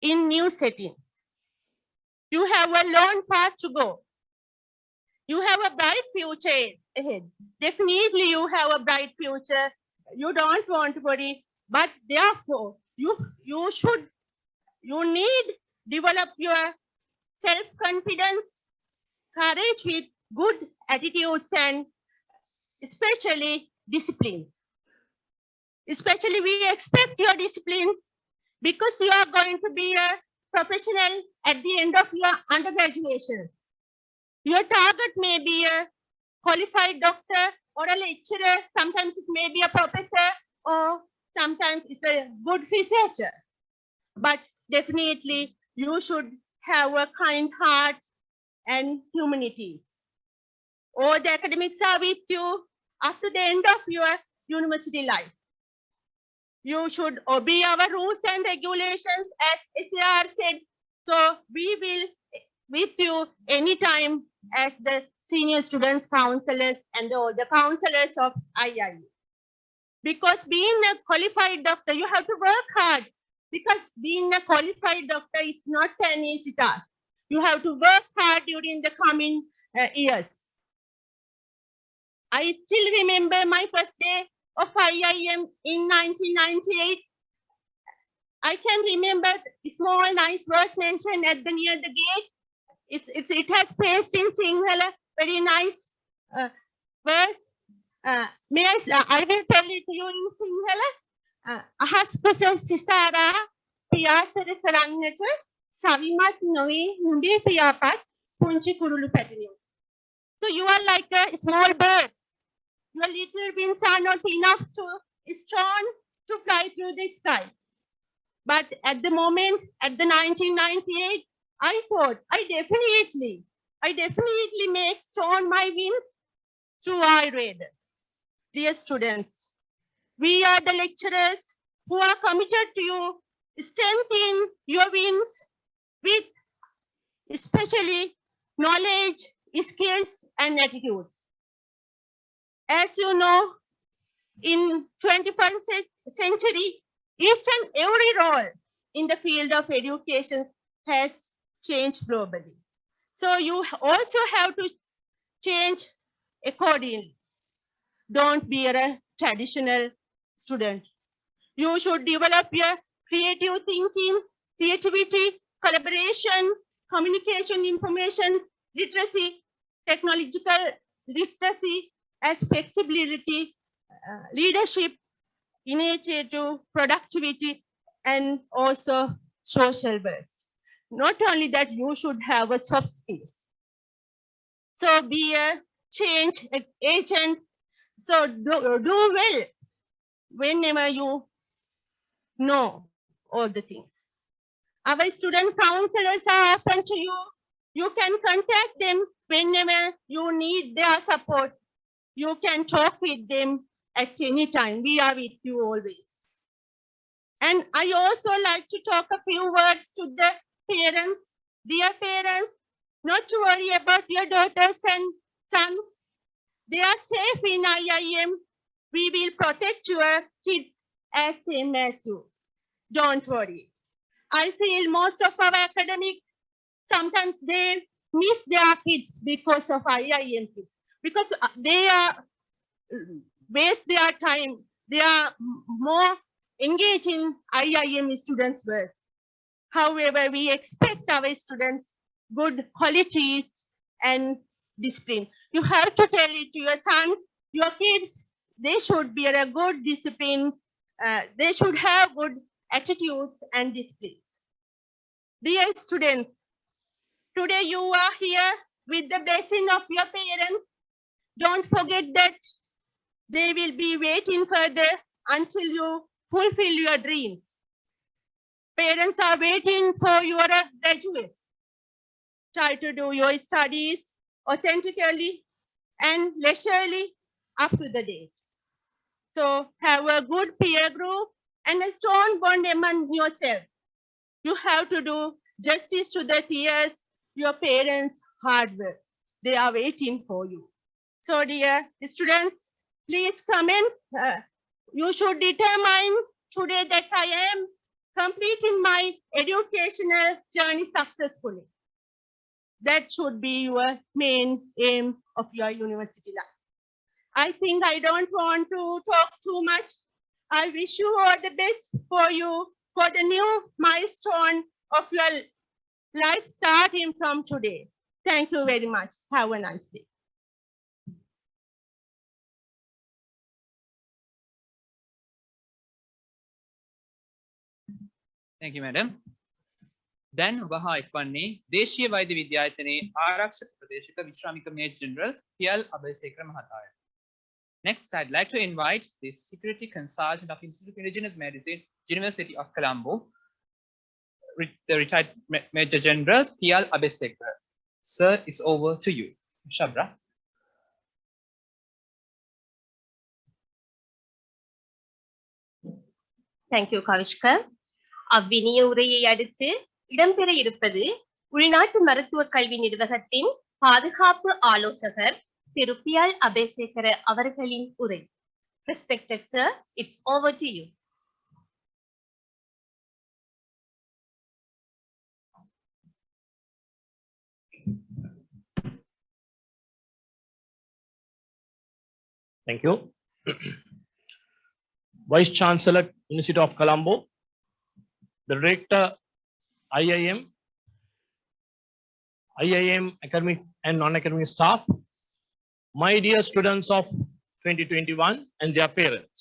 in new settings. You have a long path to go. You have a bright future ahead. Definitely you have a bright future. You don't want to worry, but therefore you need develop your self-confidence, courage with good attitudes, and especially discipline. Especially we expect your discipline because you are going to be a professional at the end of your undergraduation. Your target may be a qualified doctor or a lecturer. Sometimes it may be a professor, or sometimes it's a good researcher. But definitely you should have a kind heart and humanity. All the academics are with you after the end of your university life. You should obey our rules and regulations as SAR said. So we will with you anytime as the senior students counselors and all the counselors of IIM. Because being a qualified doctor, you have to work hard. Because being a qualified doctor is not an easy task. You have to work hard during the coming years. I still remember my first day of IIM in 1998. I can remember small nice words mentioned at the near the gate. It has pasted in Sinhala, very nice verse. I will tell it to you in Sinhala. Ahas kusal sisara piyasara karannata savimat noe hunde piyapat punchi kurulu patinu. So you are like a small bird. Your little wings are not enough to strong to fly through the sky. But at the moment, at the 1998, I thought I definitely make strong my wings to Ayurveda. Dear students, we are the lecturers who are committed to you strengthening your wings with especially knowledge, skills, and attitudes. As you know, in 21st century, each and every role in the field of education has changed globally. So you also have to change accordingly. Don't be a traditional student. You should develop your creative thinking, creativity, collaboration, communication, information, literacy, technological literacy, as flexibility, leadership, initiative, productivity, and also social works. not only that, you should have a soft skills. So be a change agent. So do well whenever you know all the things. Our student counselors are open to you. You can contact them whenever you need their support. You can talk with them at any time. We are with you always. And I also like to talk a few words to the parents. Dear parents, not to worry about your daughters and sons. They are safe in IIM. We will protect your kids as same as you. Don't worry. I feel most of our academic, sometimes they miss their kids because of IIM kids. Because they are waste their time. They are more engaged in IIM students' work. However, we expect our students good qualities and discipline. You have to tell it to your sons, your kids, they should be a good discipline. They should have good attitudes and disciplines. Dear students, today you are here with the blessing of your parents. Don't forget that they will be waiting further until you fulfill your dreams. Parents are waiting for your graduates. Try to do your studies authentically and leisurely up to the date. So have a good peer group and a strong bond among yourself. You have to do justice to the tears, your parents' hard work. They are waiting for you. So dear students, please come in. You should determine today that I am completing my educational journey successfully. That should be your main aim of your university life. I think I don't want to talk too much. I wish you all the best for you for the new milestone of your life starting from today. Thank you very much. Have a nice day. Thank you, madam. දැන් ඔබ හා එක්වන්නේ දේශීය වෛද්‍ය විද්‍යායතනයේ ආරක්ෂක ප්‍රදේශක විශ්‍රාමික major general Piyal Abeysekara මහතාය. Next, I'd like to invite the Security Consultant of Institute of Indigenous Medicine, University of Colombo, the retired Major General P.L. Abesekar. Sir, it's over to you. Shabra. Thank you, Kavishka. அவ்வினிய உரையை அடுத்து இடம்பெற இருப்பது உள்நாட்டு மருத்துவ கல்வி நிர்வாகத்தின் பாதுகாப்பு ஆலோசகர் திரு பியால் அபேசேகர அவர்களின் உரை. Respected sir, it's over to you. Thank you. Vice Chancellor, University of Colombo, the Director, IIM academic and non-academic staff, my dear students of 2021 and their parents.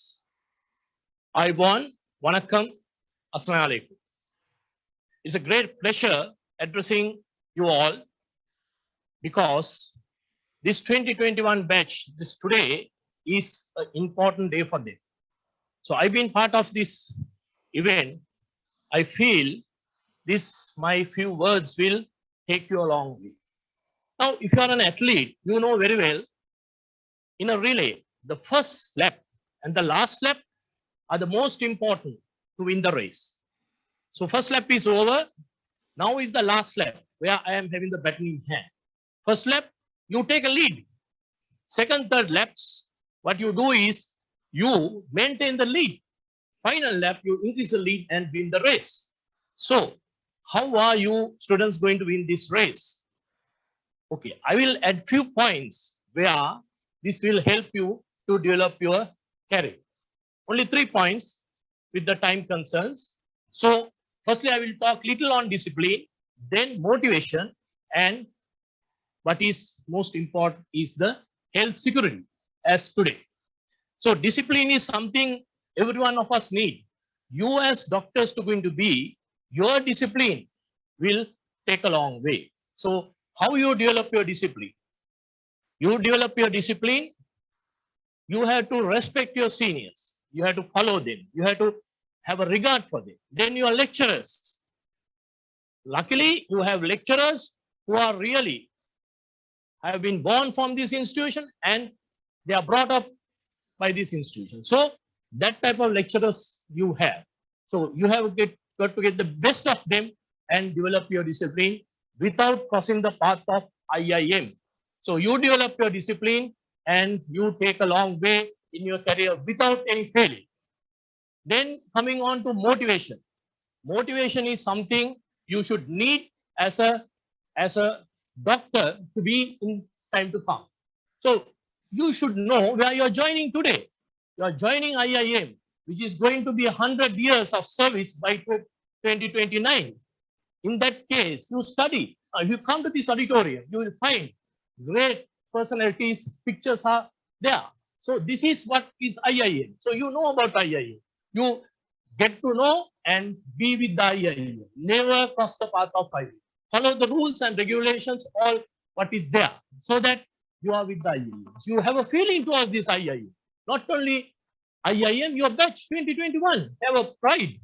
Aibon, Vanakkam, Assalamu alaikum. It's a great pleasure addressing you all because this 2021 batch, this today is an important day for them. So I've been part of this event. I feel this, my few words will take you a long way. Now, if you are an athlete, you know very well, in a relay, the first lap and the last lap are the most important to win the race. So first lap is over. Now is the last lap where I am having the baton in hand. First lap, you take a lead. Second, third laps, what you do is you maintain the lead. Final lap, you increase the lead and win the race. So how are you students going to win this race? Okay, I will add few points where this will help you to develop your career. Only 3 points with the time concerns. So firstly, I will talk little on discipline, then motivation, and what is most important is the health security as today. So discipline is something every one of us need. You as doctors to going to be, your discipline will take a long way. So how you develop your discipline? You develop your discipline, you have to respect your seniors. You have to follow them. You have to have a regard for them. Then your lecturers. Luckily, you have lecturers who are really have been born from this institution and they are brought up by this institution. So that type of lecturers you have. So you have got to get the best of them and develop your discipline without crossing the path of IIM. So you develop your discipline and you take a long way in your career without any failure. Then coming on to motivation. Motivation is something you should need as a doctor to be in time to come. So you should know where you are joining today. You are joining IIM, which is going to be 100 years of service by 2029. In that case, you study. If you come to this auditorium, you will find great personalities, pictures are there. So this is what is IIM. So you know about IIM. You get to know and be with the IIM. Never cross the path of IIM. Follow the rules and regulations, all what is there, so that you are with the IIM. So you have a feeling towards this IIM. Not only IIM, your batch 2021, have a pride.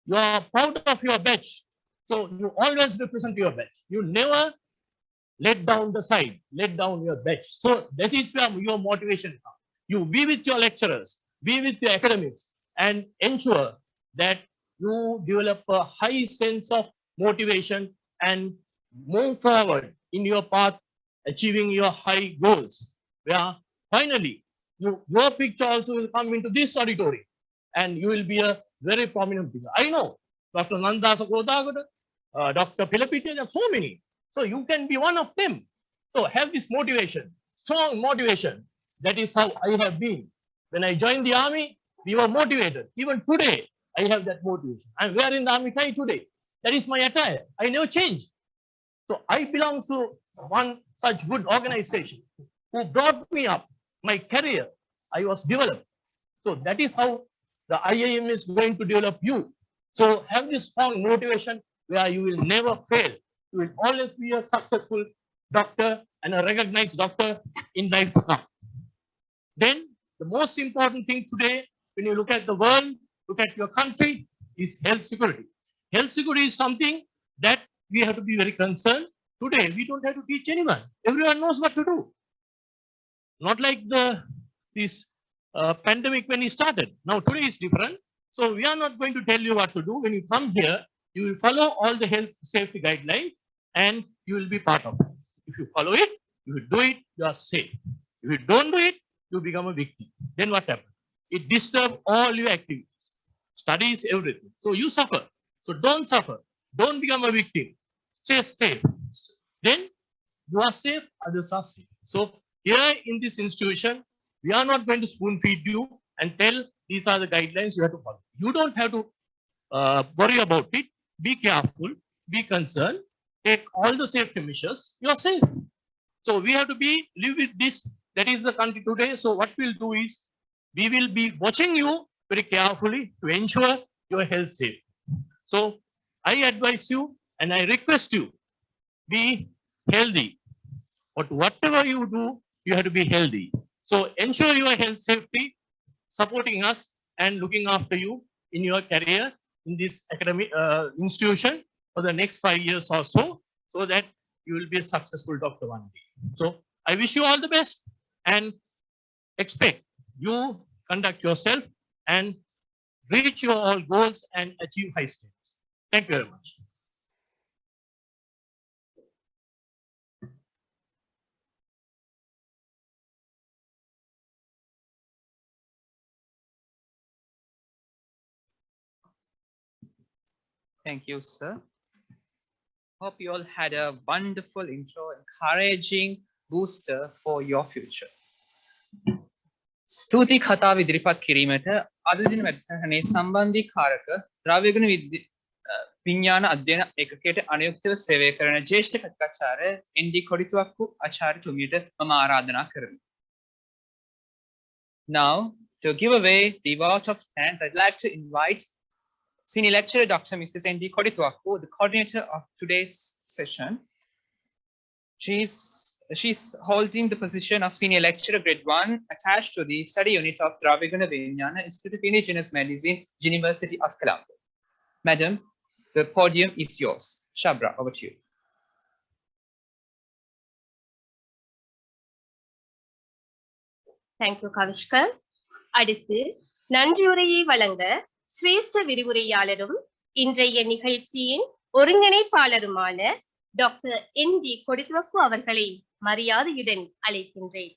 You are proud of your batch. So you always represent your batch. You never let down the side, let down your batch. So that is where your motivation comes. You be with your lecturers, be with your academics, and ensure that you develop a high sense of motivation and move forward in your path, achieving your high goals. Where finally, your picture also will come into this auditorium and you will be a very prominent figure. I know Dr. Nandasa Kodagada, Dr. Pilapiti, there are so many. So you can be one of them. So have this motivation, strong motivation. That is how I have been. When I joined the army, we were motivated. Even today, I have that motivation. I'm wearing the army tie today. That is my attire. I never change. So I belong to one such good organization who brought me up. My career, I was developed. So that is how the IIM is going to develop you. So have this strong motivation where you will never fail. You will always be a successful doctor and a recognized doctor in life to come. Then the most important thing today, when you look at the world, look at your country, is health security. Health security is something that we have to be very concerned. Today, we don't have to teach anyone. Everyone knows what to do. Not like this pandemic when it started. Now today is different. So we are not going to tell you what to do. When you come here, you will follow all the health safety guidelines and you will be part of it. If you follow it, if you do it, you are safe. If you don't do it, you become a victim. Then what happens? It disturbs all your activities, studies, everything. So you suffer. So don't suffer. Don't become a victim. Stay safe. Then you are safe, others are safe. So here in this institution, we are not going to spoon feed you and tell these are the guidelines you have to follow. You don't have to worry about it. Be careful, be concerned, take all the safety measures, you are safe. So we have to live with this. That is the country today. So what we'll do is, we will be watching you very carefully to ensure your health safe. So I advise you and I request you, be healthy. But whatever you do, you have to be healthy. So ensure your health safety, supporting us and looking after you in your career in this academic institution for the next 5 years or so that you will be a successful doctor one day. So I wish you all the best and expect you conduct yourself and reach your all goals and achieve high status. Thank you very much. Thank you, sir. Hope you all had a wonderful intro, encouraging booster for your future. ස්තුති කතාව ඉදිරිපත් කිරීමට අද දින වැඩසටහනේ සම්බන්ධීකාරක ද්‍රව්‍යගුණ විඥාන අධ්‍යයන ඒකකයට අනුයුක්තව සේවය කරන ජ්‍යෙෂ්ඨ කතිකාචාර්ය එන්.ඩී. කොඩිතුවක්කු ආචාර්යතුමියට මම ආරාධනා කරමි. Now, to give away the vote of thanks, I'd like to invite Senior Lecturer Dr. Mrs. N.D. Kodituaku, the coordinator of today's session. She's holding the position of Senior Lecturer Grade 1 attached to the study unit of Dravigana Vijnana Institute of Indigenous Medicine, University of Colombo. Madam, the podium is yours. Shabra, over to you. Thank you, Kavishka. அடுத்து நன்றியுரையை வழங்க சிரேஷ்ட விரிவுரையாளரும் இன்றைய நிகழ்ச்சியின் ஒருங்கிணைப்பாளருமான doctor N.D. Kodituaku அவர்களை மரியாதையுடன் அழைக்கின்றேன்.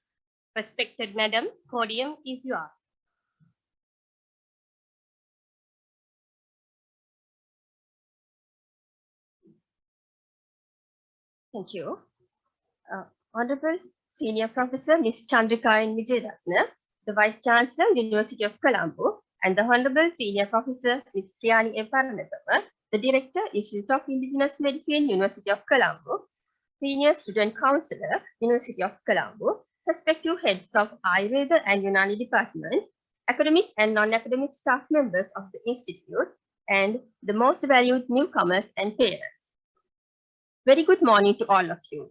Respected Madam, podium is yours. Thank you. Honorable Senior Professor Ms. Chandrika N. Vijayaratne, the Vice Chancellor, University of Colombo, and the Honorable Senior Professor Ms. Priyani A. the Director, Institute of Indigenous Medicine, University of Colombo, Senior Student Councillor, University of Colombo, respective heads of Ayurveda and Unani departments, academic and non-academic staff members of the Institute, and the most valued newcomers and parents. Very good morning to all of you.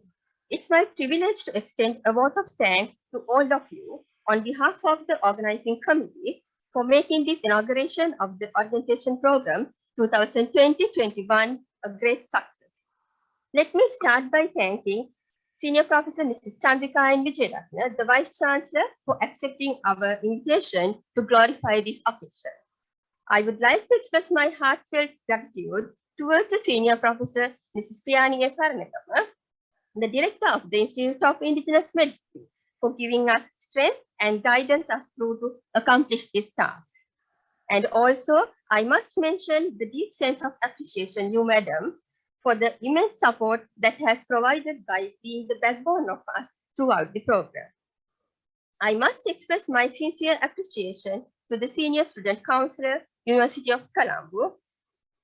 It's my privilege to extend a vote of thanks to all of you on behalf of the organizing committee for making this inauguration of the orientation program 2020-21 a great success. Let me start by thanking Senior Professor Mrs. Chandrika N. Vijayaratne, the Vice Chancellor, for accepting our invitation to glorify this occasion. I would like to express my heartfelt gratitude towards the Senior Professor Mrs. Priyani A. the Director of the Institute of Indigenous Medicine, for giving us strength and guidance us through to accomplish this task. And also, I must mention the deep sense of appreciation you, Madam, for the immense support that has provided by being the backbone of us throughout the program. I must express my sincere appreciation to the Senior Student Councillor, University of Colombo,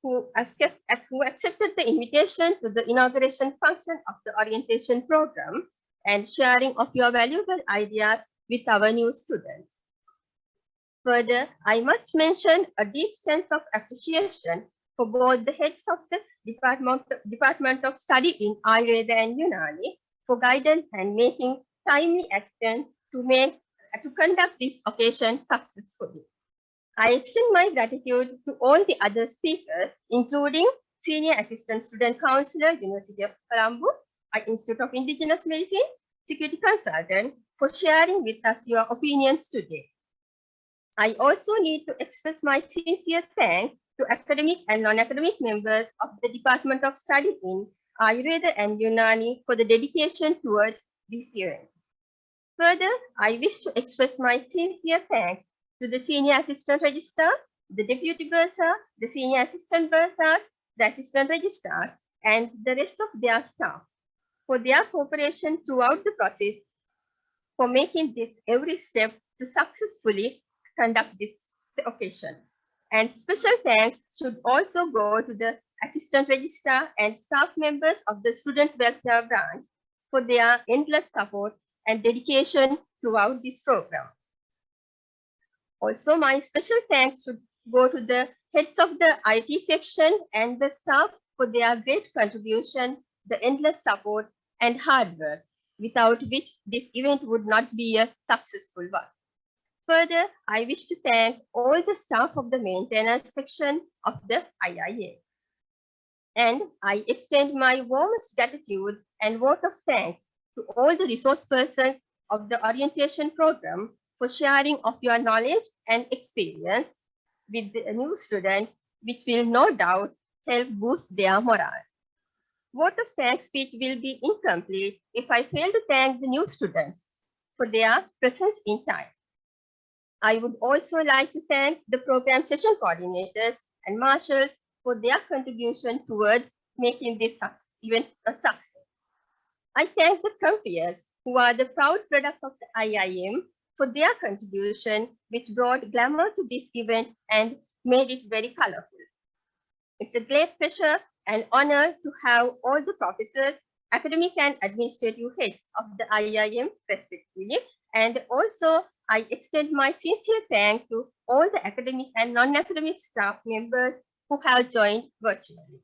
who accepted the invitation to the inauguration function of the orientation program and sharing of your valuable ideas with our new students. Further, I must mention a deep sense of appreciation for both the heads of the Department of Study in Ayurveda and Unani for guidance and making timely action to conduct this occasion successfully. I extend my gratitude to all the other speakers, including Senior Assistant Student Councillor, University of Colombo, Institute of Indigenous Medicine, Security Consultant, for sharing with us your opinions today. I also need to express my sincere thanks to academic and non-academic members of the Department of Study in Ayurveda and Unani for the dedication towards this event. Further, I wish to express my sincere thanks to the Senior Assistant Registrar, the Deputy Bursar, the Senior Assistant Bursar, the Assistant Registrars, and the rest of their staff for their cooperation throughout the process for making this every step to successfully conduct this occasion. And special thanks should also go to the Assistant Registrar and staff members of the Student Welfare Branch for their endless support and dedication throughout this program. Also, my special thanks should go to the heads of the IT section and the staff for their great contribution, the endless support and hard work, without which this event would not be a successful one. Further, I wish to thank all the staff of the maintenance section of the IIM. And I extend my warmest gratitude and vote of thanks to all the resource persons of the orientation program for sharing of your knowledge and experience with the new students, which will no doubt help boost their morale. Vote of thanks speech will be incomplete if I fail to thank the new students for their presence in time. I would also like to thank the program session coordinators and marshals for their contribution toward making this event a success. I thank the compeers who are the proud product of the IIM for their contribution, which brought glamour to this event and made it very colorful. It's a great pleasure and honor to have all the professors, academic and administrative heads of the IIM respectively. And also, I extend my sincere thanks to all the academic and non-academic staff members who have joined virtually.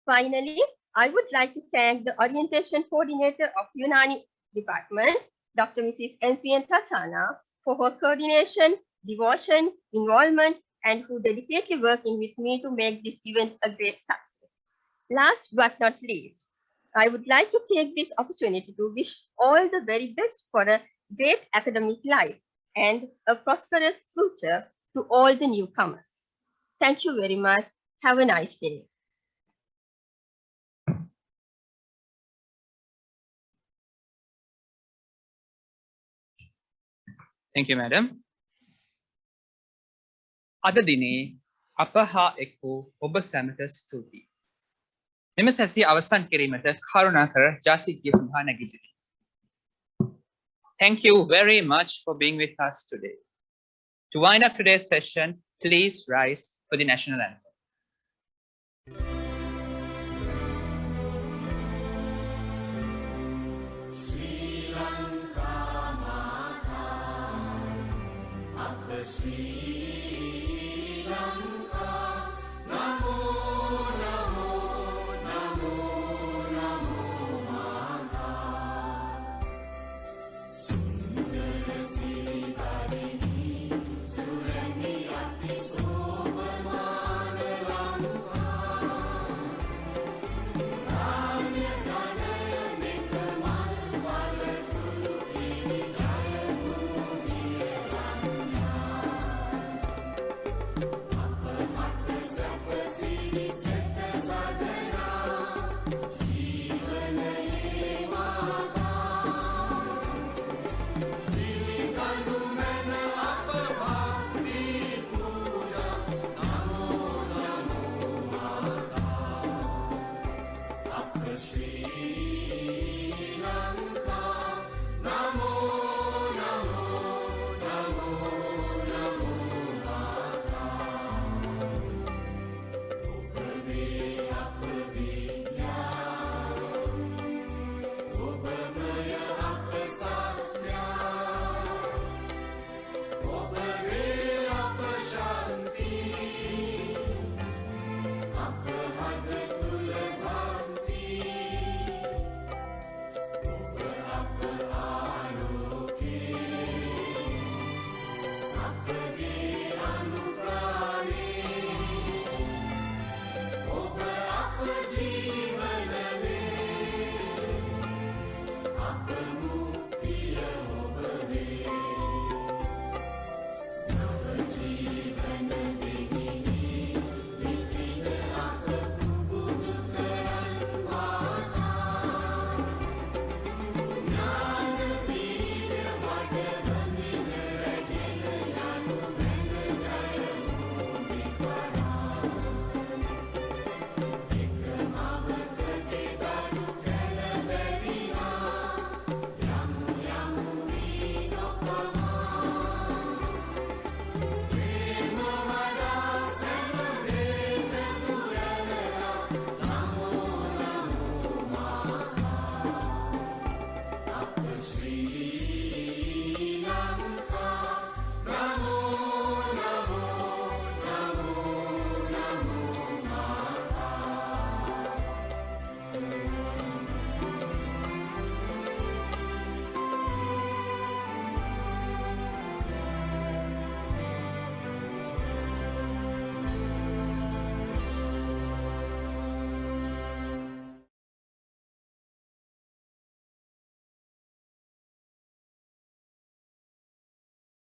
Finally, I would like to thank the Orientation Coordinator of Unani Department, Dr. Mrs. Ncn Tasana, for her coordination, devotion, involvement, and who dedicatedly working with me to make this event a great success. Last but not least, I would like to take this opportunity to wish all the very best for a great academic life and a prosperous future to all the newcomers. Thank you very much. Have a nice day. Thank you, madam. අද දිනේ අප හා එක් වූ ඔබ සැමට ස්තුතියි. මෙම සැසිය අවසන් කිරීමට කරුණාකර ජාතික ගීත සඳහා නැගී සිටින්න. Thank you very much for being with us today. To wind up today's session, please rise for the national anthem. Sri Lanka